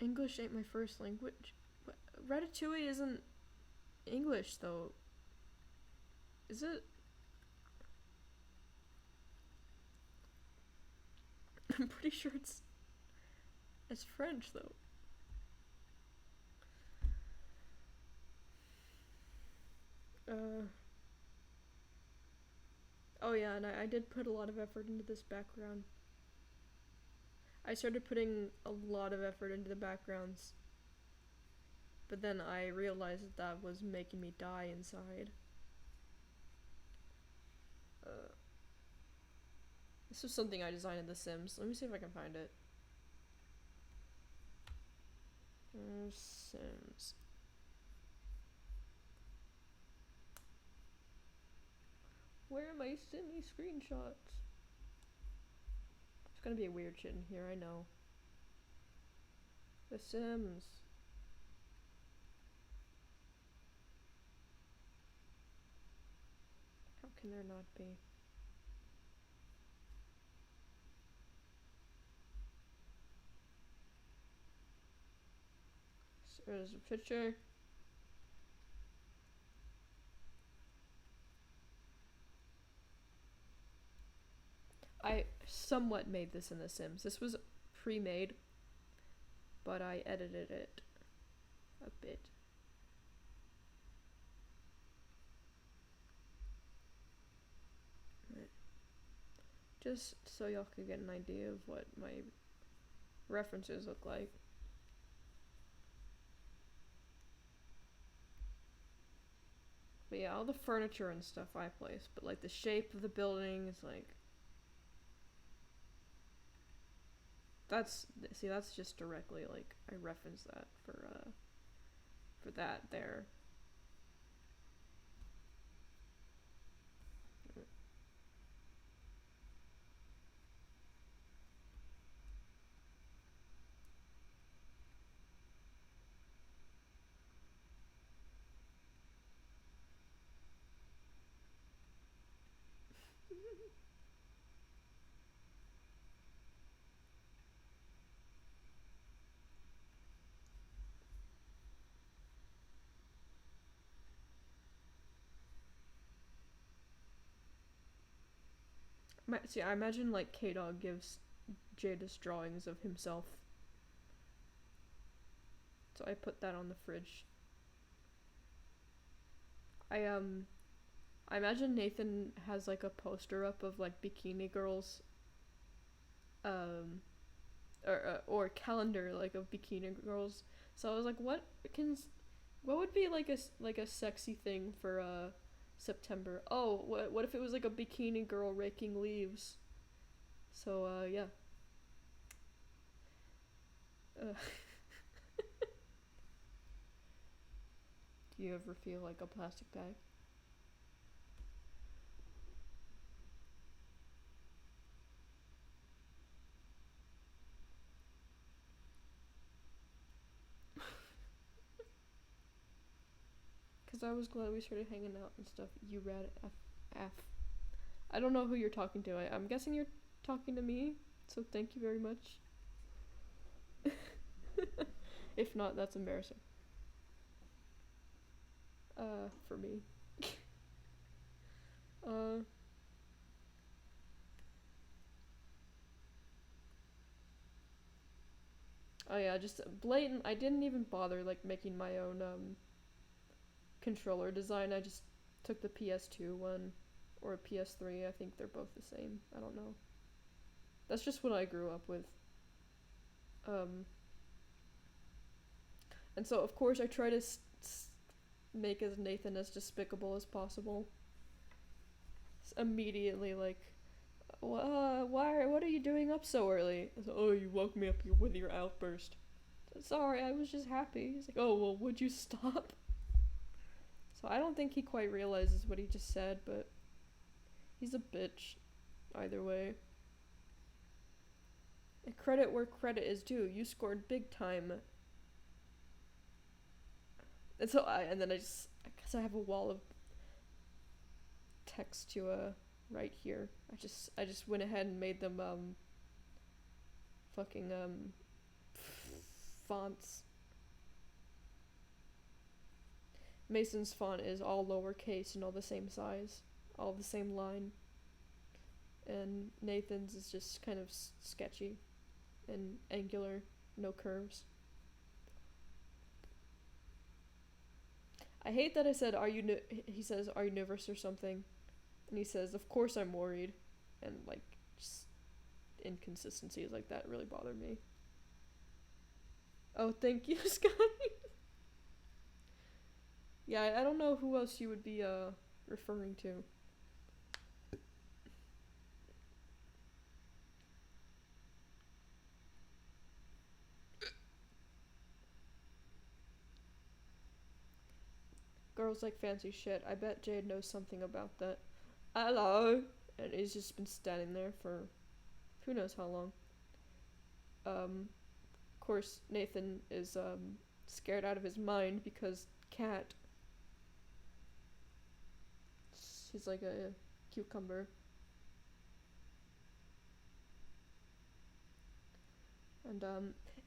English ain't my first language. Ratatouille isn't English, though. Is it? I'm pretty sure it's French, though. Oh yeah, and I did put a lot of effort into this background. I started putting a lot of effort into the backgrounds, but then I realized that was making me die inside. This was something I designed in The Sims. Let me see if I can find it. Sims. Where am I sending screenshots? There's gonna be a weird shit in here, I know. The Sims. How can there not be? So there's a picture. I somewhat made this in The Sims. This was pre-made, but I edited it a bit. Just so y'all could get an idea of what my references look like. But yeah, all the furniture and stuff I placed, but like the shape of the building is like... That's just directly, like, I referenced that for that there. See, I imagine like K-Dog gives Jada's drawings of himself. So I put that on the fridge. I imagine Nathan has like a poster up of like bikini girls. Or calendar like of bikini girls. So I was like, what would be like a sexy thing for September? Oh, what if it was like a bikini girl raking leaves? So yeah. Do you ever feel like a plastic bag? Because I was glad we started hanging out and stuff. You read F. I don't know who you're talking to. I'm guessing you're talking to me, so thank you very much. If not, that's embarrassing. For me. Oh yeah, just blatant. I didn't even bother like making my own controller design. I just took the PS2 one or a PS3. I think they're both the same. I don't know. That's just what I grew up with. And so, of course, I try to make as Nathan as despicable as possible. Immediately, like, what are you doing up so early? I said, oh, you woke me up with your outburst. I said, sorry, I was just happy. He's like, oh, well, would you stop? So I don't think he quite realizes what he just said, but he's a bitch either way. And credit where credit is due. You scored big time. And so I guess I have a wall of text to right here. I just went ahead and made them fucking fonts. Mason's font is all lowercase and all the same size, all the same line. And Nathan's is just kind of sketchy and angular, no curves. I hate that I said, he says, are you nervous or something? And he says, of course I'm worried. And, like, just inconsistencies like that really bother me. Oh, thank you, Sky. Yeah, I don't know who else you would be, referring to. Girls like fancy shit. I bet Jade knows something about that. Hello! And he's just been standing there for who knows how long. Of course, Nathan is, scared out of his mind because Cat. She's like a cucumber. And,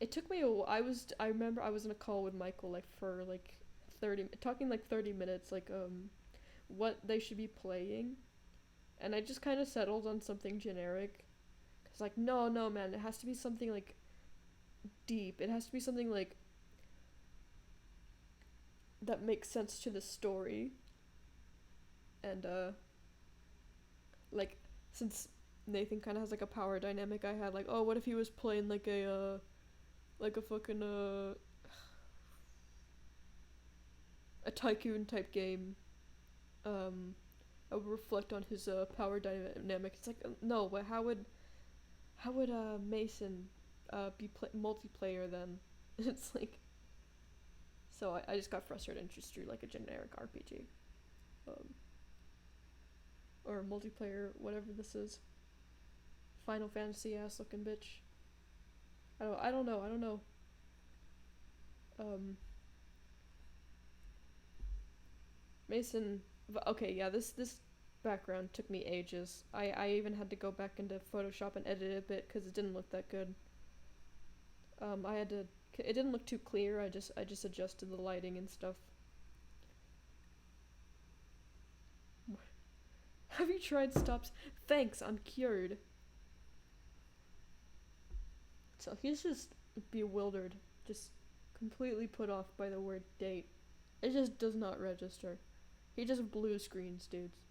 it took me I remember I was in a call with Michael, like, for, like, 30 minutes, like, what they should be playing. And I just kind of settled on something generic. Cause, like, no, man, it has to be something, like, deep. It has to be something, like, that makes sense to the story. And, like, since Nathan kind of has, like, a power dynamic, I had, like, oh, what if he was playing, like, a fucking, a tycoon type game. I would reflect on his power dynamic. It's like, no, but how would Mason be multiplayer then? It's like, so I just got frustrated and just drew like a generic RPG, or multiplayer, whatever this is. Final Fantasy ass looking bitch. I don't know. Mason. Okay, yeah, this background took me ages. I even had to go back into Photoshop and edit it a bit because it didn't look that good. It didn't look too clear. I just adjusted the lighting and stuff. Have you tried stops? Thanks, I'm cured. So he's just bewildered, just completely put off by the word date. It just does not register. He just blue screens, dudes.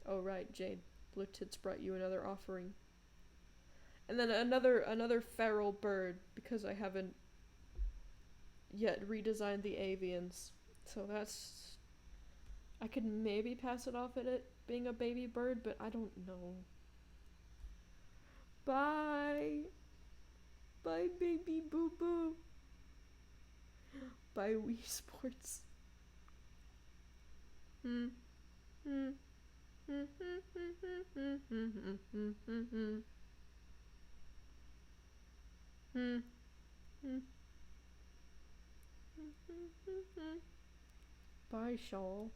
Oh right, Jade. Blue Tits brought you another offering. And then another feral bird, because I haven't yet redesigned the avians. So that's... I could maybe pass it off at it being a baby bird, but I don't know. Bye! Bye, baby boo-boo! Bye, Wii Sports. Bye, Shawl.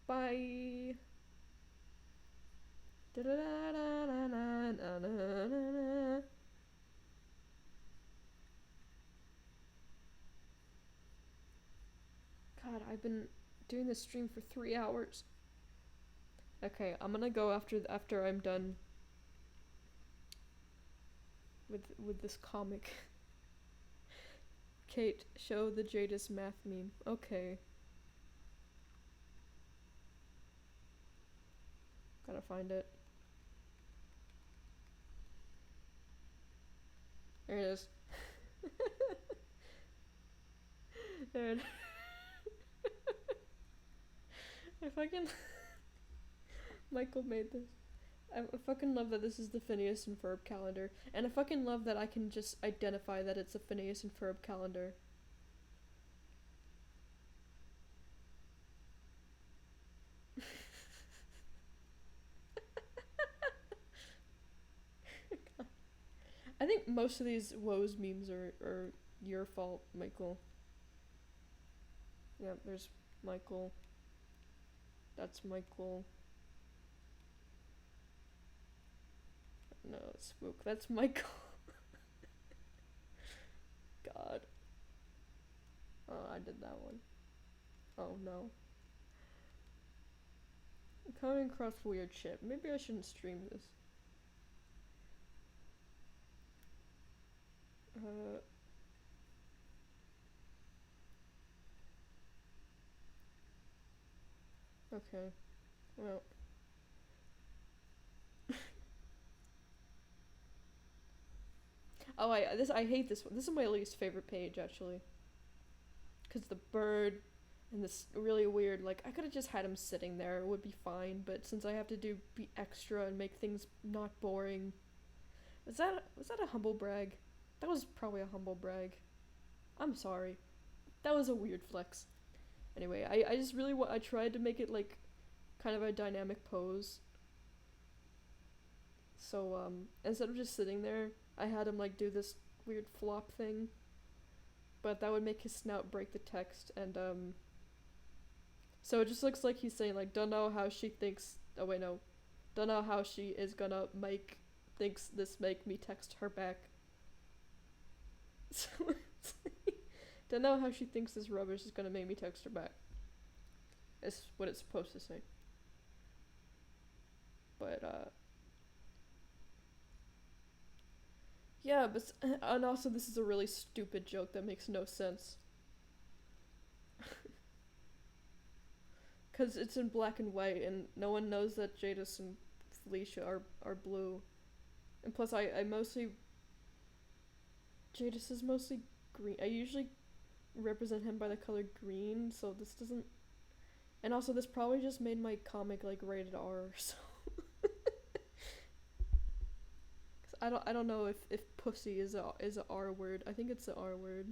Bye. God, I've been doing this stream for 3 hours. Okay, I'm gonna go after I'm done with this comic. Kate, show the Jadis math meme. Okay. Gotta find it. There it is. Dude. I fucking... Michael made this. I fucking love that this is the Phineas and Ferb calendar. And I fucking love that I can just identify that it's a Phineas and Ferb calendar. I think most of these woes memes are your fault, Michael. Yeah, there's Michael. That's Michael. No, it's Spook. That's Michael. God. Oh, I did that one. Oh, no. I'm coming across weird shit. Maybe I shouldn't stream this. Okay. Well. Oh, I hate this one. This is my least favorite page, actually. Because the bird and this really weird, like, I could have just had him sitting there. It would be fine, but since I have to be extra and make things not boring. Was that a humble brag? That was probably a humble brag. I'm sorry. That was a weird flex. Anyway, I just really I tried to make it, like, kind of a dynamic pose. So, instead of just sitting there, I had him, like, do this weird flop thing. But that would make his snout break the text, and, so it just looks like he's saying, like, don't know how she thinks, oh wait, no. Don't know how she is gonna thinks this make me text her back. So, don't know how she thinks this rubbish is gonna make me text her back. Is what it's supposed to say. But, yeah, but, and also this is a really stupid joke that makes no sense. Because it's in black and white, and no one knows that Jadis and Felicia are blue. And plus, I mostly... Jadis is mostly green. I usually represent him by the color green, so this doesn't... And also, this probably just made my comic, like, rated R, so... I don't know if pussy is a R word. I think it's the R word.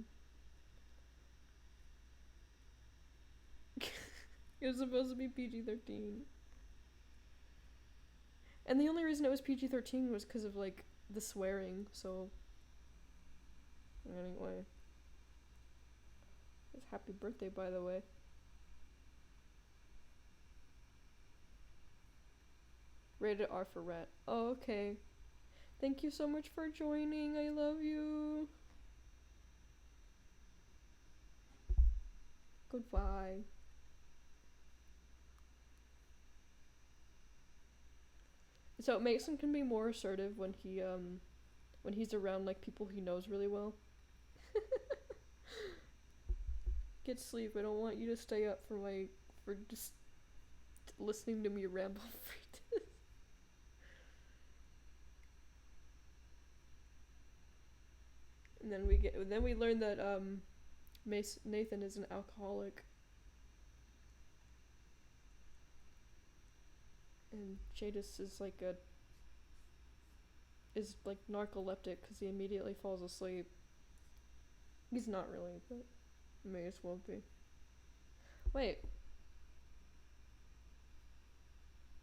It was supposed to be PG-13. And the only reason it was PG-13 was because of, like, the swearing, so... Anyway. It's happy birthday, by the way. Rated R for rat. Oh, okay. Thank you so much for joining. I love you. Goodbye. So Mason can be more assertive when he's around, like, people he knows really well. Get sleep. I don't want you to stay up for just listening to me ramble for And then we learn that Nathan is an alcoholic. And Jadis is like narcoleptic because he immediately falls asleep. He's not really, but may as well be. Wait.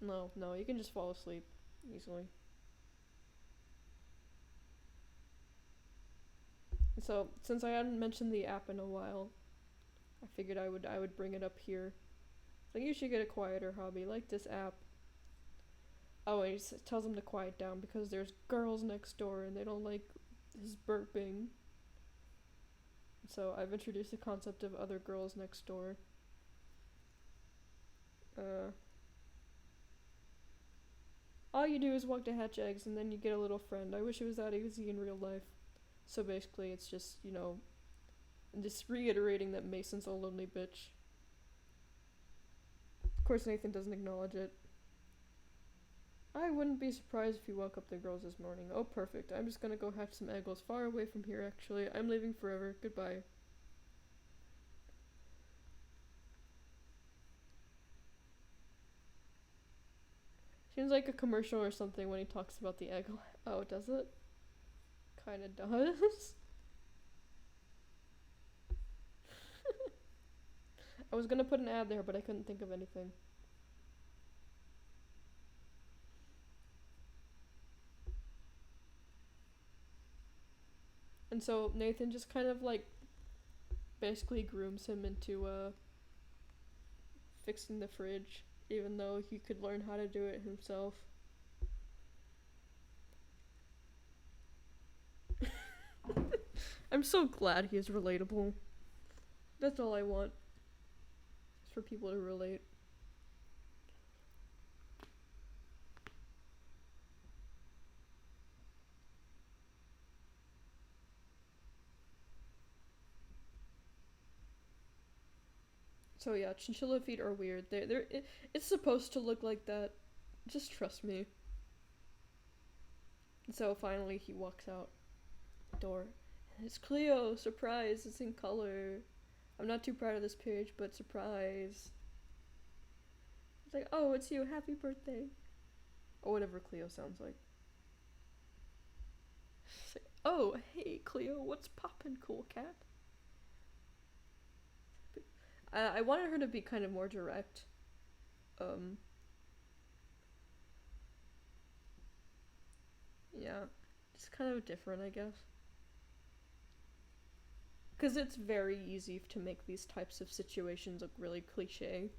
No, you can just fall asleep easily. So, since I hadn't mentioned the app in a while, I figured I would bring it up here. Like, you should get a quieter hobby, like this app. Oh, and he tells him to quiet down because there's girls next door and they don't like his burping. So I've introduced the concept of other girls next door. All you do is walk to hatch eggs and then you get a little friend. I wish it was that easy in real life. So basically it's just, just reiterating that Mason's a lonely bitch. Of course Nathan doesn't acknowledge it. I wouldn't be surprised if you woke up the girls this morning. Oh, perfect. I'm just gonna go hatch some eggs far away from here, actually. I'm leaving forever. Goodbye. Seems like a commercial or something when he talks about the egg. Oh, does it? Kinda does. I was gonna put an ad there, but I couldn't think of anything. And so Nathan just kind of like basically grooms him into fixing the fridge, even though he could learn how to do it himself. I'm so glad he is relatable. That's all I want. Is for people to relate. So yeah, chinchilla feet are weird. It's supposed to look like that. Just trust me. So finally he walks out the door. And it's Cleo! Surprise! It's in color. I'm not too proud of this page, but surprise. It's like, oh, it's you. Happy birthday. Or whatever Cleo sounds like. It's like, oh, hey Cleo, what's poppin', cool cat? I wanted her to be kind of more direct. Yeah, just kind of different, I guess. Because it's very easy to make these types of situations look really cliche.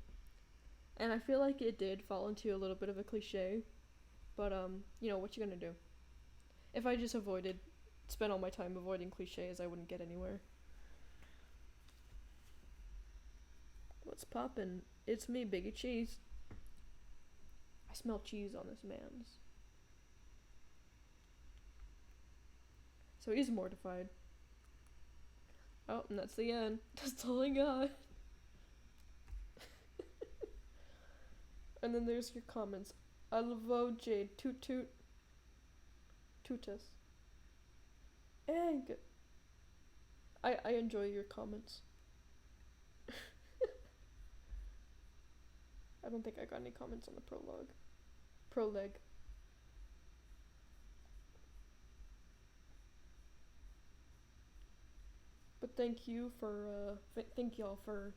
And I feel like it did fall into a little bit of a cliche. But, you know, what you gonna do? If I just spent all my time avoiding cliches, I wouldn't get anywhere. What's poppin'? It's me, Biggie Cheese. I smell cheese on this man's. So he's mortified. Oh, and that's the end. That's all I got. And then there's your comments. Alvo Jade, toot toot. Tootus. Egg. I enjoy your comments. I don't think I got any comments on the prologue. But thank you for, thank y'all for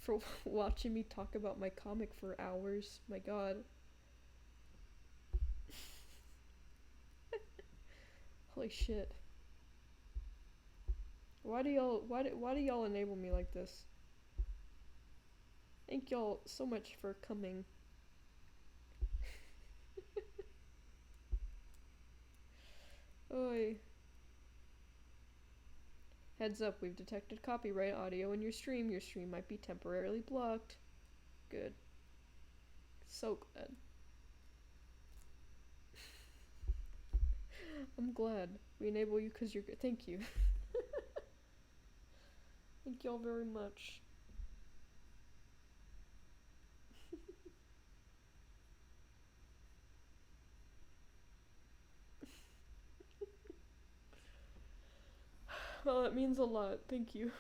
for watching me talk about my comic for hours. My god. Holy shit. Why do y'all enable me like this? Thank y'all so much for coming. Oi. Heads up, we've detected copyright audio in your stream. Your stream might be temporarily blocked. Good. So glad. I'm glad. We enable you because you're good. Thank you. Thank y'all very much. Well, it means a lot. Thank you.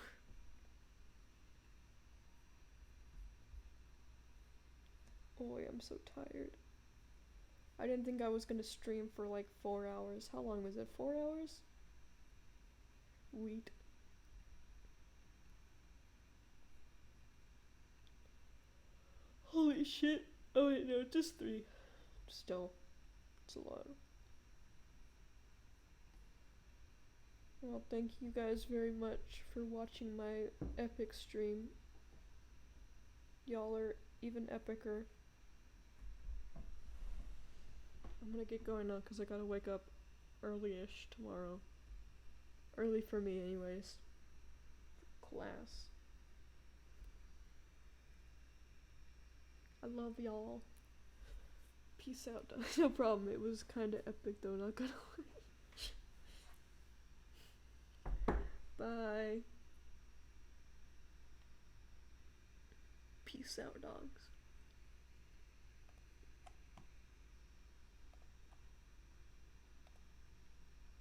Boy, I'm so tired. I didn't think I was gonna stream for like 4 hours. How long was it? 4 hours? Wheat. Holy shit. Oh wait, no, just 3. Still, it's a lot. Well, thank you guys very much for watching my epic stream. Y'all are even epicer. I'm gonna get going now because I gotta wake up early-ish tomorrow. Early for me anyways. Class. I love y'all. Peace out. No problem. It was kinda epic though, not gonna lie. Bye. You sour dogs.